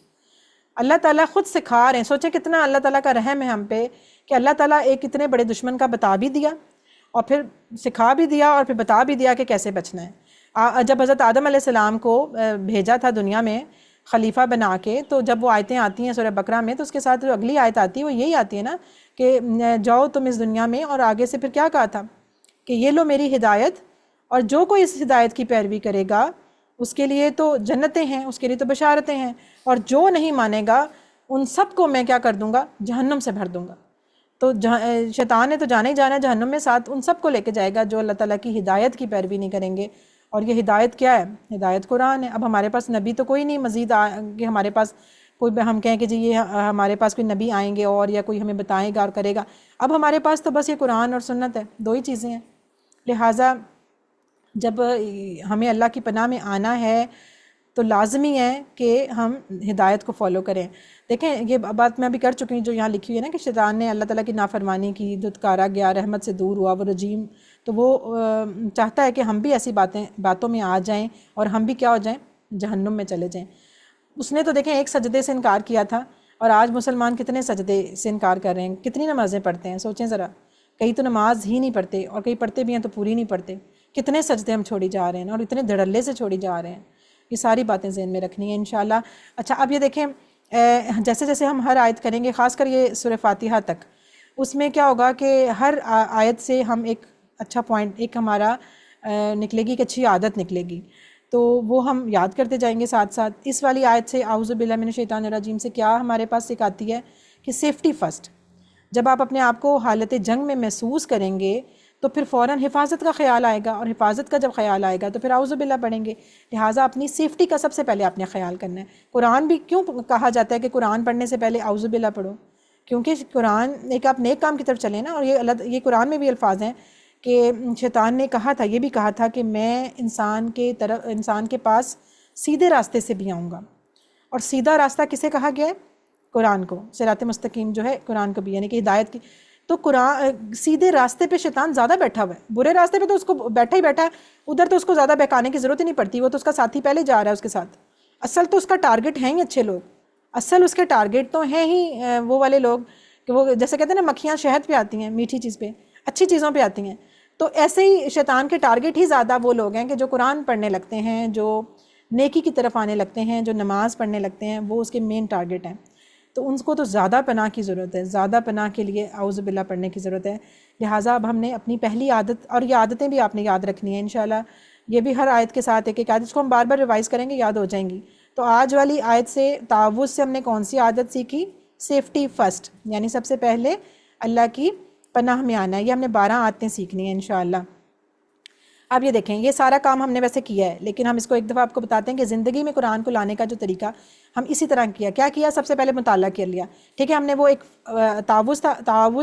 अल्लाह ताला खुद सिखा रहे हैं। सोचे कितना अल्लाह ताला का रहम है हम पे कि अल्लाह ताला एक इतने बड़े दुश्मन का बता भी दिया और फिर सिखा भी दिया और फिर बता भी दिया कि कैसे बचना है। जब हज़रत आदम अलैहिस्सलाम को भेजा था दुनिया में खलीफा बना के, तो जब वो आयतें आती हैं सूरह बकरा में, तो उसके साथ जो अगली आयत आती है वो यही आती है ना कि जाओ तुम इस दुनिया में, और आगे से फिर क्या कहा था कि ये लो मेरी हिदायत, और जो कोई इस हिदायत की पैरवी करेगा उसके लिए तो जन्नतें हैं, उसके लिए तो बशारतें हैं, और जो नहीं मानेगा उन सब को मैं क्या कर दूंगा? जहन्नुम से भर दूंगा। तो शैतान ने तो जाना ही जाना है जहन्नुम में, साथ उन सब को लेके जाएगा जो अल्लाह ताला की हिदायत की पैरवी नहीं करेंगे। और ये हिदायत क्या है? हिदायत कुरान है। अब हमारे पास नबी तो कोई नहीं मज़ीद कि हमारे पास कोई हम कहें कि जी ये हमारे पास कोई नबी आएंगे और या कोई हमें बताएगा और करेगा। अब हमारे पास तो बस ये कुरान और सुन्नत है, दो ही चीज़ें हैं। लिहाजा जब हमें अल्लाह की पनाह में आना है तो लाजमी है कि हम हिदायत को फॉलो करें। देखें, ये बात मैं अभी कर चुकी हूँ जो यहाँ लिखी हुई है ना कि शैतान ने अल्लाह ताला की नाफरमानी की, दुत्कारा गया, रहमत से दूर हुआ, वो रजीम, तो वो चाहता है कि हम भी ऐसी बातों में आ जाएं और हम भी क्या हो जाएं? जहन्नुम में चले जाएं। उसने तो देखें एक सजदे से इनकार किया था, और आज मुसलमान कितने सजदे से इनकार कर रहे हैं, कितनी नमाज़ें पढ़ते हैं, सोचें ज़रा। कई तो नमाज ही नहीं पढ़ते, और कई पढ़ते भी हैं तो पूरी नहीं पढ़ते। कितने सजदे हम छोड़ी जा रहे हैं और इतने धड़ल्ले से छोड़ी जा रहे हैं। ये सारी बातें ज़हन में रखनी है इंशाल्लाह। अच्छा, अब ये देखें, जैसे जैसे हम हर आयत करेंगे, ख़ासकर ये सूरह फातिहा तक, उसमें क्या होगा कि हर आयत से हम एक अच्छा पॉइंट, एक हमारा निकलेगी, एक अच्छी आदत निकलेगी, तो वो हम याद करते जाएंगे साथ साथ। इस वाली आयत से आऊज़ु बिल्लाहि मिनश शैतानिर रजीम से क्या हमारे पास सिखाती है कि सेफ़्टी फ़र्स्ट। जब आप अपने आप को हालत जंग में महसूस करेंगे तो फिर फ़ौरन हिफाजत का ख्याल आएगा, और हिफाजत का जब ख्याल आएगा तो फिर आऊज़ु बिल्लाह पढ़ेंगे। लिहाजा अपनी सेफ़्टी का सबसे पहले आपने ख्याल करना है। कुरान भी क्यों कहा जाता है कि कुरान पढ़ने से पहले आऊज़ु बिल्लाह पढ़ो? क्योंकि कुरान एक आप नेक काम की तरफ चलें ना। और ये कुरान में भी अल्फाज हैं कि शैतान ने कहा था, ये भी कहा था कि मैं इंसान के पास सीधे रास्ते से भी आऊँगा। और सीधा रास्ता किसे कहा गया है? कुरान को। सिरात मुस्तकीम जो है कुरान को भी, यानी कि हिदायत की। तो कुरान सीधे रास्ते पे शैतान ज़्यादा बैठा हुआ है, बुरे रास्ते पे तो उसको बैठा ही बैठा है, उधर तो उसको ज़्यादा बहकाने की ज़रूरत ही नहीं पड़ती, वो तो उसका साथी पहले जा रहा है उसके साथ। असल तो उसका टारगेट हैं ही अच्छे लोग, असल उसके टारगेट तो हैं ही वो वाले लोग कि वो जैसे कहते हैं ना, मक्खियाँ शहद पे आती हैं, मीठी चीज़ पे, अच्छी चीज़ों पे आती हैं। तो ऐसे ही शैतान के टारगेट ही ज़्यादा वो लोग हैं कि जो कुरान पढ़ने लगते हैं, जो नेकी की तरफ आने लगते हैं, जो नमाज़ पढ़ने लगते हैं, वो उसके मेन टारगेट हैं। तो उनको तो ज़्यादा पनाह की ज़रूरत है, ज़्यादा पनाह के लिए आऊज़ु बिल्लाह पढ़ने की ज़रूरत है। लिहाजा अब हमने अपनी पहली आदत, और ये आदतें भी आपने याद रखनी है इंशाल्लाह। ये भी हर आयत के साथ एक एक आदत, इसको हम बार बार रिवाइज़ करेंगे, याद हो जाएंगी। तो आज वाली आयत से तावुज़ से हमने कौन सी आदत सीखी? सेफ़्टी फ़र्स्ट, यानी सबसे पहले अल्लाह की पनाह में आना है। ये हमने 12 आदतें सीखनी है इंशाल्लाह। अब ये देखें, ये सारा काम हमने वैसे किया है, लेकिन हम इसको एक दफ़ा आपको बताते हैं कि ज़िंदगी में कुरान को लाने का जो तरीका हम इसी तरह किया। क्या किया? सबसे पहले मुताला कर लिया, ठीक है। हमने वो एक तावुज़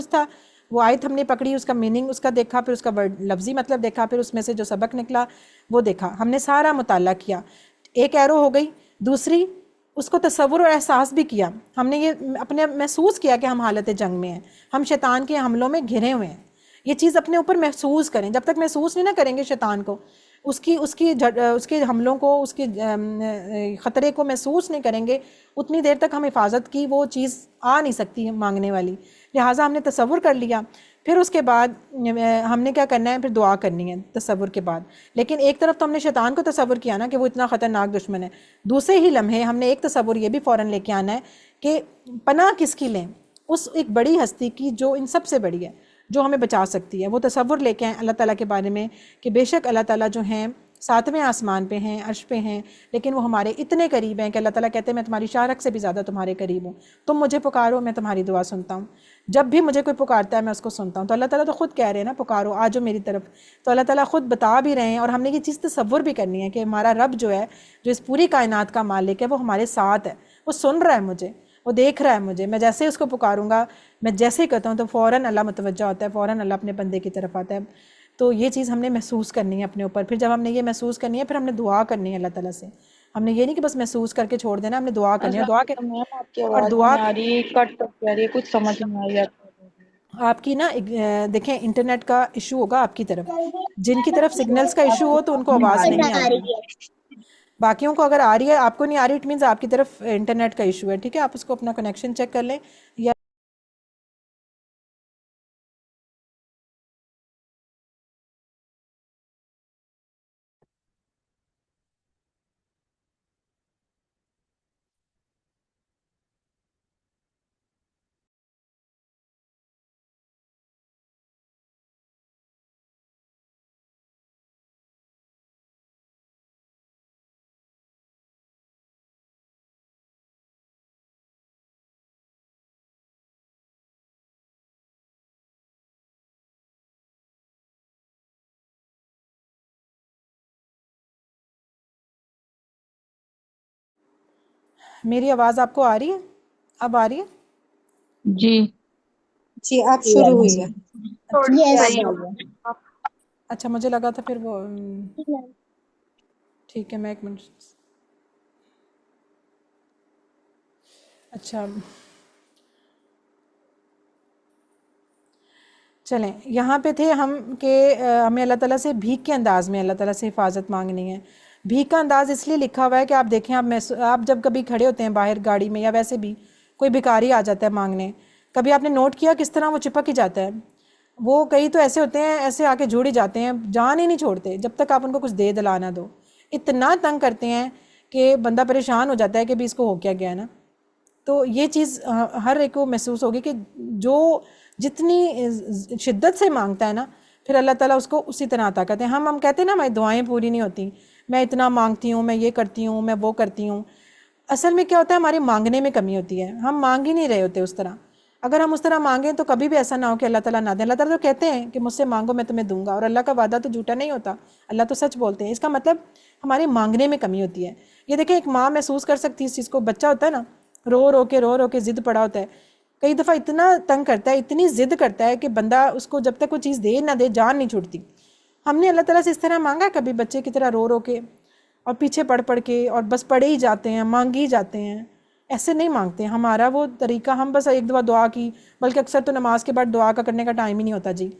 था, वो आयत हमने पकड़ी, उसका मीनिंग उसका देखा, फिर उसका वर्ड लफ्ज़ी मतलब देखा, फिर उसमें से जो सबक निकला वो देखा, हमने सारा मुताला किया। एक एरो हो गई। दूसरी, उसको तसव्वुर और एहसास भी किया। हमने ये अपने महसूस किया कि हम हालत जंग में हैं, हम शैतान के हमलों में घिरे हुए हैं। ये चीज़ अपने ऊपर महसूस करें। जब तक महसूस नहीं ना करेंगे शैतान को, उसके हमलों को, उसके ख़तरे को महसूस नहीं करेंगे, उतनी देर तक हम हिफाजत की वो चीज़ आ नहीं सकती मांगने वाली। लिहाजा हमने तसव्वुर कर लिया। फिर उसके बाद हमने क्या करना है? फिर दुआ करनी है तसव्वुर के बाद। लेकिन एक तरफ तो हमने शैतान को तसव्वुर किया ना कि वो इतना ख़तरनाक दुश्मन है, दूसरे ही लम्हे हमने एक तसव्वुर ये भी फ़ौरन लेके आना है कि पनाह किसकी लें? उस एक बड़ी हस्ती की जो इन सबसे बड़ी है, जो हमें बचा सकती है। वो तसव्वुर लेके आए अल्लाह ताला के बारे में कि बेशक अल्लाह ताला जो हैं 7वें आसमान पे हैं, अर्श पे हैं, लेकिन वो हमारे इतने करीब हैं कि अल्लाह ताला कहते हैं मैं तुम्हारी शारक से भी ज़्यादा तुम्हारे करीब हूँ। तुम मुझे पुकारो, मैं तुम्हारी दुआ सुनता हूँ। जब भी मुझे कोई पुकारता है मैं उसको सुनता हूँ। तो अल्लाह ताला तो ख़ुद कह रहे हैं ना, पुकारो, आ जाओ मेरी तरफ। तो अल्लाह ताला ख़ुद बता भी रहे हैं, और हमने ये चीज़ तसव्वुर भी करनी है कि हमारा रब जो है, जो इस पूरी कायनात का मालिक है, वो हमारे साथ है, वो सुन रहा है मुझे, वो देख रहा है मुझे। मैं जैसे ही उसको पुकारूंगा, मैं जैसे ही कहता हूँ तो फ़ौरन अल्लाह मुतवज्जा होता है, फ़ौरन अल्लाह अपने बंदे की तरफ आता है। तो ये चीज़ हमने महसूस करनी है अपने ऊपर। फिर जब हमने ये महसूस करनी है फिर हमने दुआ करनी है अल्लाह ताला से। हमने ये नहीं कि बस महसूस करके छोड़ देना, हमने दुआ करनी है। दुआ के मैम आपकी और आवाज दुआ नहीं आ रही, कट कट आ रही है, कुछ समझ नहीं आ रही है। आपकी ना देखें इंटरनेट का इशू होगा आपकी तरफ, जिनकी तरफ सिग्नल्स का इशू हो तो उनको आवाज़ नहीं आएगी। बाकियों को अगर आ रही है, आपको नहीं आ रही, इट मीन्स आपकी तरफ इंटरनेट का इशू है। ठीक है, आप उसको अपना कनेक्शन चेक कर लें या मेरी आवाज़ आपको आ रही है? अब आ रही है? जी जी आप शुरू हुई है। थोड़ी यस सही हो। अच्छा, मुझे लगा था फिर वो ठीक है, मैं एक मिनट। अच्छा चलें, यहाँ पे थे हम कि हमें अल्लाह ताला से भीख के अंदाज़ में अल्लाह ताला से हिफाजत मांगनी है। भीख का अंदाज़ इसलिए लिखा हुआ है कि आप देखें, आप जब कभी खड़े होते हैं बाहर गाड़ी में या वैसे भी कोई भिखारी आ जाता है मांगने, कभी आपने नोट किया किस तरह वो चिपक ही जाता है। वो कई तो ऐसे होते हैं, ऐसे आके जुड़ ही जाते हैं, जान ही नहीं छोड़ते जब तक आप उनको कुछ दे दिला ना दो। इतना तंग करते हैं कि बंदा परेशान हो जाता है कि भी इसको हो क्या गया ना। तो ये चीज़ हर एक को महसूस होगी कि जो जितनी शिद्दत से मांगता है ना, फिर अल्लाह ताला उसको उसी तरह अता करते हैं। हम कहते हैं ना हमारी दुआएं पूरी नहीं होती, मैं इतना मांगती हूँ, मैं ये करती हूँ, मैं वो करती हूँ। असल में क्या होता है, हमारी मांगने में कमी होती है, हम मांग ही नहीं रहे होते उस तरह। अगर हम उस तरह मांगें तो कभी भी ऐसा ना हो कि अल्लाह ताला ना दे। अल्लाह ताला तो कहते हैं कि मुझसे मांगो मैं तुम्हें दूंगा, और अल्लाह का वादा तो झूठा नहीं होता, अल्लाह तो सच बोलते हैं। इसका मतलब हमारे मांगने में कमी होती है। ये देखें, एक माँ महसूस कर सकती है इस चीज़ को। बच्चा होता है ना, रो रो के ज़िद पड़ा होता है, कई दफ़ा इतना तंग करता है, इतनी ज़िद करता है कि बंदा उसको जब तक कोई चीज़ दे ना दे जान नहीं छूटती। हमने अल्लाह ताला से इस तरह मांगा कभी बच्चे की तरह रो रो के और पीछे पड़ पड़ के, और बस पड़े ही जाते हैं, मांग ही जाते हैं। ऐसे नहीं मांगते हमारा वो तरीका। हम बस एक दफ़ा दुआ की, बल्कि अक्सर तो नमाज के बाद दुआ का करने का टाइम ही नहीं होता जी,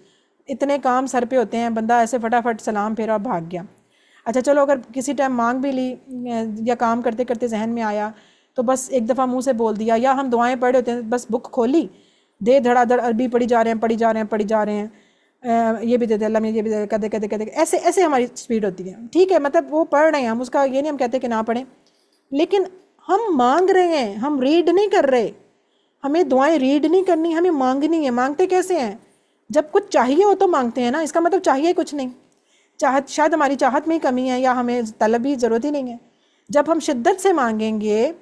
इतने काम सर पे होते हैं, बंदा ऐसे फटाफट सलाम फेरा और भाग गया। अच्छा चलो, अगर किसी टाइम मांग भी ली या काम करते करते जहन में आया तो बस एक दफ़ा मुंह से बोल दिया, या हम दुआएं पढ़े होते हैं, बस बुक खोली, दे धड़ाधड़ अरबी पढ़ी जा रहे हैं, पढ़ी जा रहे हैं, पढ़ी जा रहे हैं, ये भी दे दे अल्लाह में, ये भी दे, कदे कदे कदे, ऐसे ऐसे हमारी स्पीड होती है। ठीक है, मतलब वो पढ़ रहे हैं, हम उसका ये नहीं हम कहते कि ना पढ़ें, लेकिन हम मांग रहे हैं, हम रीड नहीं कर रहे। हमें दुआएं रीड नहीं करनी, हमें मांगनी है। मांगते कैसे हैं? जब कुछ चाहिए हो तो मांगते हैं ना, इसका मतलब चाहिए कुछ नहीं। चाहत, शायद हमारी चाहत में ही कमी है, या हमें तलब ही ज़रूरत ही नहीं है। जब हम शिद्दत से मांगेंगे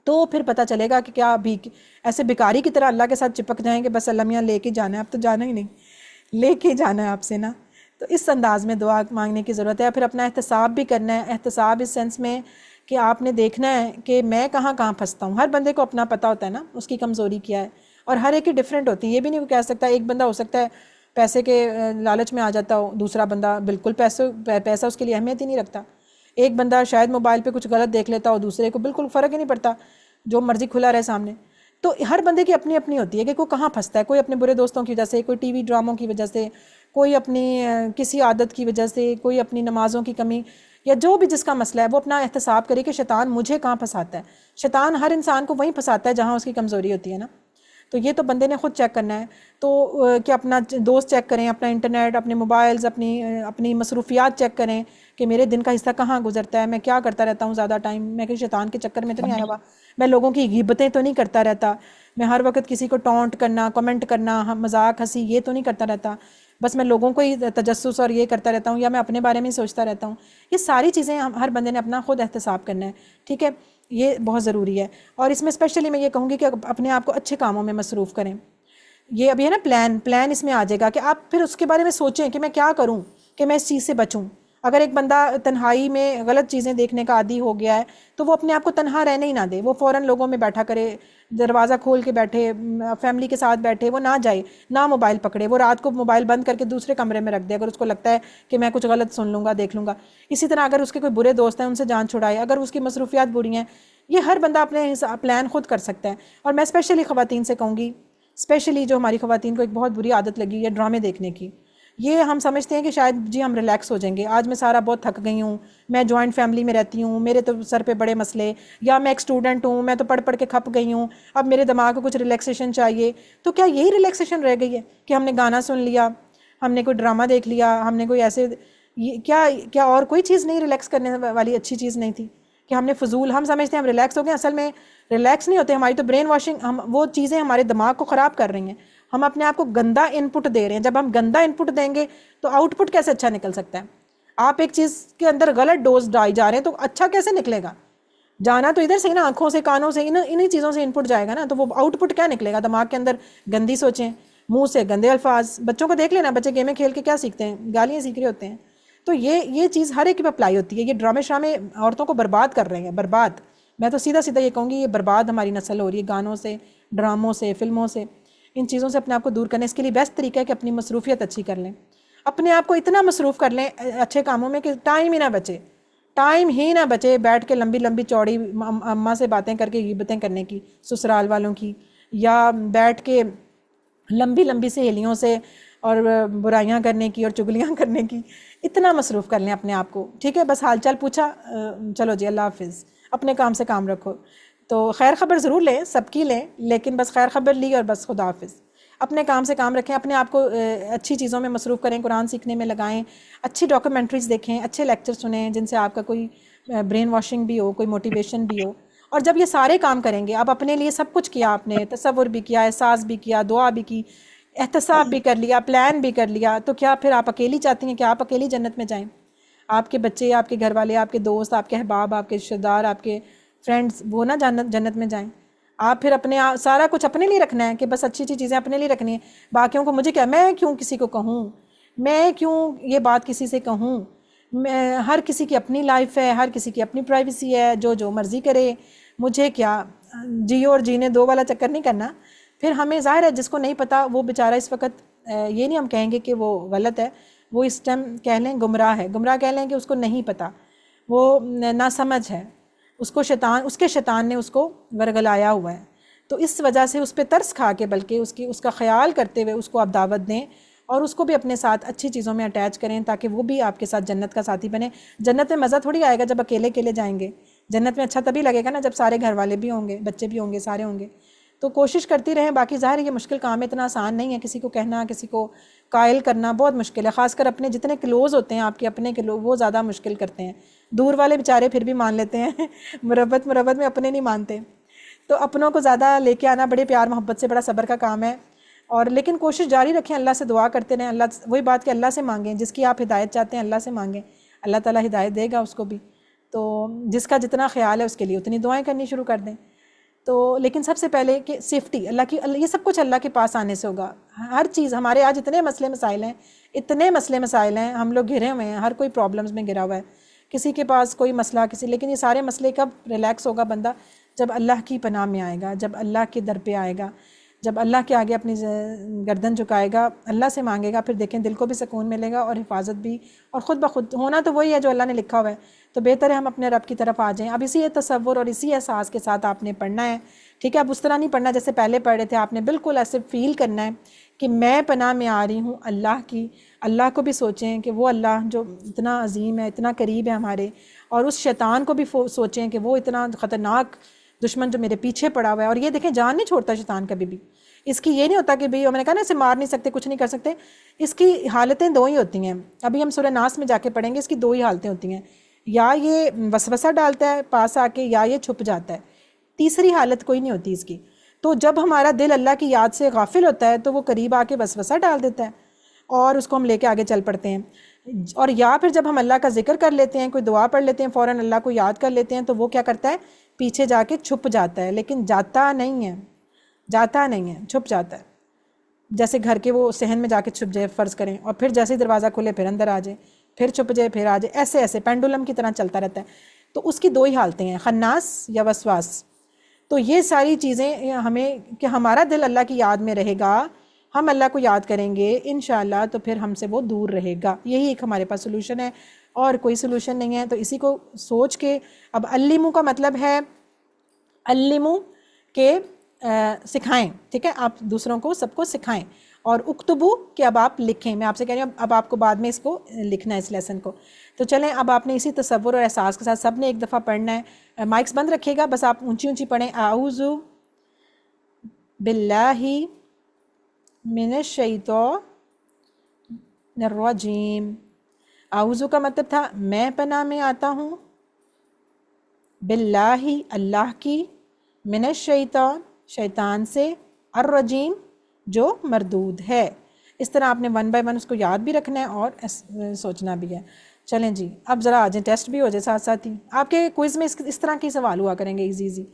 तो फिर पता चलेगा कि क्या भी ऐसे भिखारी की तरह अल्लाह के साथ चिपक जाएंगे, बस अल्लाह मियाँ लेके जाना है, अब तो जाना ही नहीं, लेके जाना है आपसे ना। तो इस अंदाज़ में दुआ मांगने की ज़रूरत है। फिर अपना एहतसाब भी करना है। एहतसाब इस सेंस में कि आपने देखना है कि मैं कहाँ कहाँ फंसता हूँ। हर बंदे को अपना पता होता है ना, उसकी कमज़ोरी क्या है, और हर एक की डिफरेंट होती है। ये भी नहीं कह सकता, एक बंदा हो सकता है पैसे के लालच में आ जाता हो, दूसरा बंदा बिल्कुल पैसा उसके लिए अहमियत ही नहीं रखता। एक बंदा शायद मोबाइल पे कुछ गलत देख लेता हो, दूसरे को बिल्कुल फ़र्क ही नहीं पड़ता, जो मर्ज़ी खुला रहे सामने। तो हर बंदे की अपनी अपनी होती है कि कोई कहाँ फंसता है। कोई अपने बुरे दोस्तों की वजह से, कोई टीवी ड्रामों की वजह से, कोई अपनी किसी आदत की वजह से, कोई अपनी नमाज़ों की कमी, या जो भी जिसका मसला है वो अपना एहतसाब करे कि शैतान मुझे कहाँ फंसाता है। शैतान हर इंसान को वहीं फंसाता है जहाँ उसकी कमज़ोरी होती है ना। तो ये तो बंदे ने खुद चेक करना है। तो कि अपना दोस्त चेक करें, अपना इंटरनेट, अपने मोबाइल्स, अपनी मसरूफियात चेक करें कि मेरे दिन का हिस्सा कहाँ गुजरता है, मैं क्या करता रहता हूँ ज़्यादा टाइम, मैं किसी शैतान के चक्कर में तो नहीं आया हुआ, मैं लोगों की गिबतें तो नहीं करता रहता, मैं हर वक्त किसी को टॉन्ट करना, कमेंट करना, मजाक हंसी ये तो नहीं करता रहता, बस मैं लोगों को ही तजस्सुस और ये करता रहता हूँ, या मैं अपने बारे में ही सोचता रहता हूँ। ये सारी चीज़ें हर बंदे ने अपना खुद एहतसाब करना है। ठीक है, ये बहुत ज़रूरी है। और इसमें स्पेशली मैं ये कहूँगी कि अपने आप को अच्छे कामों में मसरूफ़ करें। ये अभी है ना प्लान इसमें आ जाएगा कि आप फिर उसके बारे में सोचें कि मैं क्या करूं कि मैं इस चीज़ से बचूं। अगर एक बंदा तन्हाई में गलत चीज़ें देखने का आदी हो गया है तो वो अपने आप को तन्हा रहने ही ना दे, वो फ़ौरन लोगों में बैठा करे, दरवाज़ा खोल के बैठे, फैमिली के साथ बैठे, वो ना जाए, ना मोबाइल पकड़े, वो रात को मोबाइल बंद करके दूसरे कमरे में रख दे अगर उसको लगता है कि मैं कुछ गलत सुन लूँगा, देख लूँगा। इसी तरह अगर उसके कोई बुरे दोस्त हैं उनसे जान छुड़ाए, अगर उसकी मसरूफियात बुरी हैं, ये हर बंदा अपने प्लान खुद कर सकता है। और मैं स्पेशली ख़वातीन से कहूँगी, स्पेशली जो हमारी ख़वातीन को एक बहुत बुरी आदत लगी है ड्रामे देखने की। ये हम समझते हैं कि शायद जी हम रिलैक्स हो जाएंगे, आज मैं सारा बहुत थक गई हूँ, मैं जॉइंट फैमिली में रहती हूँ, मेरे तो सर पे बड़े मसले, या मैं एक स्टूडेंट हूँ, मैं तो पढ़ पढ़ के खप गई हूँ, अब मेरे दिमाग को कुछ रिलैक्सेशन चाहिए। तो क्या यही रिलैक्सेशन रह गई है कि हमने गाना सुन लिया, हमने कोई ड्रामा देख लिया, हमने कोई ऐसे क्या और कोई चीज़ नहीं रिलैक्स करने वाली अच्छी चीज़ नहीं थी कि हमने फजूल, हम समझते हैं हम रिलैक्स हो गए, असल में रिलैक्स नहीं होते, हमारी तो ब्रेन वॉशिंग, हम वो चीज़ें हमारे दिमाग को ख़राब कर रही हैं, हम अपने आप को गंदा इनपुट दे रहे हैं। जब हम गंदा इनपुट देंगे तो आउटपुट कैसे अच्छा निकल सकता है? आप एक चीज़ के अंदर गलत डोज डाल जा रहे हैं तो अच्छा कैसे निकलेगा? जाना तो इधर से ही ना, आंखों से, कानों से, इन्हीं चीज़ों से इनपुट जाएगा ना, तो वो आउटपुट क्या निकलेगा? दिमाग के अंदर गंदी सोचें, मुंह से गंदे अल्फाज। बच्चों को देख लेना, बच्चे गेमें खेल के क्या सीखते हैं? गालियाँ सीख रहे होते हैं। तो ये चीज़ हर एक पे अप्लाई होती है। ये ड्रामे श्रामे औरतों को बर्बाद कर रहे हैं, बर्बाद। मैं तो सीधा सीधा ये कहूँगी, ये बर्बाद हमारी नस्ल हो रही है गानों से, ड्रामों से, फिल्मों से। इन चीज़ों से अपने आप को दूर करने, इसके लिए बेस्ट तरीका है कि अपनी मसरूफियत अच्छी कर लें, अपने आप को इतना मसरूफ़ कर लें अच्छे कामों में कि टाइम ही ना बचे, टाइम ही ना बचे बैठ के लंबी लंबी चौड़ी अम्मा से बातें करके गिबतें करने की, ससुराल वालों की, या बैठ के लंबी लंबी सहेलियों से और बुराइयां करने की और चुगलियां करने की। इतना मसरूफ़ कर लें अपने आप को, ठीक है? बस हाल चाल पूछा, चलो जी अल्लाह हाफिज़, अपने काम से काम रखो। तो खैर ख़बर ज़रूर लें, सबकी लें, लेकिन बस खैर ख़बर ली और बस खुदा हाफिज़। अपने काम से काम रखें, अपने आप को अच्छी चीज़ों में मसरूफ़ करें, कुरान सीखने में लगाएं, अच्छी डॉक्यूमेंट्रीज़ देखें, अच्छे लेक्चर सुनें जिनसे आपका कोई ब्रेन वॉशिंग भी हो, कोई मोटिवेशन भी हो। और जब ये सारे काम करेंगे, आप अपने लिए सब कुछ किया, आपने तसव्वुर भी किया, एहसास भी किया, दुआ भी की, एहतसाब भी कर लिया, प्लान भी कर लिया, तो क्या फिर आप अकेली चाहती हैं कि आप अकेली जन्नत में जाएं? आपके बच्चे, आपके घर वाले, आपके दोस्त, आपके अहबाब, आपके रिश्तेदार, आपके फ्रेंड्स, वो ना जन्नत में जाएं? आप फिर अपने सारा कुछ अपने लिए रखना है कि बस अच्छी अच्छी चीज़ें अपने लिए रखनी है, बाकियों को मुझे क्या, मैं क्यों किसी को कहूँ, मैं क्यों ये बात किसी से कहूँ? मैं, हर किसी की अपनी लाइफ है, हर किसी की अपनी प्राइवेसी है, जो मर्ज़ी करे, मुझे क्या, जियो और जीने दो वाला चक्कर नहीं करना। फिर हमें ज़ाहिर है जिसको नहीं पता वो बेचारा इस वक्त, ये नहीं हम कहेंगे कि वो गलत है, वो इस टाइम कह लें गुमराह है, गुमराह कह लें कि उसको नहीं पता, वो नासमझ है, उसको उसके शैतान ने उसको वरगलाया हुआ है। तो इस वजह से उस पर तरस खा के, बल्कि उसका ख्याल करते हुए उसको आप दावत दें और उसको भी अपने साथ अच्छी चीज़ों में अटैच करें, ताकि वो भी आपके साथ जन्नत का साथी बने। जन्नत में मज़ा थोड़ी आएगा जब अकेले अकेले जाएंगे, जन्नत में अच्छा तभी लगेगा ना जब सारे घर वाले भी होंगे, बच्चे भी होंगे, सारे होंगे। तो कोशिश करती रहें। बाकी ज़ाहिर ये मुश्किल काम है, इतना आसान नहीं है, किसी को कहना, किसी को कायल करना बहुत मुश्किल है, ख़ासकर अपने जितने क्लोज़ होते हैं आपके अपने के लोग, वो ज़्यादा मुश्किल करते हैं। दूर वाले बेचारे फिर भी मान लेते हैं मुरब्बत में अपने नहीं मानते। तो अपनों को ज़्यादा लेके आना बड़े प्यार मोहब्बत से, बड़ा सब्र का काम है। और लेकिन कोशिश जारी रखें, अल्लाह से दुआ करते रहें। अल्लाह, वही बात कि अल्लाह से मांगें, जिसकी आप हिदायत चाहते हैं अल्लाह से मांगें, अल्लाह ताला हिदायत देगा उसको भी। तो जिसका जितना ख्याल है उसके लिए उतनी दुआएं करनी शुरू कर दें। तो लेकिन सबसे पहले कि सेफ्टी अल्लाह की, ये सब कुछ अल्लाह के पास आने से होगा। हर चीज़, हमारे आज इतने मसले मसाइल हैं, इतने मसले मसाइल हैं, हम लोग घिरे हुए हैं, हर कोई प्रॉब्लम्स में घिरा हुआ है, किसी के पास कोई मसला किसी, लेकिन ये सारे मसले कब रिलैक्स होगा बंदा? जब अल्लाह की पनाह में आएगा, जब अल्लाह के दर पे आएगा, जब अल्लाह के आगे अपनी गर्दन झुकाएगा, अल्लाह से मांगेगा, फिर देखें दिल को भी सुकून मिलेगा और हिफाजत भी, और ख़ुद ब खुद होना तो वही है जो अल्लाह ने लिखा हुआ है। तो बेहतर है हम अपने रब की तरफ आ जाएं। अब इसी तसव्वुर और इसी एहसास के साथ आपने पढ़ना है, ठीक है? अब उस तरह नहीं पढ़ना जैसे पहले पढ़ रहे थे, आपने बिल्कुल ऐसे फ़ील करना है कि मैं पनाह में आ रही हूँ अल्लाह की। अल्लाह को भी सोचें कि वो अल्लाह जो इतना अजीम है, इतना करीब है हमारे, और उस शैतान को भी सोचें कि वो इतना ख़तरनाक दुश्मन जो मेरे पीछे पड़ा हुआ है। और ये देखें, जान नहीं छोड़ता शैतान कभी भी। इसकी ये नहीं होता कि भाई मैंने कहा ना इसे मार नहीं सकते, कुछ नहीं कर सकते। इसकी हालतें दो ही होती हैं, अभी हम सूरह नास में जाके पढ़ेंगे। इसकी दो ही हालतें होती हैं, या ये वसवसा डालता है पास आके, या ये छुप जाता है। तीसरी हालत कोई नहीं होती इसकी। तो जब हमारा दिल अल्लाह की याद से गाफिल होता है तो वो करीब आके वसवसा डाल देता है और उसको हम लेके आगे चल पड़ते हैं। और या फिर जब हम अल्लाह का जिक्र कर लेते हैं, कोई दुआ पढ़ लेते हैं, फ़ौरन अल्लाह को याद कर लेते हैं, तो वो क्या करता है, पीछे जाके छुप जाता है। लेकिन जाता नहीं है, जाता नहीं है, छुप जाता है। जैसे घर के वो सहन में जाके छुप जाए फ़र्ज़ करें, और फिर जैसे ही दरवाज़ा खुले फिर अंदर आ जाए, फिर छुप जाए, फिर आ जाए, ऐसे ऐसे पेंडुलम की तरह चलता रहता है। तो उसकी दो ही हालतें हैं, खन्नास या वसवास। तो ये सारी चीज़ें हमें कि हमारा दिल अल्लाह की याद में रहेगा, हम अल्लाह को याद करेंगे इंशाअल्लाह, तो फिर हमसे वो दूर रहेगा। यही एक हमारे पास सोल्यूशन है, और कोई सोल्यूशन नहीं है। तो इसी को सोच के अब अल्लिमू का मतलब है अल्लिमू के सिखाएं, ठीक है, आप दूसरों को सबको सिखाएं। और उक्तबू कि अब आप लिखें। मैं आपसे कह रही हूँ अब आपको बाद में इसको लिखना है, इस लेसन को। तो चलें, अब आपने इसी तसव्वुर और एहसास के साथ सब ने एक दफ़ा पढ़ना है। माइक्स बंद रखिएगा, बस आप ऊंची ऊंची पढ़ें। आऊज़ु बिल्लाहि मिनश शैतानिर रजीम। आऊज़ु का मतलब था मैं पनाह में आता हूँ, बिल्लाहि अल्लाह की, मिनश शैतान शैतान से, अर्रजीम जो मरदूद है। इस तरह आपने 1 बाय 1 उसको याद भी रखना है और सोचना भी है। चलें जी, अब ज़रा आ जाए, टेस्ट भी हो जाए साथ साथ ही। आपके क्विज़ में इस तरह के सवाल हुआ करेंगे, इजी इजी।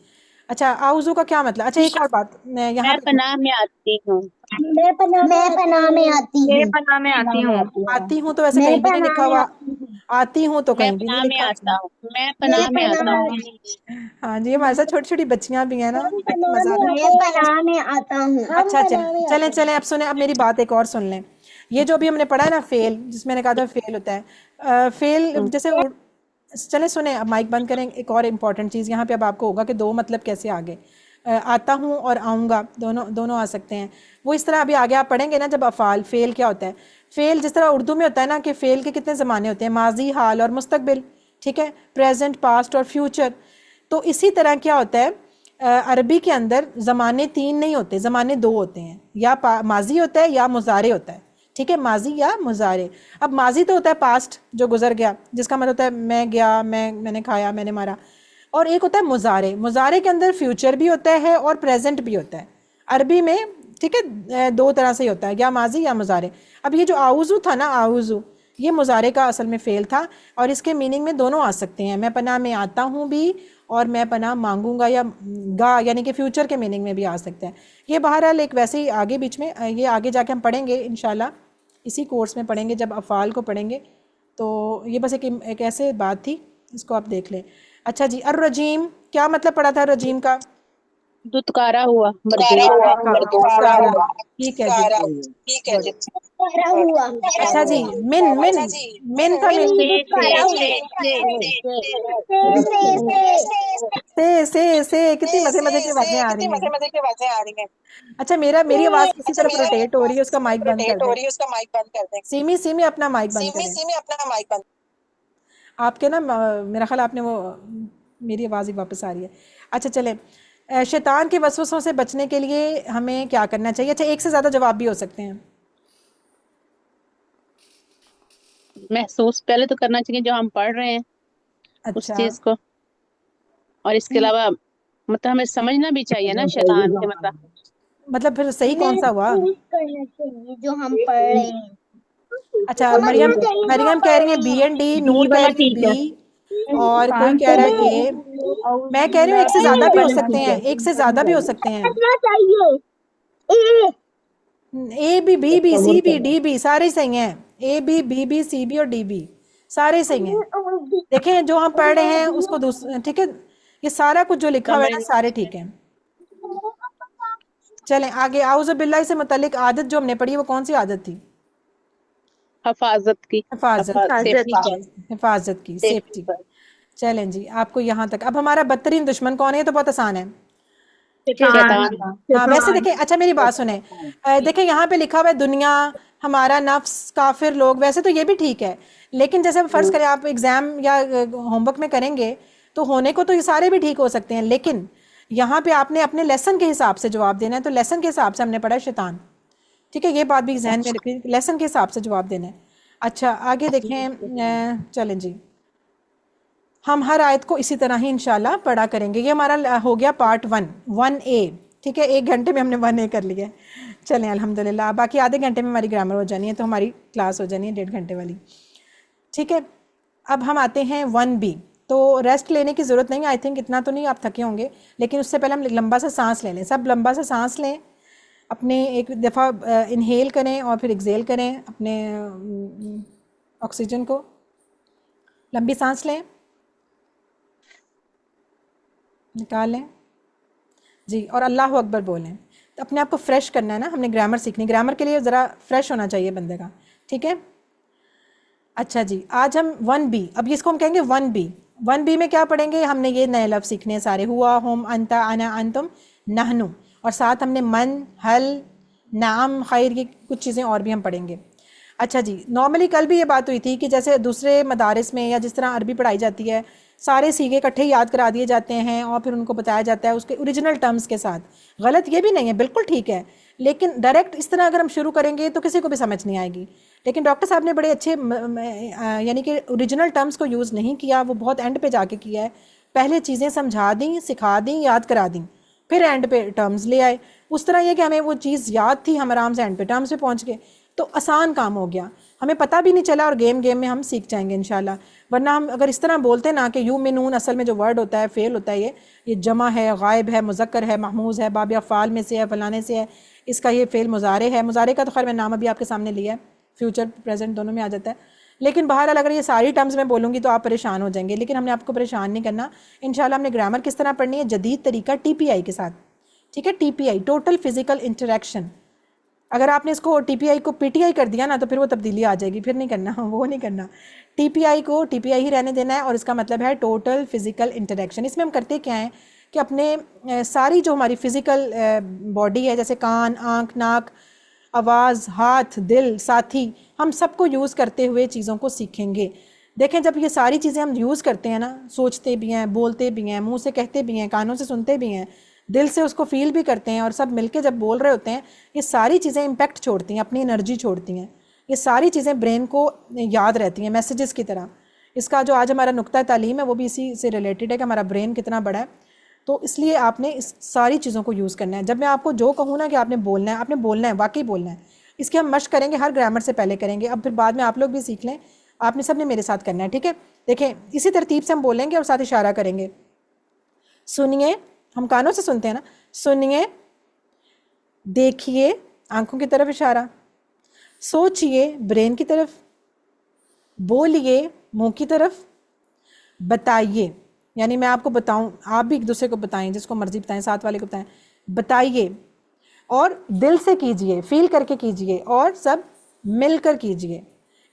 अच्छा, आउज़ू का क्या मतलब? अच्छा, एक और बात मैं यहाँ मैं पे पनाह में आती हूँ। मैं पनाह में आती मैं हूँ। पनाह में आती हूँ। आती हूँ तो वैसे मैं कहीं भी नहीं पनाह लिखा में हुआ, आती हूँ। आती हूँ तो मैं कहीं भी नहीं पनाह में लिखा। आता हूँ। मैं मैं पनाह में पनाह आता में हूँ। आती हूँ। हाँ जी, हमारे साथ छोटी छोटी बच्चियाँ भी हैं ना, मज़ा आता है। मैं पनाह में आता हूँ। अच्छा चलें चलें चलें, अब सुने, अब मेरी बात एक और सुन लें। ये जो अभी हमने पढ़ा है ना फेल, जिसमें मैंने कहा था फेल होता है, फेल जैसे चलें सुने, अब माइक बंद करें। एक और इम्पॉर्टेंट चीज़ यहाँ पे अब आपको होगा कि दो मतलब कैसे आगे आता हूँ और आऊँगा, दोनों दोनों आ सकते हैं। वो इस तरह अभी आगे आप पढ़ेंगे ना, जब अफ़ाल फेल क्या होता है। फेल जिस तरह उर्दू में होता है ना कि फेल के कितने ज़माने होते हैं, माजी, हाल और मुस्तकबिल, ठीक है, प्रेजेंट, पास्ट और फ्यूचर। तो इसी तरह क्या होता है, अरबी के अंदर ज़माने 3 नहीं होते, ज़माने 2 होते हैं, या माजी होता है या मुजारे होता है, ठीक है, माजी या मुजारे। अब माजी तो होता है पास्ट, जो गुजर गया, जिसका मतलब होता है मैं गया, मैंने खाया, मैंने मारा। और एक होता है मुजारे, मुजारे के अंदर फ्यूचर भी होता है और प्रेजेंट भी होता है अरबी में, ठीक है, दो तरह से होता है, या माजी या मुजारे। अब ये जो आउज़ू था ना, आउज़ू, ये मुजारे का असल में फ़ेल था, और इसके मीनिंग में दोनों आ सकते हैं, मैं पनाह में आता हूँ भी और मैं पनाह मांगूंगा या गा, यानी कि फ्यूचर के मीनिंग में भी आ सकता है। ये बहरहाल एक वैसे ही आगे बीच में, ये आगे जाके हम पढ़ेंगे इंशाल्लाह, इसी कोर्स में पढ़ेंगे जब अफ़ाल को पढ़ेंगे। तो ये बस एक ऐसे बात थी, इसको आप देख लें। अच्छा जी, अर्रजीम क्या मतलब पढ़ा था रजीम का? दुत्कारा हुआ, मरदूद। दुत्कारा, ठीक है जी, दुत्कारा हुआ। अच्छा जी, मिन मिन मिन का मिन से दुत्कारा हुआ। से कितनी मजे मजे की आवाजें आ रही हैं। अच्छा, मेरी आवाज किसी तरफ रोटेट हो रही है, उसका माइक बंद कर दें। सीमी सीमी अपना माइक बंद करें। आपके ना मेरा ख्याल आपने वो मेरी आवाज़ ही वापस आ रही है। अच्छा चले, शैतान के वसवसों से बचने के लिए हमें क्या करना चाहिए? अच्छा, एक से ज़्यादा जवाब भी हो सकते हैं। महसूस पहले तो करना चाहिए जो हम पढ़ रहे हैं उस अच्छा, चीज को, और इसके अलावा मतलब हमें समझना भी चाहिए ना शैतान के मतलब। मतलब फिर सही कौन सा हुआ? महसूस करना चाहिए जो हम पढ़ रहे हैं। अच्छा, समझना मरियम चाहिए जो हम मरियम कह पढ़ रही है रहे बी हैं। एंड डी, बी नूर कह वाला रही है ठीक है। बी, और कोई कह रहा है ए। मैं कह रही हूँ एक से ज़्यादा भी हो सकते हैं, एक से ज़्यादा भी हो सकते हैं। समझना चाहिए। A A B C B D B सारे सही हैं, ए बी सी बी और डी बी सारे सही हैं। देखें जो हम पढ़ रहे हैं उसको ठीक है, ये सारा कुछ जो लिखा हुआ है ना सारे ठीक हैं। चलें आगे, आउज़ बिल्लाह से मुतल्लिक आदत जो हमने पढ़ी वो कौन सी आदत थी? हिफाजत की, हिफाजत, सेफ्टी ठीक है, हिफाजत की, सेफ्टी सेफ्टी। पर। चलें जी, आपको यहाँ तक। अब हमारा बदतरीन दुश्मन कौन है? ये तो बहुत आसान है। शैतान। हाँ वैसे देखें, अच्छा मेरी बात सुने, देखें यहाँ पे लिखा हुआ है दुनिया, हमारा नफ्स, काफिर लोग, वैसे तो ये भी ठीक है, लेकिन जैसे फर्ज करें आप एग्जाम या होमवर्क में करेंगे तो होने को तो ये सारे भी ठीक हो सकते हैं, लेकिन यहाँ पे आपने अपने लेसन के हिसाब से जवाब देना है। तो लेसन के हिसाब से हमने पढ़ा है शैतान, ठीक है, ये बात भी जहन में रखिए, लेसन के हिसाब से जवाब देना है। अच्छा आगे देखें, चलें जी, हम हर आयत को इसी तरह ही इंशाल्लाह पढ़ा करेंगे। ये हमारा हो गया पार्ट 1A, ठीक है, 1 घंटे में हमने 1A कर लिया। चलें अल्हम्दुलिल्लाह, बाकी आधे घंटे में हमारी ग्रामर हो जानी है, तो हमारी क्लास हो जानी है 1.5 घंटे वाली, ठीक है। अब हम आते हैं 1B। तो रेस्ट लेने की ज़रूरत नहीं, आई थिंक इतना तो नहीं आप थके होंगे, लेकिन उससे पहले हम लंबा सा सांस ले लें। सब लंबा सा सांस लें, अपने एक दफ़ा इनहेल करें और फिर एक्सेल करें अपने ऑक्सीजन को। लंबी सांस लें, निकालें जी, और अल्लाह अकबर बोलें। तो अपने आप को फ्रेश करना है ना, हमने ग्रामर सीखनी, ग्रामर के लिए ज़रा फ्रेश होना चाहिए बंदे का, ठीक है। अच्छा जी, आज हम 1B, अब इसको हम कहेंगे 1B। 1B में क्या पढ़ेंगे, हमने ये नए लफ्ज़ सीखने हैं सारे, हुआ, हुम, अंता, अना, अंतुम, नहनु, और साथ हमने मन, हल, नाम, खैर, ये कुछ चीज़ें और भी हम पढ़ेंगे। अच्छा जी, नॉर्मली कल भी ये बात हुई थी कि जैसे दूसरे मदारिस में या जिस तरह अरबी पढ़ाई जाती है, सारे सीखे इकट्ठे याद करा दिए जाते हैं और फिर उनको बताया जाता है उसके ओरिजिनल टर्म्स के साथ। गलत ये भी नहीं है, बिल्कुल ठीक है, लेकिन डायरेक्ट इस तरह अगर हम शुरू करेंगे तो किसी को भी समझ नहीं आएगी। लेकिन डॉक्टर साहब ने बड़े अच्छे यानी कि ओरिजिनल टर्म्स को यूज़ नहीं किया, वो बहुत एंड पे जाके किया है। पहले चीज़ें समझा दी, सिखा दी, याद करा दी, फिर एंड पे टर्म्स ले आए। उस तरह यह कि हमें वो चीज़ याद थी, हम आराम से एंड पे टर्म्स पे पहुँच गए, तो आसान काम हो गया, हमें पता भी नहीं चला और गेम गेम में हम सीख जाएंगे इंशाल्लाह। वरना हम अगर इस तरह बोलते ना कि यू मिनून, असल में जो वर्ड होता है फेल होता है, ये जमा है, गायब है, मुज़क्कर है, महमूज़ है, बाब अफ़ाल में से है, फलाने से है, इसका ये फेल मुज़ारे है। मुज़ारे का तो खैर मैं नाम अभी आपके सामने लिया है, फ्यूचर प्रेजेंट दोनों में आ जाता है। लेकिन बहरहाल अगर ये सारी टर्म्स में बोलूँगी तो आप परेशान हो जाएंगे, लेकिन हमने आपको परेशान नहीं करना इंशाल्लाह। हमने ग्रामर किस तरह पढ़नी है, जदीद तरीका TPI के साथ, ठीक है। TPI, total physical interaction. अगर आपने इसको TPI को PTI कर दिया ना तो फिर वो तब्दीली आ जाएगी, फिर नहीं करना, वो नहीं करना। TPI को TPI ही रहने देना है, और इसका मतलब है टोटल फिजिकल इंटरेक्शन। इसमें हम करते क्या हैं कि अपने सारी जो हमारी फिजिकल बॉडी है, जैसे कान, आँख, नाक, आवाज़, हाथ, दिल, साथी, हम सबको यूज़ करते हुए चीज़ों को सीखेंगे। देखें, जब ये सारी चीज़ें हम यूज़ करते हैं ना, सोचते भी हैं, बोलते भी हैं, मुंह से कहते भी हैं, कानों से सुनते भी हैं, दिल से उसको फील भी करते हैं, और सब मिलके जब बोल रहे होते हैं, ये सारी चीज़ें इम्पैक्ट छोड़ती हैं, अपनी एनर्जी छोड़ती हैं। ये सारी चीज़ें ब्रेन को याद रहती हैं मैसेजेस की तरह। इसका जो आज हमारा नुक्ता तालीम है वो भी इसी से रिलेटेड है कि हमारा ब्रेन कितना बड़ा है। तो इसलिए आपने इस सारी चीज़ों को यूज़ करना है। जब मैं आपको जो कहूँ ना कि आपने बोलना है, आपने बोलना है, वाकई बोलना है। इसके हम मश्क करेंगे, हर ग्रामर से पहले करेंगे, अब फिर बाद में आप लोग भी सीख लें, आपने सब ने मेरे साथ करना है, ठीक है। देखें, इसी तरतीब से हम बोलेंगे और साथ इशारा करेंगे। सुनिए, हम कानों से सुनते हैं ना, सुनिए, देखिए, आंखों की तरफ इशारा, सोचिए, ब्रेन की तरफ, बोलिए, मुंह की तरफ, बताइए, यानी मैं आपको बताऊं, आप भी एक दूसरे को बताएं, जिसको मर्जी बताएं, साथ वाले को बताएं, बताइए, और दिल से कीजिए, फील करके कीजिए, और सब मिलकर कीजिए।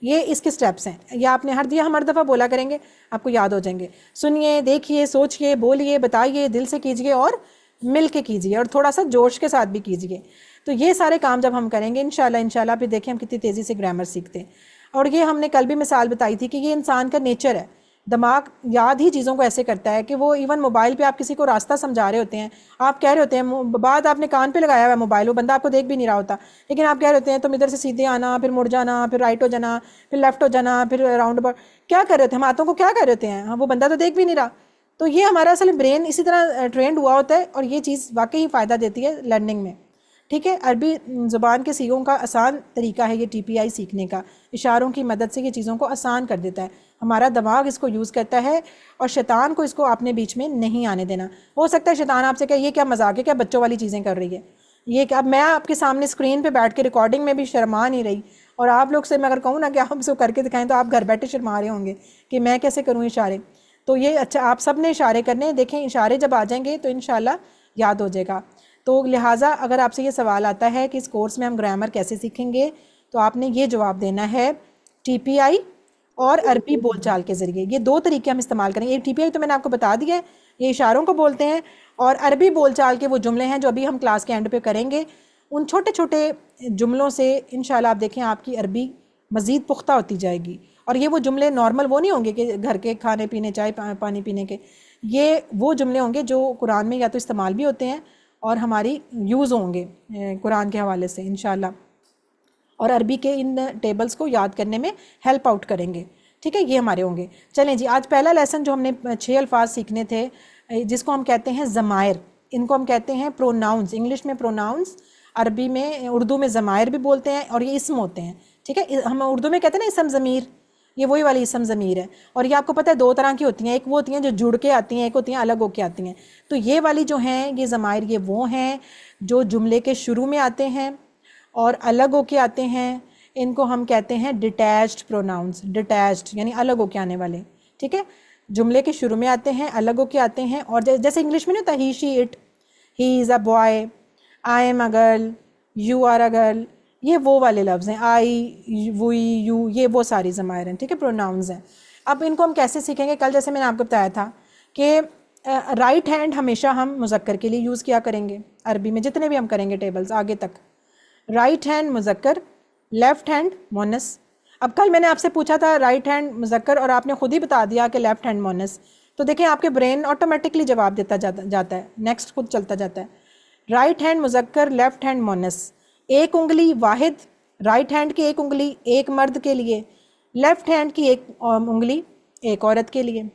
ये इसके स्टेप्स हैं। ये आपने हम हर दफ़ा बोला करेंगे, आपको याद हो जाएंगे। सुनिए, देखिए, सोचिए, बोलिए, बताइए, दिल से कीजिए और मिल के कीजिए, और थोड़ा सा जोश के साथ भी कीजिए। तो ये सारे काम जब हम करेंगे इंशाल्लाह फिर देखिए हम कितनी तेज़ी से ग्रामर सीखते हैं। और ये हमने कल भी मिसाल बताई थी कि ये इंसान का नेचर है, दिमाग याद ही चीज़ों को ऐसे करता है कि वो इवन मोबाइल पे आप किसी को रास्ता समझा रहे होते हैं, आप कह रहे होते हैं, बात आपने कान पे लगाया हुआ है मोबाइल, वो बंदा आपको देख भी नहीं रहा होता, लेकिन आप कह रहे होते हैं तुम इधर से सीधे आना, फिर मुड़ जाना, फिर राइट हो जाना, फिर लेफ्ट हो जाना, फिर राउंड अबाउट, क्या कर रहे होते हैं, हम हाथों को क्या कर रहे होते हैं, हाँ, वो बंदा तो देख भी नहीं रहा। तो ये हमारा असल ब्रेन इसी तरह ट्रेंड हुआ होता है, और ये चीज़ वाकई ही फ़ायदा देती है लर्निंग में, ठीक है। अरबी ज़ुबान के सीखों का आसान तरीका है ये TPI सीखने का, इशारों की मदद से ये चीज़ों को आसान कर देता है। हमारा दिमाग इसको यूज़ करता है, और शैतान को इसको आपने बीच में नहीं आने देना। हो सकता है शैतान आपसे कहे ये क्या मजाक है, क्या बच्चों वाली चीज़ें कर रही है, ये क्या। अब मैं आपके सामने स्क्रीन पे बैठ के रिकॉर्डिंग में भी शर्मा नहीं रही, और आप लोग से मैं अगर कहूँ ना कि आप इसको करके दिखाएं तो आप घर बैठे शर्मा रहे होंगे कि मैं कैसे करूँ इशारे। तो ये अच्छा, आप सब ने इशारे करने, देखें इशारे जब आ जाएंगे तो इंशाल्लाह याद हो जाएगा। तो लिहाजा अगर आपसे ये सवाल आता है कि इस कोर्स में हम ग्रामर कैसे सीखेंगे, तो आपने ये जवाब देना है TPI और अरबी बोलचाल के ज़रिए। ये दो तरीके हम इस्तेमाल करेंगे। एक TPI तो मैंने आपको बता दिया है, ये इशारों को बोलते हैं, और अरबी बोलचाल के वो जुमले हैं जो अभी हम क्लास के एंड पे करेंगे। उन छोटे छोटे जुमलों से इंशाल्लाह आप देखें आपकी अरबी मज़ीद पुख्ता होती जाएगी। और ये वो जुमले नॉर्मल वो नहीं होंगे कि घर के खाने पीने, चाय पानी पीने के, ये वो जुमले होंगे जो कुरान में या तो इस्तेमाल भी होते हैं और हमारी यूज़ होंगे कुरान के हवाले से इंशाल्लाह, और अरबी के इन टेबल्स को याद करने में हेल्प आउट करेंगे, ठीक है। ये हमारे होंगे। चलें जी, आज पहला लेसन जो हमने 6 अल्फाज सीखने थे, जिसको हम कहते हैं ज़मायर, इनको हम कहते हैं प्रोनाउंस। इंग्लिश में प्रोनाउंस, अरबी में, उर्दू में ज़मायर भी बोलते हैं, और ये इसम होते हैं, ठीक है। हम उर्दू में कहते हैं ना इसम ज़मीर, ये वही वाली इसम ज़मीर है। और ये आपको पता है 2 तरह की होती हैं, एक वो होती हैं जो जुड़ के आती हैं, एक होती हैं अलग होके आती हैं। तो ये वाली जो हैं ये ज़मायर, ये वो हैं जो जुमले के शुरू में आते हैं और अलग होके आते हैं। इनको हम कहते हैं डिटैच्ड प्रोनाउंस, डिटैच्ड यानी अलग होके आने वाले, ठीक है, जुमले के शुरू में आते हैं, अलग होके आते हैं। और जैसे इंग्लिश में नहीं होता he she it, he is a boy, I am a girl, you are a girl, ये वो वाले लफ्ज़ हैं। आई, वी, यू, ये वो सारी ज़मायर हैं, ठीक है, प्रोनाउंस हैं। अब इनको हम कैसे सीखेंगे? कल जैसे मैंने आपको बताया था कि राइट हैंड हमेशा हम मुज़क्कर के लिए यूज़ किया करेंगे। अरबी में जितने भी हम करेंगे टेबल्स आगे तक, राइट हैंड मुज़क्कर, लेफ़्ट हैंड मोनस। अब कल मैंने आपसे पूछा था राइट हैंड मुज़क्कर और आपने ख़ुद ही बता दिया कि लेफ़्ट हैंड मोनस, तो देखें आपके ब्रेन ऑटोमेटिकली जवाब देता जाता है, नेक्स्ट खुद चलता जाता है। राइट हैंड मुज़क्कर, लेफ़्ट हैंड मोनस। एक उंगली वाहिद, राइट हैंड की एक उंगली एक मर्द के लिए, लेफ़्ट हैंड की एक उंगली एक औरत के लिए।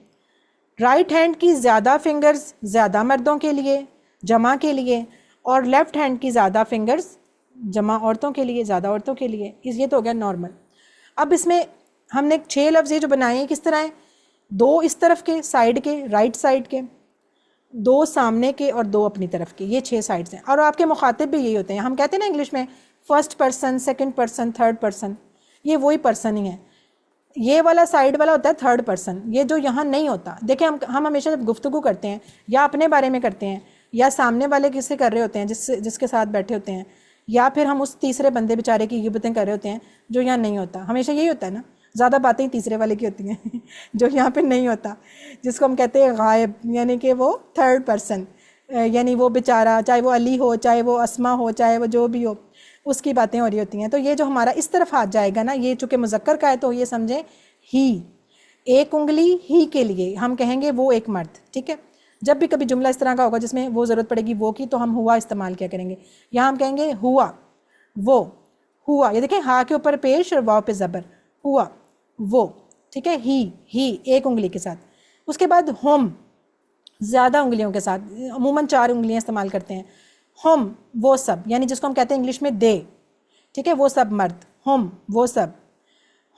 राइट हैंड की ज़्यादा फिंगर्स ज़्यादा मर्दों के लिए, जमा के लिए, और लेफ़्ट हैंड की ज़्यादा फिंगर्स जमा औरतों के लिए, ज़्यादा औरतों के लिए। ये तो हो गया नॉर्मल। अब इसमें हमने 6 लफ्ज़ ये जो बनाए हैं किस तरह हैं? 2 इस तरफ के साइड के, राइट साइड के, 2 सामने के और 2 अपनी तरफ के, ये 6 साइड्स हैं। और आपके मुखातिब भी यही होते हैं। हम कहते हैं ना इंग्लिश में first person, second person, third person, ये वही पर्सन ही है। ये वाला साइड वाला होता है थर्ड पर्सन, ये जो यहाँ नहीं होता। देखिए हम हमेशा जब गुफ्तगू करते हैं या अपने बारे में करते हैं या सामने वाले किससे कर रहे होते हैं, जिसके साथ बैठे होते हैं, या फिर हम उस तीसरे बंदे बेचारे की गिबतें कर रहे होते हैं जो यहाँ नहीं होता। हमेशा यही होता है ना, ज़्यादा बातें ही तीसरे वाले की होती हैं जो यहाँ पे नहीं होता, जिसको हम कहते हैं गायब, यानी कि वो थर्ड पर्सन, यानी वो बेचारा, चाहे वो अली हो, चाहे वो अस्मा हो, चाहे वो जो भी हो, उसकी बातें हो रही होती हैं। तो ये जो हमारा इस तरफ हाथ जाएगा ना, ये चूँकि मुज़क्कर का है तो ये समझें ही, एक उंगली ही के लिए हम कहेंगे वो एक मर्द, ठीक है। जब भी कभी जुमला इस तरह का होगा जिसमें वो ज़रूरत पड़ेगी वो की, तो हम हुआ इस्तेमाल क्या करेंगे। यहाँ हम कहेंगे हुआ, वो, हुआ, ये देखें हा के ऊपर पेश और वाव पे ज़बर, हुआ वो, ठीक है। ही एक उंगली के साथ। उसके बाद हम ज़्यादा उंगलियों के साथ, अमूमन 4 उंगलियाँ इस्तेमाल करते हैं। हम वो सब, यानी जिसको हम कहते हैं इंग्लिश में दे, ठीक है, वो सब मर्द, हम वो सब,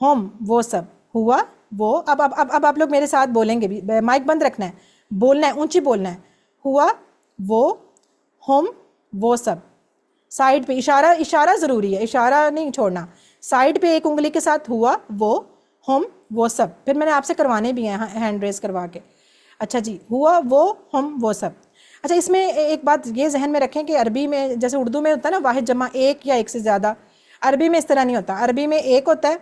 हम वो सब, हुआ वो। अब आप लोग मेरे साथ बोलेंगे भी, माइक बंद रखना है, बोलना है, ऊंची बोलना है। हुआ वो, हम वो सब। साइड पे इशारा ज़रूरी है, इशारा नहीं छोड़ना। साइड पे एक उंगली के साथ हुआ वो, हम वो सब। फिर मैंने आपसे करवाने भी हैं हैंड रेस करवा के। अच्छा जी, हुआ वो, हम वो सब। अच्छा, इसमें एक बात ये जहन में रखें कि अरबी में जैसे उर्दू में होता है ना वाहिद जमा एक या एक से ज़्यादा, अरबी में इस तरह नहीं होता। अरबी में एक होता है,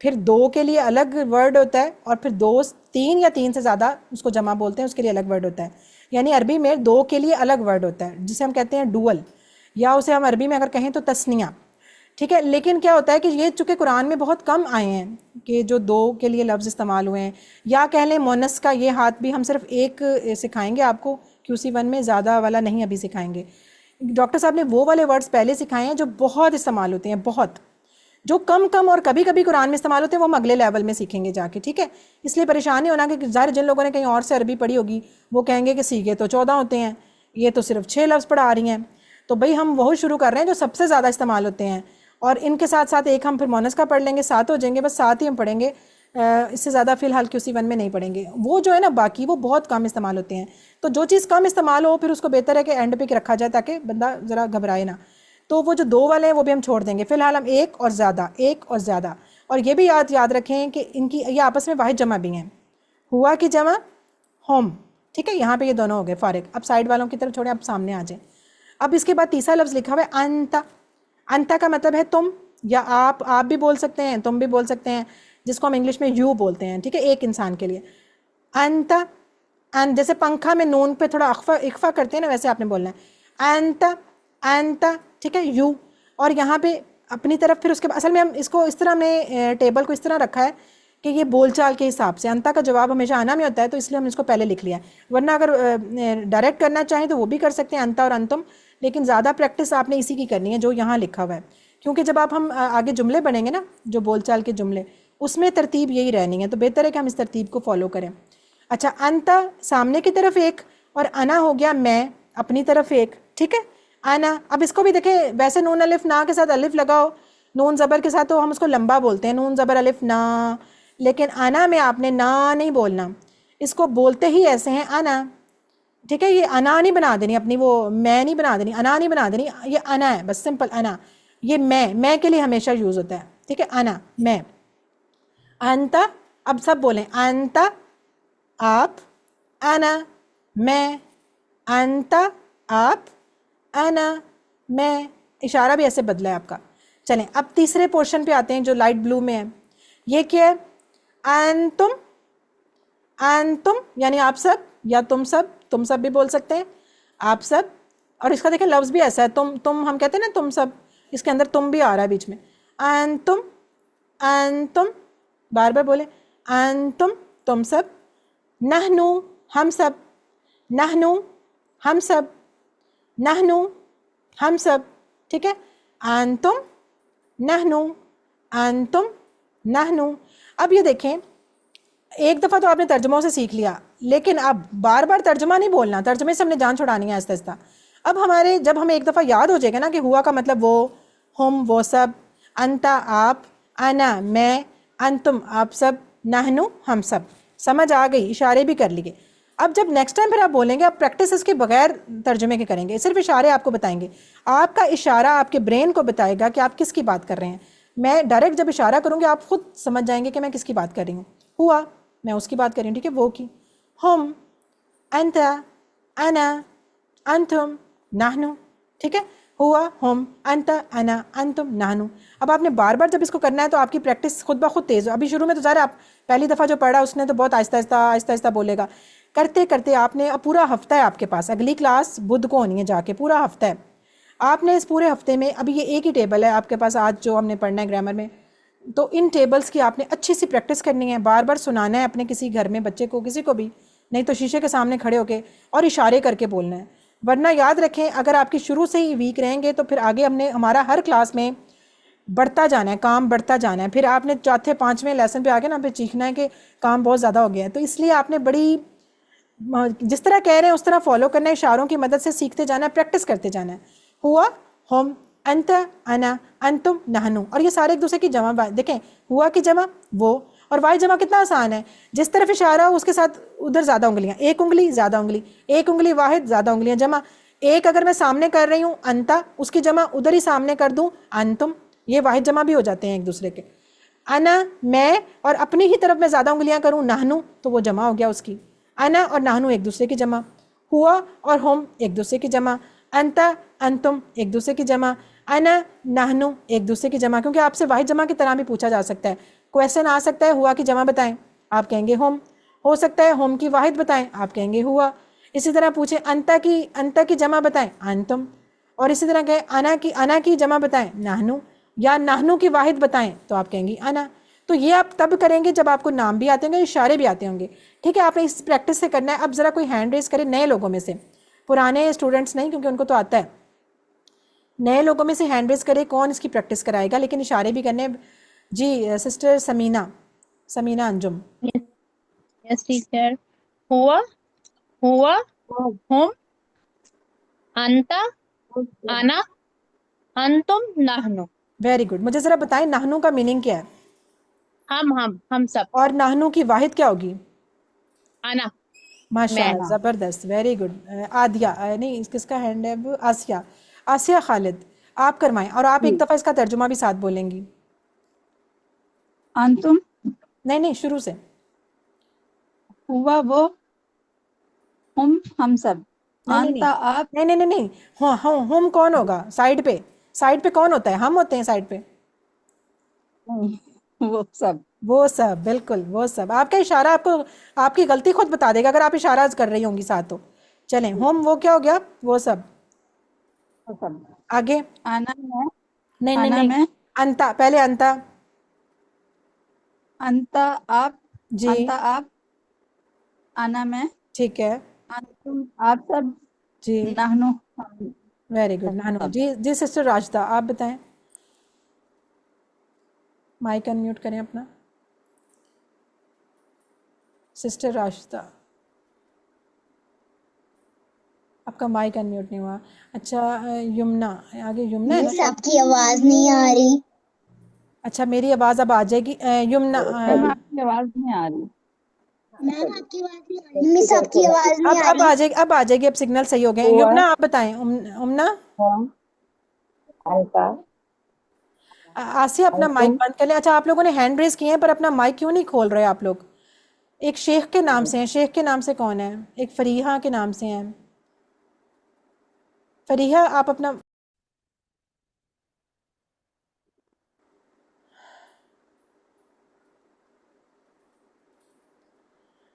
फिर 2 के लिए अलग वर्ड होता है, और फिर 2, 3 या 3 से ज़्यादा उसको जमा बोलते हैं, उसके लिए अलग वर्ड होता है। यानी अरबी में 2 के लिए अलग वर्ड होता है जिसे हम कहते हैं डुअल, या उसे हम अरबी में अगर कहें तो तस्निया, ठीक है। लेकिन क्या होता है कि ये चूँकि कुरान में बहुत कम आए हैं कि जो 2 के लिए लफ्ज़ इस्तेमाल हुए हैं, या कह लें मोनस का ये हाथ भी हम सिर्फ एक सिखाएंगे आपको QC1 में, ज़्यादा वाला नहीं अभी सिखाएंगे। डॉक्टर साहब ने वो वाले वर्ड्स पहले सिखाए हैं जो बहुत इस्तेमाल होते हैं, बहुत, जो कम और कभी कभी कुरान में इस्तेमाल होते हैं, वो हम अगले लेवल में सीखेंगे जाके, ठीक है। इसलिए परेशान नहीं होना कि ज़ाहिर जिन लोगों ने कहीं और से अरबी पढ़ी होगी वो कहेंगे कि सीखे तो 14 होते हैं, ये तो सिर्फ 6 लफ्ज़ पढ़ा रही हैं। तो भाई हम वही शुरू कर रहे हैं जो सबसे ज़्यादा इस्तेमाल होते हैं, और इनके साथ साथ एक हम फिर मोनस का पढ़ लेंगे, 7 हो जाएंगे, बस 7 ही हम पढ़ेंगे, इससे ज़्यादा फ़िलहाल QC1 में नहीं पढ़ेंगे। वो जो है ना बाकी वो बहुत कम इस्तेमाल होते हैं। तो जो चीज़ कम इस्तेमाल हो फिर उसको बेहतर है कि एंड पे रखा जाए ताकि बंदा ज़रा घबराए ना। तो वो जो 2 वाले हैं वो भी हम छोड़ देंगे। फ़िलहाल हम एक और ज़्यादा, एक और ज़्यादा। और ये भी याद रखें कि इनकी ये आपस में वाहिद जमा भी हैं। हुआ की जमा होम, ठीक है, यहाँ पे ये दोनों हो गए फारिग। अब साइड वालों की तरफ छोड़ें, अब सामने आ जाएं। अब इसके बाद तीसरा लफ्ज़ लिखा हुआ है अंता। अंता का मतलब है तुम, या आप भी बोल सकते हैं, तुम भी बोल सकते हैं, जिसको हम इंग्लिश में यू बोलते हैं, ठीक है, एक इंसान के लिए। अंता, जैसे पंखा में नून पे थोड़ा इख्फा करते हैं ना, वैसे आपने बोलना है अंता, ठीक है, यू। और यहाँ पे अपनी तरफ फिर उसके असल में हम इसको इस तरह, हमने टेबल को इस तरह रखा है कि ये बोलचाल के हिसाब से अंता का जवाब हमेशा आना में होता है, तो इसलिए हमने इसको पहले लिख लिया है। वरना अगर डायरेक्ट करना चाहें तो वो भी कर सकते हैं, अंता और अंतुम, लेकिन ज़्यादा प्रैक्टिस आपने इसी की करनी है जो यहाँ लिखा हुआ है, क्योंकि जब हम आगे जुमले बनेंगे ना, जो बोलचाल के जुमले, उसमें तरतीब यही रहनी है, तो बेहतर है कि हम इस तरतीब को फॉलो करें। अच्छा, अंता सामने की तरफ एक, और अना हो गया मैं, अपनी तरफ एक, ठीक है, अना। अब इसको भी देखें, वैसे नून अलिफ ना के साथ अलिफ लगाओ, नून ज़बर के साथ तो हम उसको लंबा बोलते हैं, नून ज़बर अलिफ ना, लेकिन अना में आपने ना नहीं बोलना, इसको बोलते ही ऐसे हैं अना, ठीक है। ये अना नहीं बना देनी अपनी, वो मैं नहीं बना देनी, अना नहीं बना देनी, ये अना है बस, सिंपल अना। ये मैं के लिए हमेशा यूज़ होता है, ठीक है, अना मैं। अंता, अब सब बोलें अंता आप, अना मैं, अंता आप, अना मैं। इशारा भी ऐसे बदला है आपका। चलें अब तीसरे पोर्शन पे आते हैं जो लाइट ब्लू में है। ये क्या है? अंतुम, अंतुम यानी आप सब या तुम सब भी बोल सकते हैं, आप सब। और इसका देखें लफ्ज़ भी ऐसा है, तुम हम कहते हैं ना तुम सब, इसके अंदर तुम भी आ रहा है बीच में। अंतुम, अंतुम, बार बार बोले अंतुम तुम सब, नहनु हम सब, नहनु हम सब, नहनु हम सब। ठीक है, अंतुम नहनु, अंतुम नहनु। अब ये देखें, एक दफ़ा तो आपने तर्जुमों से सीख लिया, लेकिन अब बार बार तर्जुमा नहीं बोलना, तर्जुमे से हमने जान छुड़ानी है आहिस्ता आहिस्ता। अब हमारे जब हमें एक दफ़ा याद हो जाएगा ना कि हुआ का मतलब वो, हम वो सब, अंता आप, अना मैं, अंतुम आप सब, नहनु हम सब, समझ आ गई, इशारे भी कर लिए। अब जब नेक्स्ट टाइम फिर आप बोलेंगे, आप प्रैक्टिस इसके बगैर तर्जुमे के करेंगे, सिर्फ इशारे आपको बताएंगे। आपका इशारा आपके ब्रेन को बताएगा कि आप किसकी बात कर रहे हैं। मैं डायरेक्ट जब इशारा करूँगी आप खुद समझ जाएंगे कि मैं किसकी बात कर रही हूँ। हुआ, मैं उसकी बात कर रही हूँ, ठीक है, वो की। हम, अंता, अना, अंतुम, नाहनु। ठीक है, हुआ, हम, अंता, अना, अंतुम, नाहनु। अब आपने बार बार जब इसको करना है तो आपकी प्रैक्टिस खुद ब खुद तेज़ हो। अभी शुरू में तो ज़रा आप पहली दफ़ा जो पढ़ा उसने तो बहुत आहिस्ता आहिस्ता आहिस्ता आहिस्ता बोलेगा। करते करते आपने, अब पूरा हफ्ता है आपके पास, अगली क्लास बुध को होनी है जाके, पूरा हफ्ता है। आपने इस पूरे हफ्ते में, अभी ये एक ही टेबल है आपके पास आज जो हमने पढ़ना है ग्रामर में, तो इन टेबल्स की आपने अच्छी सी प्रैक्टिस करनी है, बार बार सुनाना है अपने किसी घर में बच्चे को, किसी को भी, नहीं तो शीशे के सामने खड़े होके और इशारे करके बोलना है। वरना याद रखें, अगर आपकी शुरू से ही वीक रहेंगे तो फिर आगे हमारा हर क्लास में बढ़ता जाना है, काम बढ़ता जाना है। फिर आपने चौथे पाँचवें लेसन पे आके ना फिर चीखना है कि काम बहुत ज़्यादा हो गया है। तो इसलिए आपने बड़ी, जिस तरह कह रहे हैं उस तरह फॉलो करना है, इशारों की मदद से सीखते जाना है, प्रैक्टिस करते जाना है। हुआ, हम, अंत, अना, अंतुम, नहनु। और ये सारे एक दूसरे की जमा, देखें हुआ की जमा वो, और वाई जमा कितना आसान है, जिस तरफ इशारा हो उसके साथ उधर ज़्यादा उंगलियाँ, एक उंगली ज़्यादा उंगली, एक उंगली वाहिद ज़्यादा उंगलियाँ जमा। एक अगर मैं सामने कर रही हूँ अंता, उसकी जमा उधर ही सामने कर दूँ अंतुम, ये वाहिद जमा भी हो जाते हैं एक दूसरे के। अना मैं, और अपनी ही तरफ मैं ज़्यादा उंगलियाँ करूँ नाहनु, तो वो जमा हो गया उसकी। अना और नाहनु एक दूसरे की जमा, हुआ और हम एक दूसरे की जमा, अंता अंतुम एक दूसरे की जमा, अना नाहनु एक दूसरे की जमा। क्योंकि आपसे वाहिद जमा की तरह भी पूछा जा सकता है, क्वेश्चन आ सकता है हुआ की जमा बताएं, आप कहेंगे हम। हो सकता है हम की वाहिद बताएं, आप कहेंगे हुआ। इसी तरह पूछे अंता की जमा बताएं, अंतुम। और इसी तरह कहे अना की जमा बताएं, नाहनु, या नाहनु की वाहिद बताएं तो आप कहेंगी अना। तो ये आप तब करेंगे जब आपको नाम भी आते होंगे, इशारे भी आते होंगे। ठीक है, आपने इस प्रैक्टिस से करना है। अब ज़रा कोई हैंड रेज करे नए लोगों में से, पुराने स्टूडेंट्स नहीं क्योंकि उनको तो आता है। नए लोगों में से हैंड रेज करे, कौन इसकी प्रैक्टिस कराएगा, लेकिन इशारे भी करने। जी sister Sameena Anjum. Yes teacher. हुआ, हुआ, हम, अंता, अना, अंतुम, नहनु। Very good. मुझे ज़रा बताएं नाहनु का मीनिंग क्या है, हम सब। और नाहनु की वाहिद क्या होगी? अना। माशाल्लाह, ज़बरदस्त, वेरी गुड। आदिया, नहीं किसका हैंड है अब? आसिया खालिद, आप करवाएं। और आप एक दफ़ा इसका तर्जुमा भी साथ बोलेंगी। अंतुम, नहीं शुरू से। हुआ वो, हम सब, अंता आप। नहीं हाँ हम कौन होगा? साइड पे कौन होता है? हम होते हैं साइड पे। वो सब, बिल्कुल वो सब। आपका इशारा आपको आपकी गलती खुद बता देगा अगर आप इशारा कर रही होंगी साथ तो। चलें, हम वो क्या हो गया? वो सब। आगे आना में, नहीं अंता, पहले अंता आप जी, अंता आप, आना में, ठीक है अंतुम आप सब, जी, नाहनु। Very good. नानू जी सिस्टर राशिदा, आप बताएं। माइक अनम्यूट करें अपना। सिस्टर राशिदा, आपका माइक अनम्यूट नहीं हुआ। अच्छा यमुना, आगे यमुना है ना? आपकी आवाज नहीं आ रही। अच्छा मेरी आवाज़ अब आ जाएगी। यमुना, आपकी आवाज नहीं आ रही। मैम आपकी आवाज नहीं आ रही। मिस आपकी आवाज नहीं आ अब आ जाएगी, अब आ जाएगी। अब सिग्नल सही हो गए। यमुना आप बताएं। उमना, आसिया अपना माइक बंद कर लें। अच्छा आप लोगों ने हैंड रेज किए हैं पर अपना माइक क्यों नहीं खोल रहे आप लोग? एक शेख के नाम से है, शेख के नाम से कौन है? एक फरीहा के नाम से है। फरीहा आप अपना,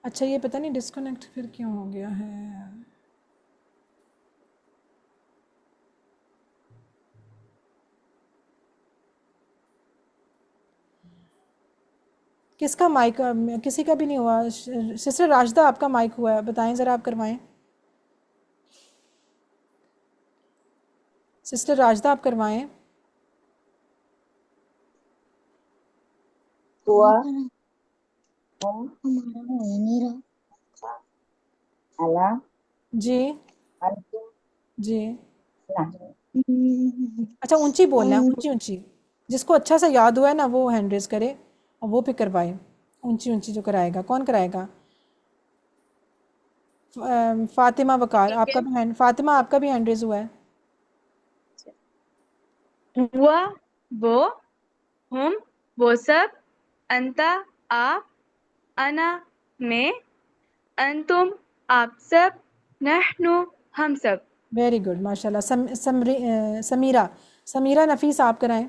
अच्छा ये पता नहीं डिस्कनेक्ट फिर क्यों हो गया है। किसका माइक, किसी का भी नहीं हुआ। सिस्टर राशिदा आपका माइक हुआ है, बताएं ज़रा, आप करवाएं। सिस्टर राशिदा आप करवाएं। हुआ हमारा हो ही नहीं रहा। अला जी अंतुम जी। नहनु। अच्छा ऊंची बोलना है, ऊंची ऊंची। जिसको अच्छा सा याद हुआ है ना वो हैंड रेज करे और वो फिर करवाए। ऊंची ऊंची जो कराएगा, कौन कराएगा? फातिमा वकार, ठीक आपका है। भी हैंड, फातिमा आपका भी हैंड रेज हुआ है। हुआ वो, हम वो सब, अंता आप, अना मैं, अंतुम आप सब, नहनु हम सब। वेरी गुड माशाल्लाह। समीरा, समीरा नफीस आप कराएं।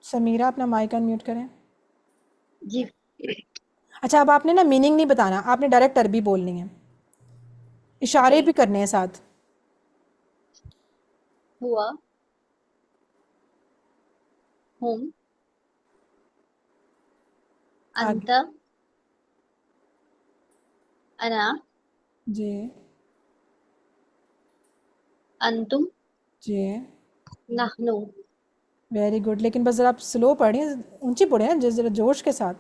समीरा अपना माइक अनम्यूट करें। जी। अच्छा अब आपने ना मीनिंग नहीं बताना, आपने डायरेक्ट अरबी बोलनी है, इशारे भी करने हैं साथ। हुआ हम आगे। अंत अना जी अंतुम जी। नहनु। वेरी गुड, लेकिन बस ज़रा आप स्लो पढ़ें, ऊंची पढ़ें ना, ज़रा जोश के साथ,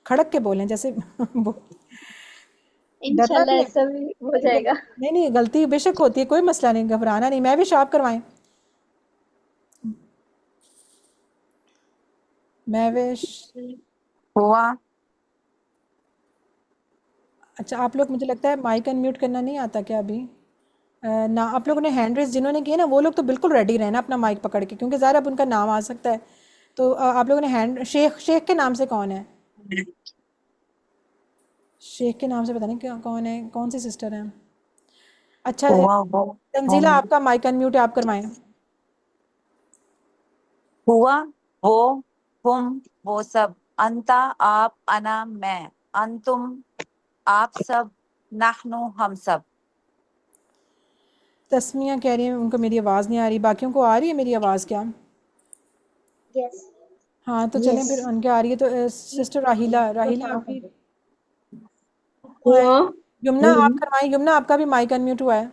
खड़क के बोलें जैसे डरना इंशाल्लाह नहीं है। ऐसा भी हो नहीं जाएगा। नहीं नहीं, गलती बेशक होती है, कोई मसला नहीं, घबराना नहीं। मैं भी शार्प करवाएं? महविश। हुआ अच्छा आप लोग, मुझे लगता है माइक अनम्यूट करना नहीं आता क्या अभी? ना आप लोगों ने हैंड रेस जिन्होंने किए ना वो लोग तो बिल्कुल रेडी रहना अपना माइक पकड़ के, क्योंकि ज़ाहिर अब उनका नाम आ सकता है। तो आप लोगों ने हैंड, शेख, शेख के नाम से कौन है? शेख के नाम से पता नहीं क्या कौन है, कौन सी सिस्टर है? अच्छा हुआ वो, तंजीला हम आपका माइक अनम्यूट है, आप करवाएं। हुआ वो, हम वो सब, अंता आप, अना मैं, अंतुम आप सब, नहनु हम सब। तस्मिया कह रही है उनको मेरी आवाज़ नहीं आ रही, बाकियों को आ रही है मेरी आवाज़ क्या? यस हाँ तो चलें फिर, उनके आ रही है तो सिस्टर राहिला, राहिला आप भी हुआ यमुना आप करवाएं। यमुना आपका भी माइक अनम्यूट हुआ है,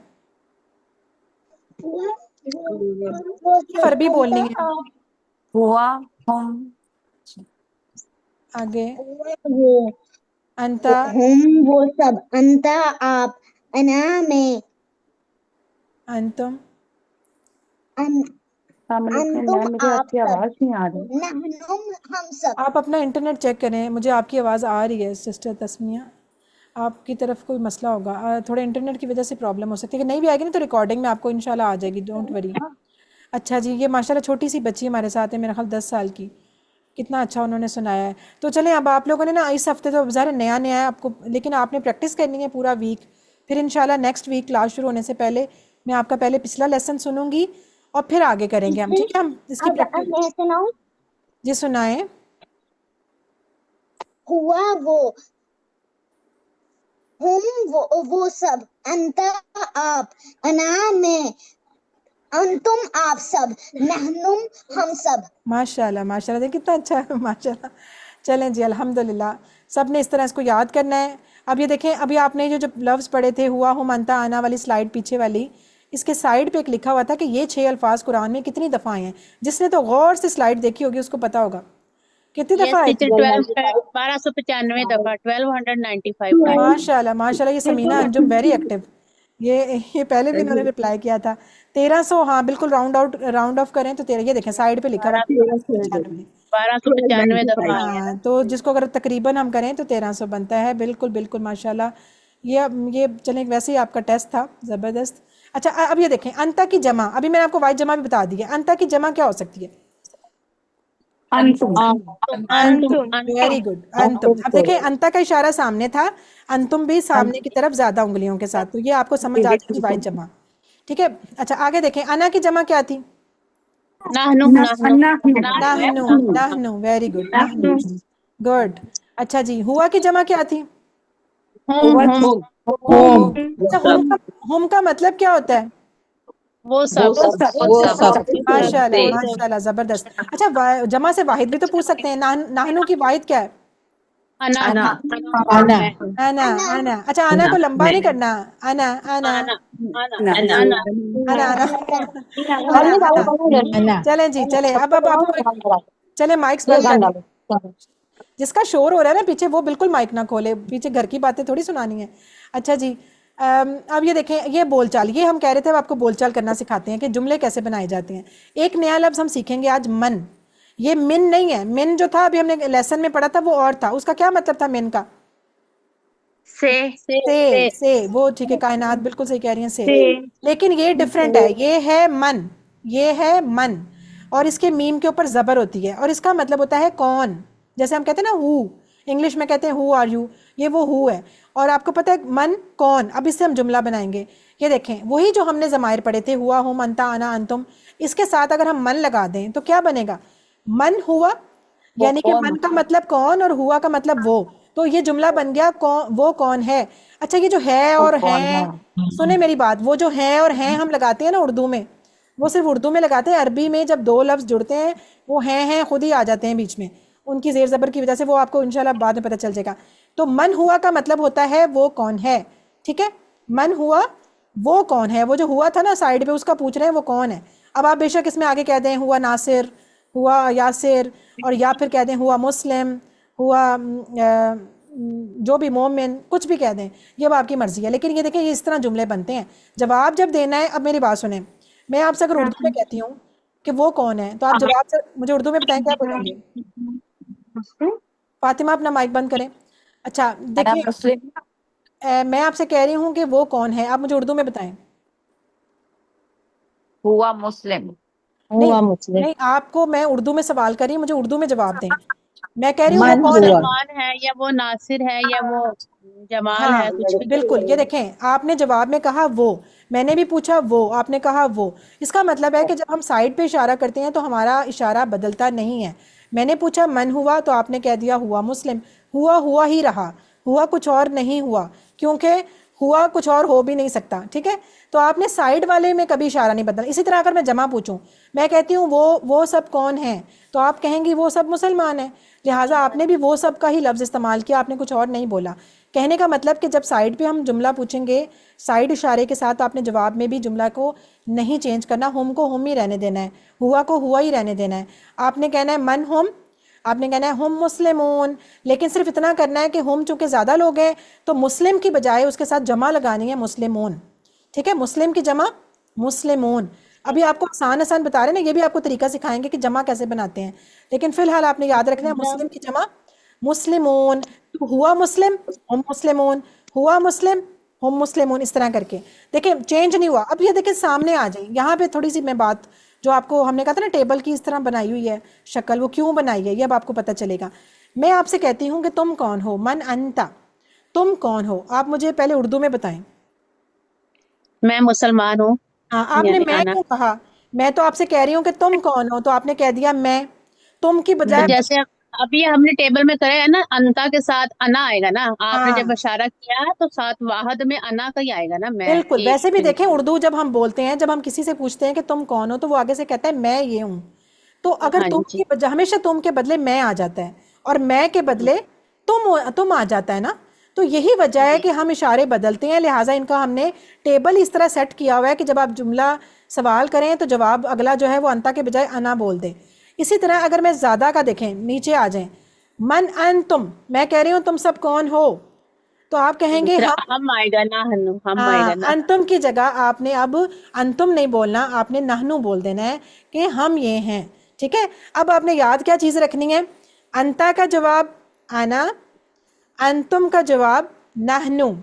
वो सिर्फ सब अरबी बोलनी अंत है। आप। हुआ हम आगे। वो अंता हम वो सब, अंत आप, अना मैं, अंतुम अंतुम मुझे आप आपकी सब, आवाज नहीं आ रही। नहनु हम सब। आप अपना इंटरनेट चेक करें, मुझे आपकी आवाज़ आ रही है सिस्टर तस्मिया, आपकी तरफ कोई मसला होगा, थोड़े इंटरनेट की वजह से प्रॉब्लम हो सकती है। कि नहीं भी आएगी ना तो रिकॉर्डिंग में आपको इंशाल्लाह आ जाएगी, डोंट वरी। अच्छा जी, ये माशाल्लाह छोटी सी बच्ची हमारे साथ है, मेरा ख्याल 10 साल की, कितना अच्छा उन्होंने सुनाया है। तो चलें अब आप लोगों ने ना इस हफ्ते तो ज़रा नया नया है आपको, लेकिन आपने प्रैक्टिस करनी है पूरा वीक। फिर इंशाल्लाह नेक्स्ट वीक क्लास शुरू होने से पहले मैं आपका पहले पिछला लेसन सुनूंगी और फिर आगे करेंगे हम, ठीक है? हम इसकी अब प्रैक्टिस। मैं सुनाऊं? जी सुनाएं। हुआ वो, हम वो सब, अंत आप, अना मैं, अंतुम आप सब, नहनुम हम सब। माशाल्लाह माशाल्लाह, देखिए कितना अच्छा है माशाल्लाह। चलें जी अल्हम्दुलिल्लाह, सब ने इस तरह इसको याद करना है। अब ये देखें, अभी आपने जो जो लफ्ज़ पढ़े थे, हुआ हुम अंता आना वाली स्लाइड पीछे वाली, इसके साइड पे एक लिखा हुआ था कि ये 6 अल्फाज कुरान में कितनी दफ़ा आए हैं। जिसने तो गौर से स्लाइड देखी होगी उसको पता होगा कितनी यस दफ़ा आए थे। टीचर, 1295 दफा, 1295 टाइम। माशाल्लाह माशाल्लाह, ये समीना अंजुम वेरी एक्टिव, ये पहले भी इन्होंने रिप्लाई किया था। 1300, हाँ बिल्कुल, राउंड ऑफ करें तो 13, ये देखें साइड पे लिखा हुआ 1295। 1295 दफा आए हैं। हाँ तो जिसको अगर तकरीबन हम करें तो 1300 बनता है, बिल्कुल बिल्कुल माशाल्लाह। ये चलें, वैसे ही आपका टेस्ट था ज़बरदस्त। अच्छा अब ये देखें, अंता की जमा, अभी मैंने आपको वाहिद जमा भी बता दी है, अंता की जमा क्या हो सकती है? अंतुम अंतुम, वेरी गुड, अंतुम। अब देखिए अंता का इशारा सामने था, अंतुम भी सामने की तरफ ज्यादा उंगलियों के साथ, तो ये आपको समझ आ जाएगी वाहिद जमा। ठीक है, अच्छा आगे देखें, अना की जमा क्या थी? नाहनु नाहनु नाहनु, नाहनु, वेरी गुड, नाहनु, गुड। अच्छा जी, हुआ की जमा क्या थी? हम अच्छा, हुम का मतलब क्या होता है? वो सब माशाल्लाह, माशाल्लाह, जबरदस्त। अच्छा, जमा से वाहिद भी तो पूछ सकते हैं, नाहनु की वाहिद क्या है? अना आना, आना। अच्छा, आना को लंबा नहीं करना, आना, आना, आना, आना। चले जी, चले। अब आपको चले माइक्स बंद कर। जिसका शोर हो रहा है ना पीछे, वो बिल्कुल माइक ना खोले, पीछे घर की बातें थोड़ी सुनानी है। अच्छा जी, अब ये देखें, ये बोलचाल, ये हम कह रहे थे आपको बोलचाल करना सिखाते हैं कि जुमले कैसे बनाए जाते हैं। एक नया लफ्ज़ हम सीखेंगे आज, मन। ये मिन नहीं है, मिन जो था अभी हमने लेसन में पढ़ा था वो और था, उसका क्या मतलब था मिन का? से, वो ठीक है, कायनात, बिल्कुल सही कह रही हैं, से। लेकिन ये डिफरेंट है, ये है मन, ये है मन, और इसके मीम के ऊपर जबर होती है, और इसका मतलब होता है कौन। जैसे हम कहते हैं ना हु, इंग्लिश में कहते हैं हु आर यू, ये वो हु है। और आपको पता है मन कौन। अब इससे हम जुमला बनाएंगे। ये देखें, वही जो हमने ज़मायर पढ़े थे, हुआ, हुम, अंता, अना, अंतुम, इसके साथ अगर हम मन लगा दें तो क्या बनेगा? मन हुआ, यानी कि मन का मतलब कौन और हुआ का मतलब वो, तो ये जुमला बन गया कौन, वो कौन है। अच्छा, ये जो है और है, सुने मेरी बात, वो जो है और हैं हम लगाते हैं ना उर्दू में, वो सिर्फ उर्दू में लगाते हैं। अरबी में जब दो लफ्ज़ जुड़ते हैं, वो हैं खुद ही आ जाते हैं बीच में, उनकी ज़ेर ज़बर की वजह से, वो आपको इंशाल्लाह बाद में पता चल जाएगा। तो मन हुआ का मतलब होता है वो कौन है। ठीक है, मन हुआ, वो कौन है। वो जो हुआ था ना साइड पे, उसका पूछ रहे हैं वो कौन है। अब आप बेशक इसमें आगे कह दें हुआ नासिर, हुआ यासिर, और या फिर कह दें हुआ मुस्लिम, हुआ जो भी मोमिन, कुछ भी कह दें, ये अब आपकी मर्जी है। लेकिन ये देखें, ये इस तरह जुमले बनते हैं। जवाब जब देना है, अब मेरी बात सुने, मैं आपसे अगर उर्दू में कहती हूँ कि वो कौन है, तो आप जवाब से मुझे उर्दू में बताएं, क्या बोलेंगे? फातिमा अपना माइक बंद करें। अच्छा देखिए, मैं आपसे कह रही हूँ कि वो कौन है, आप मुझे उर्दू में बताएं। हुआ मुस्लिम। नहीं, आपको मैं उर्दू में सवाल कर रही हूँ, मुझे उर्दू में जवाब दें। मैं कह रही हूँ वो कौन है? मुसलमान है या वो नासिर है या वो जमाल है, कुछ भी। बिल्कुल, ये देखें, आपने जवाब में कहा वो, मैंने भी पूछा वो, आपने कहा वो। इसका मतलब है कि जब हम साइड पे इशारा करते हैं तो हमारा इशारा बदलता नहीं है। मैंने पूछा मन हुआ, तो आपने कह दिया हुआ मुस्लिम। हुआ हुआ ही रहा, हुआ कुछ और नहीं हुआ, क्योंकि हुआ कुछ और हो भी नहीं सकता। ठीक है, तो आपने साइड वाले में कभी इशारा नहीं बदला। इसी तरह अगर मैं जमा पूछूं, मैं कहती हूँ वो सब कौन है, तो आप कहेंगी वो सब मुसलमान है। लिहाजा आपने भी वो सब का ही लफ्ज़ इस्तेमाल किया, आपने कुछ और नहीं बोला। कहने का मतलब कि जब साइड पे हम जुमला पूछेंगे साइड इशारे के साथ, आपने जवाब में भी जुमला को नहीं चेंज करना, हुम को हुम ही रहने देना है, हुआ को हुआ ही रहने देना है। आपने कहना है मन हुम, आपने कहना है हुम मुस्लिमून, लेकिन सिर्फ इतना करना है कि हुम चूंकि ज़्यादा लोग हैं तो मुस्लिम की बजाय उसके साथ जमा लगानी है, मुस्लिमून। ठीक है, मुस्लिम की जमा मुस्लिमून। अभी आपको आसान आसान बता रहे हैं ना, ये भी आपको तरीका सिखाएंगे कि जमा कैसे बनाते हैं, लेकिन फिलहाल आपने याद रखना है मुस्लिम की जमा मुस्लिमून। तो हुआ मुस्लिम, हम मुस्लिमून, हुआ मुस्लिम, हम मुस्लिमून, इस तरह करके। देखिए चेंज नहीं हुआ। अब ये देखिए सामने आ जाए, यहाँ पे थोड़ी सी मैं बात, जो आपको हमने कहा था ना टेबल की इस तरह बनाई हुई है शक्ल, वो क्यों बनाई है ये अब आपको पता चलेगा। मैं आपसे कहती हूँ कि तुम कौन हो, मन अंता, तुम कौन हो, आप मुझे पहले उर्दू में बताएं। मैं मुसलमान हूँ। हाँ, आपने मैं क्यों कहा? मैं तो आपसे कह रही हूँ कि तुम कौन हो, तो आपने कह दिया मैं। तुम की बजाय जैसे अभी हमने टेबल में करे है ना, अंता के साथ अना आएगा ना, आपने जब इशारा किया तो साथ वाहद में अना का ही आएगा ना, मैं। बिल्कुल, वैसे भी देखें उर्दू जब हम बोलते हैं, जब हम किसी से पूछते हैं कि तुम कौन हो, तो वो आगे से कहता है मैं ये हूँ। तो अगर तुम की बजाय, हमेशा तुम के बदले मैं आ जाता है, और मैं के बदले तुम आ जाता है ना। तो यही वजह है कि हम इशारे बदलते हैं। लिहाजा इनका हमने टेबल इस तरह सेट किया हुआ है कि जब आप जुमला सवाल करें तो जवाब अगला जो है वो अंता के बजाय अना बोल दे। इसी तरह अगर मैं ज़्यादा का देखें, नीचे आ जाएं, मन अन तुम, मैं कह रही हूँ तुम सब कौन हो, तो आप कहेंगे हम आएगा ना, हम आएगा ना। अंतुम की जगह आपने अब अंतुम नहीं बोलना, आपने नहनु बोल देना है कि हम ये हैं। ठीक है, अब आपने याद क्या चीज़ रखनी है? अंता का जवाब अना, अंतुम का जवाब नहनु।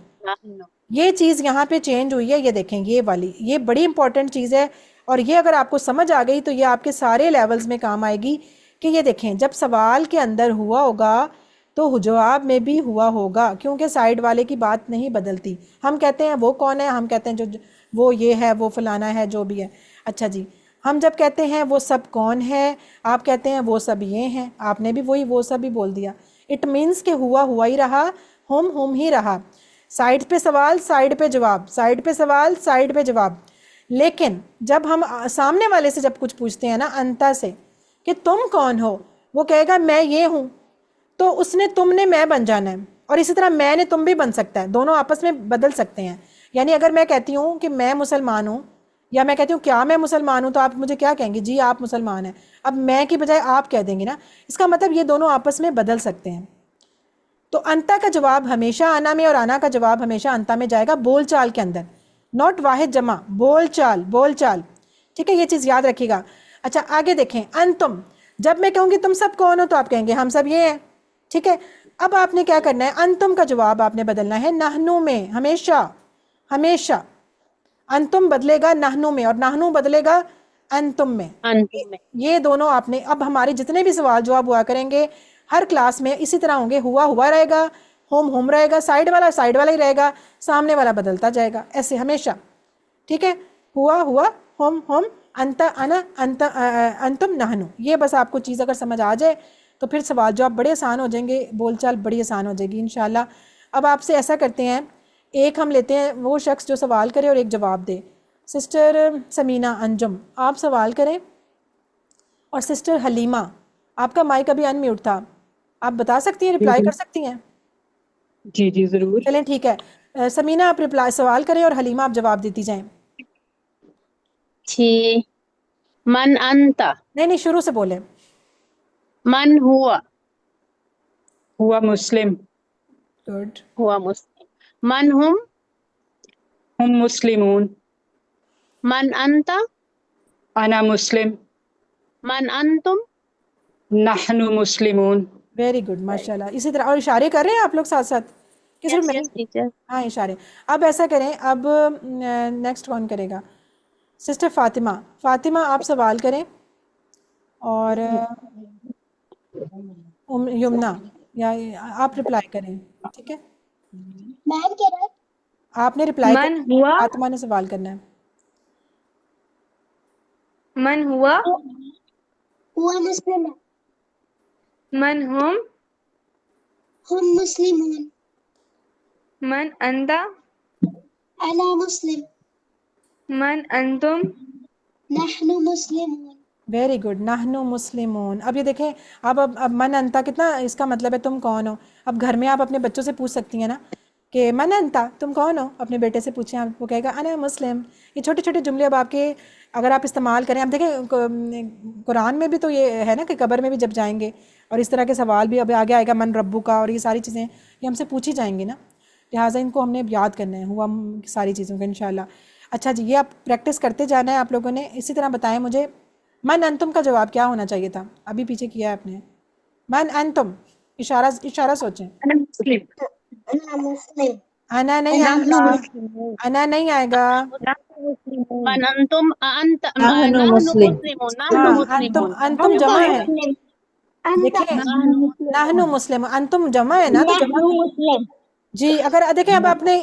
ये चीज़ यहाँ पे चेंज हुई है, ये देखें, ये वाली, ये बड़ी इंपॉर्टेंट चीज़ है, और ये अगर आपको समझ आ गई तो ये आपके सारे लेवल्स में काम आएगी कि ये देखें जब सवाल के अंदर हुआ होगा तो जवाब में भी हुआ होगा, क्योंकि साइड वाले की बात नहीं बदलती। हम कहते हैं वो कौन है, हम कहते हैं जो वो ये है, वो फलाना है, जो भी है। अच्छा जी, हम जब कहते हैं वो सब कौन है, आप कहते हैं वो सब ये हैं, आपने भी वही वो सब ही बोल दिया। इट मीन्स कि हुआ हुआ ही रहा, हम ही रहा। साइड पे सवाल, साइड पे जवाब, साइड पे सवाल, साइड पे जवाब। लेकिन जब हम सामने वाले से जब कुछ पूछते हैं ना अंता से कि तुम कौन हो, वो कहेगा मैं ये हूँ, तो उसने तुमने मैं बन जाना है, और इसी तरह मैंने तुम भी बन सकता है, दोनों आपस में बदल सकते हैं। यानी अगर मैं कहती हूँ कि मैं मुसलमान हूँ, या मैं कहती हूँ क्या मैं मुसलमान हूँ, तो आप मुझे क्या कहेंगे, जी आप मुसलमान हैं। अब मैं की बजाय आप कह देंगे ना, इसका मतलब ये दोनों आपस में बदल सकते हैं। तो अंता का जवाब हमेशा आना में और आना का जवाब हमेशा अंता में जाएगा, बोलचाल के अंदर, नॉट वाहिद जमा, बोलचाल, बोलचाल। ठीक है, ये चीज़ याद रखिएगा। अच्छा आगे देखें, अंतुम, जब मैं कहूँगी तुम सब कौन हो तो आप कहेंगे हम सब ये हैं। ठीक है, अब आपने क्या करना है, अंतुम का जवाब आपने बदलना है नहनु में, हमेशा हमेशा। अंतुम बदलेगा नहनु में और नहनु बदलेगा अंतुम में। अंतुम में। ये दोनों आपने, अब हमारे जितने भी सवाल जवाब हुआ करेंगे हर क्लास में इसी तरह होंगे, हुआ हुआ रहेगा, होम रहेगा, साइड वाला ही रहेगा, सामने वाला बदलता जाएगा, ऐसे हमेशा। ठीक है, हुआ हुआ, होम अंता अना, अंता अंतुम नहनु। ये बस आपको चीज़ अगर समझ आ जाए तो फिर सवाल जवाब बड़े आसान हो जाएंगे, बोलचाल बड़ी आसान हो जाएगी इंशाल्लाह। अब आपसे ऐसा करते हैं, एक हम लेते हैं वो शख्स जो सवाल करे और एक जवाब दे। सिस्टर समीना अंजुम, आप सवाल करें, और सिस्टर हलीमा, आपका माइक अभी अनम्यूट था, आप बता सकती हैं, रिप्लाई कर सकती हैं? जी जी जरूर। चलें ठीक है, समीना आप रिप्लाई सवाल करें और हलीमा आप जवाब देती जाएं। छी, मन अंता, नहीं शुरू से बोलें। मन हुआ, हुआ मुस्लिम, गुड। हुआ मुस्लिम। मन हम मुस्लिमून, मन अंता, अना मुस्लिम, मन अंतुम, नहनु मुस्लिमून। वेरी गुड, माशाल्लाह। इसी तरह, और इशारे कर रहे हैं आप लोग साथ साथ कि सिर्फ मैं? टीचर। हाँ इशारे। अब ऐसा करें, अब नेक्स्ट कौन करेगा? सिस्टर फातिमा, फातिमा आप सवाल करें, और यमुना या आप रिप्लाई करें। ठीक है, मैम कह रहा है आपने रिप्लाई मन हुआ, फातिमा ने सवाल करना है। मन हुआ, हुआ मुस्लिम, मन हम मुस्लिमून, मन अंता, अना मुस्लिम, मन अंतुम, नहनु मुस्लिमून। Very good, नाहनु मुस्लिमून। अब ये देखें, अब मन अंता कितना, इसका मतलब है तुम कौन हो। अब घर में आप अपने बच्चों से पूछ सकती हैं ना कि मन अंता, तुम कौन हो, अपने बेटे से पूछें, आप वो कहेगा अना मुस्लिम। ये छोटे छोटे जुमले अब आपके अगर आप इस्तेमाल करें, अब देखें कुरान में भी तो ये है ना कि कब्र में भी जब जाएंगे और इस तरह के सवाल भी अब आगे आएगा, मन रब्बू का, और ये सारी चीज़ें ये हमसे पूछी जाएंगी ना, लिहाजा इनको हमने याद करना है, हुआ सारी चीज़ों का इंशाल्लाह। अच्छा जी, ये आप प्रैक्टिस करते जाना है आप लोगों ने। इसी तरह बताएं मुझे, मन अंतुम का जवाब क्या होना चाहिए था, अभी पीछे किया है आपने। मन अंतुम, इशारा सोचें। अना मुस्लिम, अना मुस्लिम, आना नहीं आएगा, आना नहीं आएगा। मन अंतुम अंत, नहनु मुस्लिम। नहनु हाँ, मुस्लिमून। अंतुम जमा है, देखिए नाहनु मुस्लिम, अंतुम जमा है ना, तो जमा जी। अगर देखें, अब आपने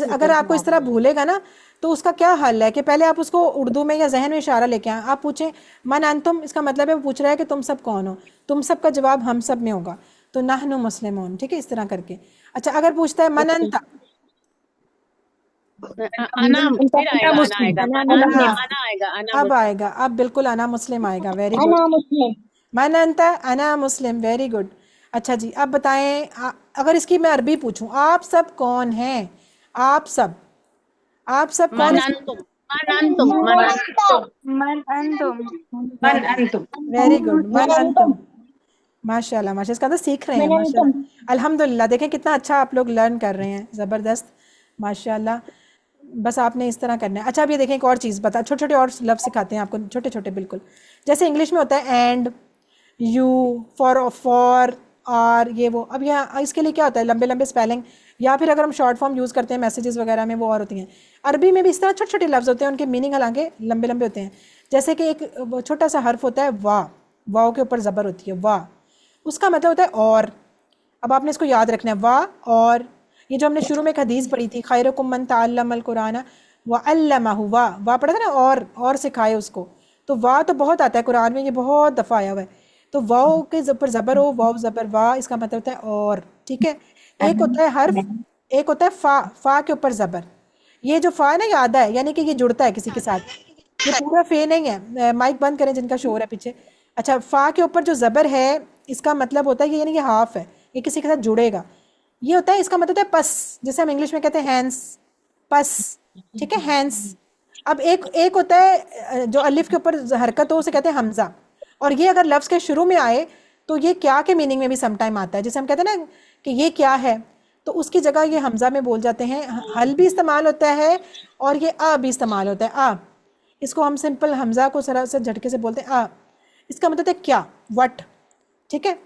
अगर आपको इस तरह भूलेगा ना तो उसका क्या हल है कि पहले आप उसको उर्दू में या जहन में इशारा लेके आए, आप पूछें मन अंतुम, इसका मतलब है वो पूछ रहा है कि तुम सब कौन हो, तुम सब का जवाब हम सब में होगा, तो नाहनु मुस्लिमून। ठीक है, इस तरह करके। अच्छा, अगर पूछता है मन अंता, अना फिर आएगा, अना आएगा, अना आएगा, अना अब आएगा, अब बिल्कुल अना मुस्लिम आएगा। वेरी गुड, अना मुस्लिम, मन अंता अना मुस्लिम, वेरी गुड। अच्छा जी, अब बताएं, अगर इसकी मैं अरबी पूछूं, आप सब कौन हैं, आप सब कौन मन है? अंतुम, मन अंतुम, मन अंतुम, मन अंतुम, मन अंतुम। वेरी गुड, मन अंतुम। माशाल्लाह माशाल्लाह, इसका तो सीख रहे हैं माशाल्लाह, अल्हम्दुलिल्लाह। देखें कितना अच्छा आप लोग लर्न कर रहे हैं, ज़बरदस्त माशाल्लाह। बस आपने इस तरह करना है। अच्छा, अब ये देखें, एक और चीज़ बता, छोटे छोटे और लफ्ज़ सिखाते हैं आपको, छोटे छोटे बिल्कुल, जैसे इंग्लिश में होता है एंड, यू, फॉर, और ये वो। अब यहाँ इसके लिए क्या होता है, लंबे लंबे स्पेलिंग, या फिर अगर हम शॉर्ट फॉर्म यूज़ करते हैं मैसेजेस वगैरह में, वो और होती हैं। अरबी में भी इस तरह छोटे छोटे लफ्ज़ होते हैं, उनके मीनिंग हालांकि लंबे लंबे होते हैं। जैसे कि एक छोटा सा हर्फ होता है वाह, वाव के ऊपर ज़बर होती है, वाह, उसका मतलब होता है और। अब आपने इसको याद रखना है, वाह और। ये जो हमने शुरू में एक हदीस पढ़ी थी, खैरुकुम मन तअल्लमल कुरान व अल्लमहु, वाह पढ़ा था ना, और सिखाए उसको। तो वाह तो बहुत आता है कुरान में, ये बहुत दफ़ा आया हुआ है। तो वाव के ऊपर ज़बर हो, वाव ज़बर वाह, इसका मतलब होता है और, ठीक है। एक होता है हर्फ, एक होता है फा के ऊपर ज़बर। ये जो फा है ना, ये आधा है, यानी कि ये जुड़ता है किसी के साथ, ये पूरा फे नहीं है। माइक बंद करें जिनका शोर है पीछे। अच्छा, फा के ऊपर जो ज़बर है, इसका मतलब होता है कि यानी कि हाफ है, ये किसी के साथ जुड़ेगा। ये होता है, इसका मतलब होता है पस, जैसे हम इंग्लिश में कहते हैं हैंड्स, पस, ठीक है, हैंड्स। अब एक होता है जो अलिफ के ऊपर हरकत हो, उसे कहते हैं हमजा। और ये अगर लफ्ज़ के शुरू में आए तो ये क्या के मीनिंग में भी समटाइम आता है। जैसे हम कहते हैं ना कि ये क्या है, तो उसकी जगह ये हमजा में बोल जाते हैं। हल भी इस्तेमाल होता है और ये आ भी इस्तेमाल होता है, आ। इसको हम सिंपल हमजा को जरा से झटके से बोलते हैं आ। इसका मतलब है क्या, वट, ठीक है,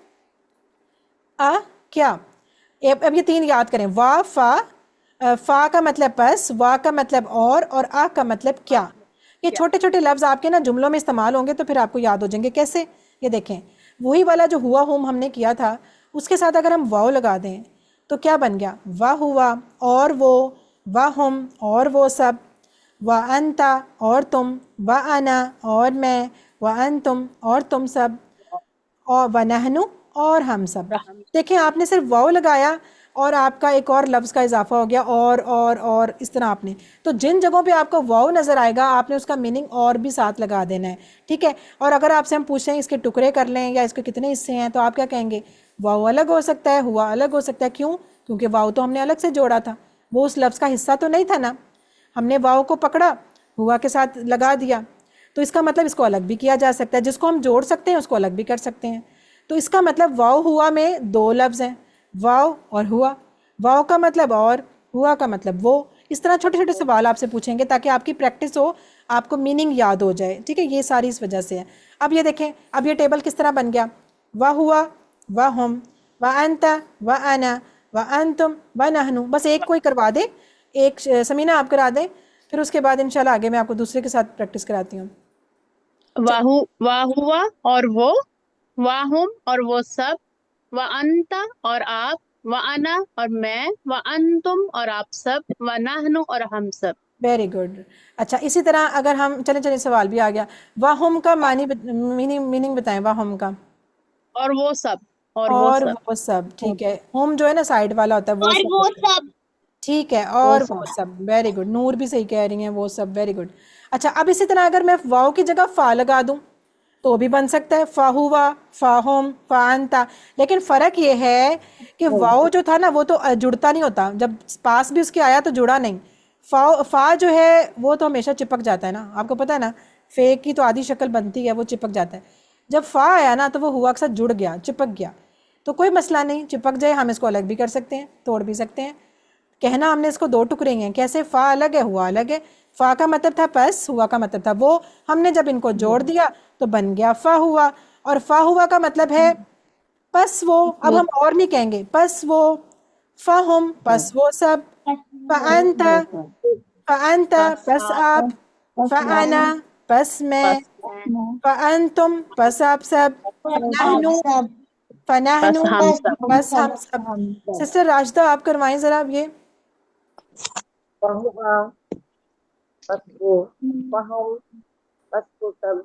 आ क्या। अब ये तीन याद करें, वा फा, फा का मतलब बस, वा का मतलब और आ का मतलब क्या। ये छोटे छोटे लफ्ज़ आपके ना जुमलों में इस्तेमाल होंगे तो फिर आपको याद हो जाएंगे। कैसे, ये देखें, वही वाला जो हुआ हुम हमने किया था, उसके साथ अगर हम वाव लगा दें तो क्या बन गया, वाह हुआ और वो, वाह हम और वो सब, वाह अंता और तुम, वाह अना और मैं, वाह अंतुम और तुम सब, और व नहनु और हम सब। देखें, आपने सिर्फ वाव लगाया और आपका एक और लफ्ज़ का इजाफा हो गया, और इस तरह आपने, तो जिन जगहों पे आपको वाव नज़र आएगा आपने उसका मीनिंग और भी साथ लगा देना है, ठीक है। और अगर आपसे हम पूछें इसके टुकड़े कर लें या इसके कितने हिस्से हैं, तो आप क्या कहेंगे, वाव अलग हो सकता है, हुआ अलग हो सकता है। क्यों? क्योंकि वाव तो हमने अलग से जोड़ा था, वो उस लफ्ज़ का हिस्सा तो नहीं था ना। हमने वाव को पकड़ा, हुआ के साथ लगा दिया, तो इसका मतलब इसको अलग भी किया जा सकता है। जिसको हम जोड़ सकते हैं उसको अलग भी कर सकते हैं। तो इसका मतलब वाव हुआ में दो लफ्ज़ हैं, वाव और हुआ। वाव का मतलब और, हुआ का मतलब वो। इस तरह छोटे छोटे सवाल आपसे पूछेंगे ताकि आपकी प्रैक्टिस हो, आपको मीनिंग याद हो जाए, ठीक है। ये सारी इस वजह से है। अब ये देखें, अब ये टेबल किस तरह बन गया, वाह हुआ, वाह हम, वाह अंता, वाह अना, वाह अंतुम, वाह नहनु। बस एक कोई करवा दे, एक समीना आप करा दें, फिर उसके बाद इंशाल्लाह आगे मैं आपको दूसरे के साथ प्रैक्टिस कराती हूँ। वाह हुआ और वो, वाहुम और वो सब, व अंता और आप, व अना और मैं, व अंतुम और आप सब, व नहनु और हम सब। Very good. अच्छा, इसी तरह अगर हम चले सवाल भी आ गया, वाहुम का मीनिंग बताएं, वाहुम का। और वो सब, और वो सब, ठीक है। होम जो है ना साइड वाला होता है, वो सब, वो सब, ठीक है। और वो सब, वेरी गुड। नूर भी सही कह रही हैं, वो सब, वेरी गुड। अच्छा, अब इसी तरह अगर मैं वाव की जगह फा लगा दूं तो भी बन सकता है, फा हुआ, फा होम, फा अंता। लेकिन फ़र्क ये है कि वाव जो था ना वो तो जुड़ता नहीं होता, जब पास भी उसके आया तो जुड़ा नहीं। फा जो है वो तो हमेशा चिपक जाता है ना, आपको पता है ना, फे की तो आधी शक्ल बनती है, वो चिपक जाता है। जब फा आया ना तो वो हुआ के साथ जुड़ गया, चिपक गया, तो कोई मसला नहीं, चिपक जाए, हम इसको अलग भी कर सकते हैं, तोड़ भी सकते हैं। कहना हमने इसको दो टुकड़े हैं, कैसे, फ़ा अलग है, हुआ अलग है। फ़ा का मतलब था पस, हुआ का मतलब था वो, हमने जब इनको जोड़ दिया तो बन गया फ़ा हुआ। और फ़ा हुआ का मतलब है पस वो, अब हम और नहीं कहेंगे, पस वो, फ़ा हम पस वो सब, फ़ा अंता पस आप, फ़ा अना पस मैं, फ़ा अंतुम पस आप सब, नहनु फ़नहनु बस हम सब। सिस्टर राशिदा आप करवाएं जरा अब ये। बहुआ, बस वो, वहाँ, बस वो सब,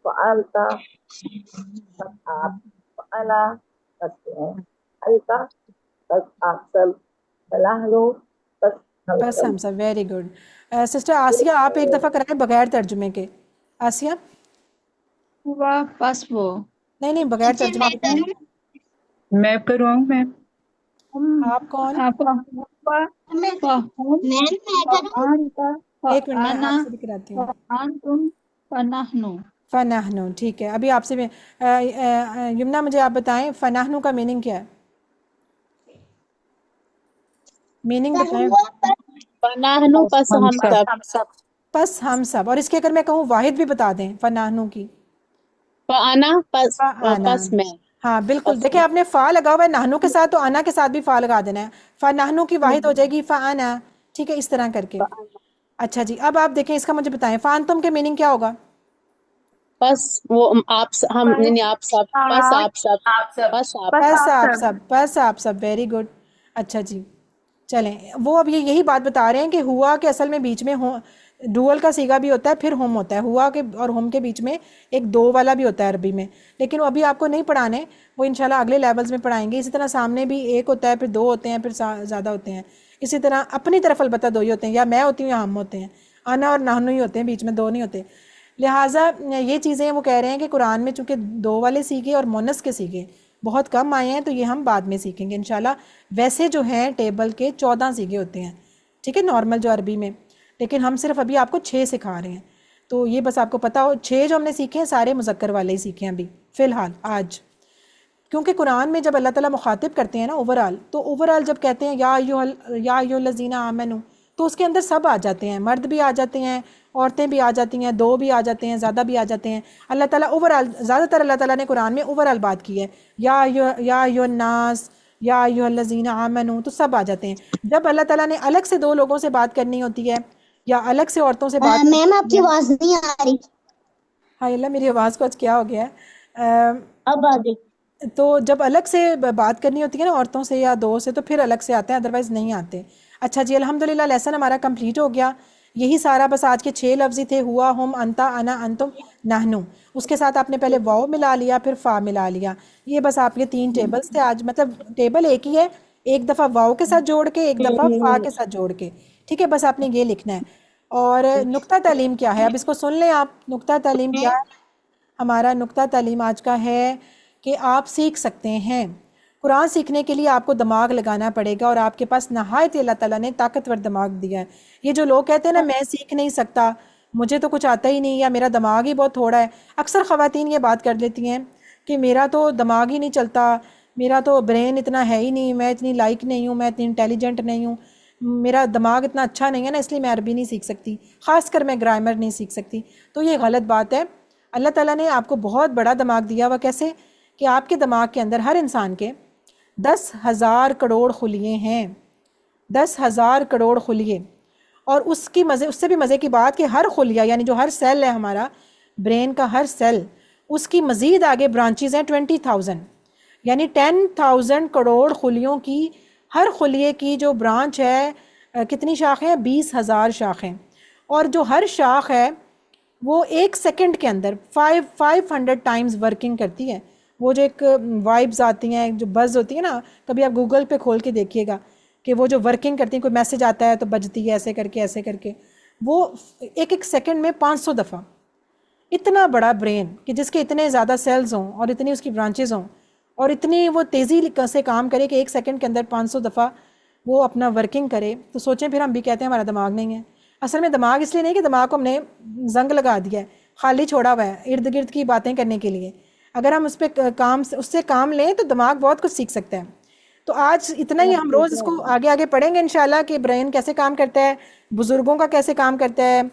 फ़अलता, बस आप, फ़अला, बस मैं, अलका, बस आप सब, फलाहलो, बस हम सब, वेरी गुड। सिस्टर आसिया आप एक दफ़ा कराएं बगैर तर्जुमे के। आसिया, वाह बस वो, नहीं बगैर तर्जुमा बताएं। मैं करवाऊँ मैम? आप कौन? एक मिनट, मैं आपसे भी कराती हूँ। फनाहनु, ठीक है। अभी आपसे भी यमुना मुझे आप बताएं फनाहनु का मीनिंग क्या है, मीनिंग बताएं। फनाहनु पस हम सब, पस हम सब। और इसके अगर मैं कहूँ वाहिद भी बता दें फनाहनु की, फआना पस, आना। पस मैं। हाँ बिल्कुल, देखिए आपने फ़ा लगा हुआ है नाहनु के साथ, तो आना के साथ भी फ़ा लगा देना है। फ़ा नाहनु की वाहिद हो जाएगी फ़ा आना, ठीक है, इस तरह करके। अच्छा जी, अब आप देखें, इसका मुझे बताएं फ़ान तुम के मीनिंग क्या होगा। बस वो आप हम नहीं आप सब बस आप सब आप सब बस आप बस आप सब, बस आप सब, वेरी गुड। अच्छा जी, चलें, वो अब ये यही बात बता रहे हैं कि हुआ के असल में बीच में हो डुअल का सीगा भी होता है, फिर होम होता है, हुआ के और होम के बीच में एक दो वाला भी होता है अरबी में, लेकिन वो अभी आपको नहीं पढ़ाने, वो इंशाल्लाह अगले लेवल्स में पढ़ाएंगे। इसी तरह सामने भी एक होता है, फिर दो होते हैं, फिर ज़्यादा होते हैं। इसी तरह अपनी तरफ अलबत्ता दो ही होते हैं, या मैं होती हूँ या हम होते हैं, आना और नाहनु ही होते हैं, बीच में दो नहीं होते। लिहाजा ये चीज़ें वो कह रहे हैं कि कुरान में चूँकि दो वाले सीखे और मोनस के सीखे बहुत कम आए हैं, तो ये हम बाद में सीखेंगे इंशाल्लाह। वैसे जो हैं टेबल के 14 सीखे होते हैं, ठीक है, नॉर्मल जो अरबी में, लेकिन हम सिर्फ अभी आपको 6 सिखा रहे हैं। तो ये बस आपको पता हो, 6 जो हमने सीखे हैं सारे मुज़क्कर वाले ही सीखे हैं अभी फ़िलहाल आज, क्योंकि कुरान में जब अल्लाह ताला मुखातिब करते हैं ना ओवरऑल, तो ओवरऑल जब कहते हैं या अय्युहल्लज़ीना आमनू, तो उसके अंदर सब आ जाते हैं, मर्द भी आ जाते हैं, औरतें भी आ जाती हैं, दो भी आ जाते हैं, ज़्यादा भी आ जाते हैं। अल्लाह ताला ओवरऑल, ज़्यादातर अल्लाह ताला ने कुरान में ओवरऑल बात की है, या अय्युहन्नास, या अय्युहल्लज़ीना आमनू, तो सब आ जाते हैं। जब अल्लाह ताला ने अलग से दो लोगों से बात करनी होती है या अलग से औरतों से बात मैम आपकी आवाज नहीं आ रही। हाय अल्लाह, मेरी आवाज़ को आज क्या हो गया है? अब आ गई। तो जब अलग से बात करनी होती है ना औरतों से या दो से, तो फिर अलग से आते हैं, अदरवाइज़ नहीं आते। अच्छा जी, अल्हम्दुलिल्लाह लेसन हमारा कंप्लीट हो गया। यही सारा बस आज के 6 लफ्ज़ ही थे, हुआ, हम, अंता, अना, अंतुम, नहनु। उसके साथ आपने पहले वाव मिला लिया, फिर फ़ा मिला लिया। ये बस आपके 3 टेबल्स थे आज, मतलब टेबल एक ही है, एक दफ़ा वाव के साथ जोड़ के, एक दफ़ा फ़ा के साथ जोड़ के, ठीक है, बस आपने ये लिखना है। और नुक्ता तालीम क्या है, अब इसको सुन लें आप। नुक्ता तालीम क्या है? हमारा नुक्ता तालीम आज का है कि आप सीख सकते हैं। कुरान सीखने के लिए आपको दिमाग लगाना पड़ेगा, और आपके पास नहायत अल्लाह ताला ने ताकतवर दिमाग दिया है। ये जो लोग कहते हैं ना मैं सीख नहीं सकता, मुझे तो कुछ आता ही नहीं, या मेरा दिमाग ही बहुत थोड़ा है, अक्सर ख़वातीन ये बात कर लेती हैं कि मेरा तो दिमाग ही नहीं चलता, मेरा तो ब्रेन इतना है ही नहीं, मैं इतनी लाइक नहीं हूँ, मैं इतनी इंटेलिजेंट नहीं हूँ, मेरा दिमाग इतना अच्छा नहीं है ना, इसलिए मैं अरबी नहीं सीख सकती, ख़ासकर मैं ग्रामर नहीं सीख सकती। तो ये गलत बात है। अल्लाह ताला ने आपको बहुत बड़ा दिमाग दिया हुआ। कैसे कि आपके दिमाग के अंदर हर इंसान के 10,000 करोड़ खुलिए हैं, 10,000 करोड़ खुलिए। और उससे भी मज़े की बात कि हर खुलिया, यानी जो हर सेल है हमारा ब्रेन का, हर सेल, उसकी मज़ीद आगे ब्रांचेस हैं 20,000, यानी 10,000 करोड़ खुलियों की, हर खुलिए की जो ब्रांच है, कितनी शाखें हैं? 20,000 शाखें। और जो हर शाख है वो 1 सेकंड के अंदर 500 टाइम्स वर्किंग करती है। वो जो एक वाइब्स आती हैं, जो बज़ होती है ना, कभी आप गूगल पे खोल के देखिएगा कि वो जो वर्किंग करती हैं, कोई मैसेज आता है तो बजती है ऐसे करके, वो एक सेकंड में 500 दफ़ा। इतना बड़ा ब्रेन कि जिसके इतने ज़्यादा सेल्स हों और इतनी उसकी ब्रांचेज़ हों और इतनी वो तेज़ी से काम करे कि 1 सेकंड के अंदर 500 दफ़ा वो अपना वर्किंग करे। तो सोचें, फिर हम भी कहते हैं हमारा दिमाग नहीं है। असल में दिमाग इसलिए नहीं कि दिमाग को हमने जंग लगा दिया है, खाली छोड़ा हुआ है इर्द गिर्द की बातें करने के लिए। अगर हम उस पर उससे काम लें तो दिमाग बहुत कुछ सीख सकता है। तो आज इतना ही, हम रोज़ इसको आगे आगे पढ़ेंगे इंशाल्लाह कि ब्रेन कैसे काम करता है, बुज़ुर्गों का कैसे काम करता है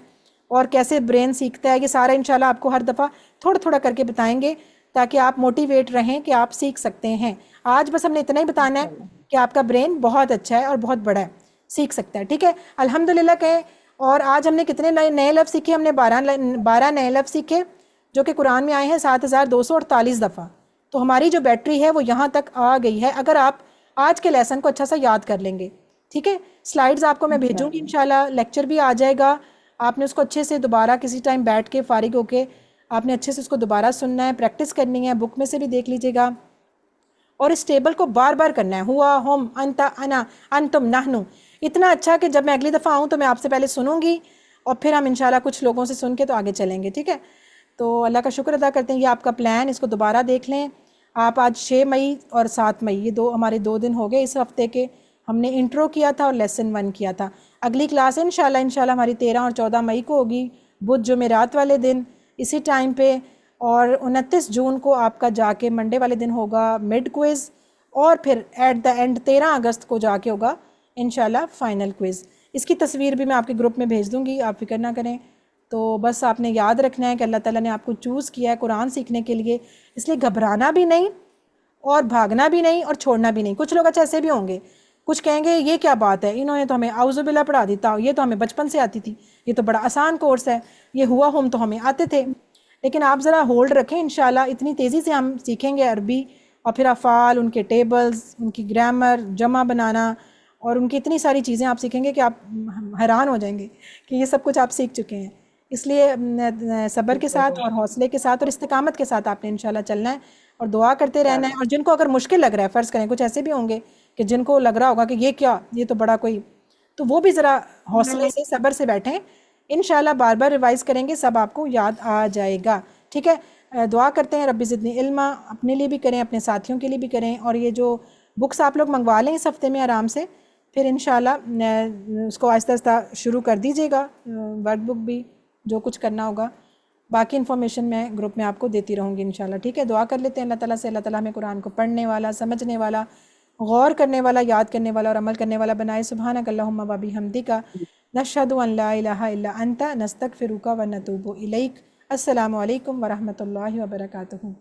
और कैसे ब्रेन सीखता है। ये सारा इंशाल्लाह आपको हर दफ़ा थोड़ा थोड़ा करके बताएंगे, ताकि आप मोटिवेट रहें कि आप सीख सकते हैं। आज बस हमने इतना ही बताना है कि आपका ब्रेन बहुत अच्छा है और बहुत बड़ा है, सीख सकता है, ठीक है, अल्हम्दुलिल्लाह कहें। और आज हमने कितने नए लफ्ज़ सीखे? हमने 12 नए लफ्ज़ सीखे, जो कि कुरान में आए हैं 7,248 दफ़ा। तो हमारी जो बैटरी है वो यहाँ तक आ गई है, अगर आप आज के लेसन को अच्छा सा याद कर लेंगे, ठीक है। स्लाइड्स आपको मैं भेजूँगी इंशाल्लाह, लेक्चर भी आ जाएगा, आपने उसको अच्छे से दोबारा किसी टाइम बैठ के फारिग होके आपने अच्छे से उसको दोबारा सुनना है, प्रैक्टिस करनी है, बुक में से भी देख लीजिएगा। और इस टेबल को बार बार करना है, हुआ, हम, अंता, अना, अंतुम, नहनु, इतना अच्छा कि जब मैं अगली दफ़ा आऊँ तो मैं आपसे पहले सुनूंगी और फिर हम इंशाल्लाह कुछ लोगों से सुन के तो आगे चलेंगे, ठीक है। तो अल्लाह का शुक्र अदा करते हैं, ये आपका प्लान, इसको दोबारा देख लें आप। आज 6 मई और 7 मई ये हमारे 2 दिन हो गए इस हफ्ते के। हमने इंट्रो किया था और लेसन 1 किया था। अगली क्लास इंशाल्लाह हमारी 13 और 14 मई को होगी, बुध जुमेरात वाले दिन इसी टाइम पे। और 29 जून को आपका जाके मंडे वाले दिन होगा मिड क्विज़, और फिर एट द एंड 13 अगस्त को जाके होगा इंशाल्लाह फ़ाइनल क्विज़। इसकी तस्वीर भी मैं आपके ग्रुप में भेज दूँगी, आप फिक्र ना करें। तो बस आपने याद रखना है कि अल्लाह ताला ने आपको चूज़ किया है कुरान सीखने के लिए, इसलिए घबराना भी नहीं और भागना भी नहीं और छोड़ना भी नहीं। कुछ लोग अच्छा ऐसे भी होंगे, कुछ कहेंगे ये क्या बात है, इन्होंने तो हमें आउज़ुबिल्लाह पढ़ा दी था, ये तो हमें बचपन से आती थी, ये तो बड़ा आसान कोर्स है, ये हुआ हम तो हमें आते थे। लेकिन आप ज़रा होल्ड रखें, इंशाल्लाह इतनी तेज़ी से हम सीखेंगे अरबी, और फिर अफ़ाल, उनके टेबल्स, उनकी ग्रामर, जमा बनाना और उनकी इतनी सारी चीज़ें आप सीखेंगे कि आप हैरान हो जाएंगे कि ये सब कुछ आप सीख चुके हैं। इसलिए सब्र के साथ और हौसले के साथ और इस्तिकामत के साथ आपने इंशाल्लाह चलना है और दुआ करते रहना है। और जिनको अगर मुश्किल लग रहा है, फ़र्ज़ करें कुछ ऐसे भी होंगे कि जिनको लग रहा होगा कि ये क्या, ये तो बड़ा कोई, तो वो भी ज़रा हौसले से सब्र से बैठें। इंशाल्लाह बार बार रिवाइज़ करेंगे, सब आपको याद आ जाएगा। ठीक है, दुआ करते हैं रब्बी ज़िदनी इल्मा, अपने लिए भी करें, अपने साथियों के लिए भी करें। और ये जो बुक्स आप लोग मंगवा लें इस हफ़्ते में आराम से, फिर इंशाल्लाह उसको आहिस्ता आहिस्ता शुरू कर दीजिएगा, वर्कबुक भी, जो कुछ करना होगा। बाकी इन्फॉर्मेशन मैं ग्रुप में आपको देती रहूँगी इंशाल्लाह। ठीक है, दुआ कर लेते हैं अल्लाह ताला से, अल्लाह ताला हमें कुरान को पढ़ने वाला, समझने वाला, गौर करने वाला, याद करने वाला और अमल करने वाला बनाए। सुब्हानक अल्लाहुम्मा व बिहम्दिका नशहदु अन ला इलाहा इल्ला अंता नस्तगफिरुका व नतूबु इलैक। अस्सलामु अलैकुम व रहमतुल्लाहि व बरकातुहू।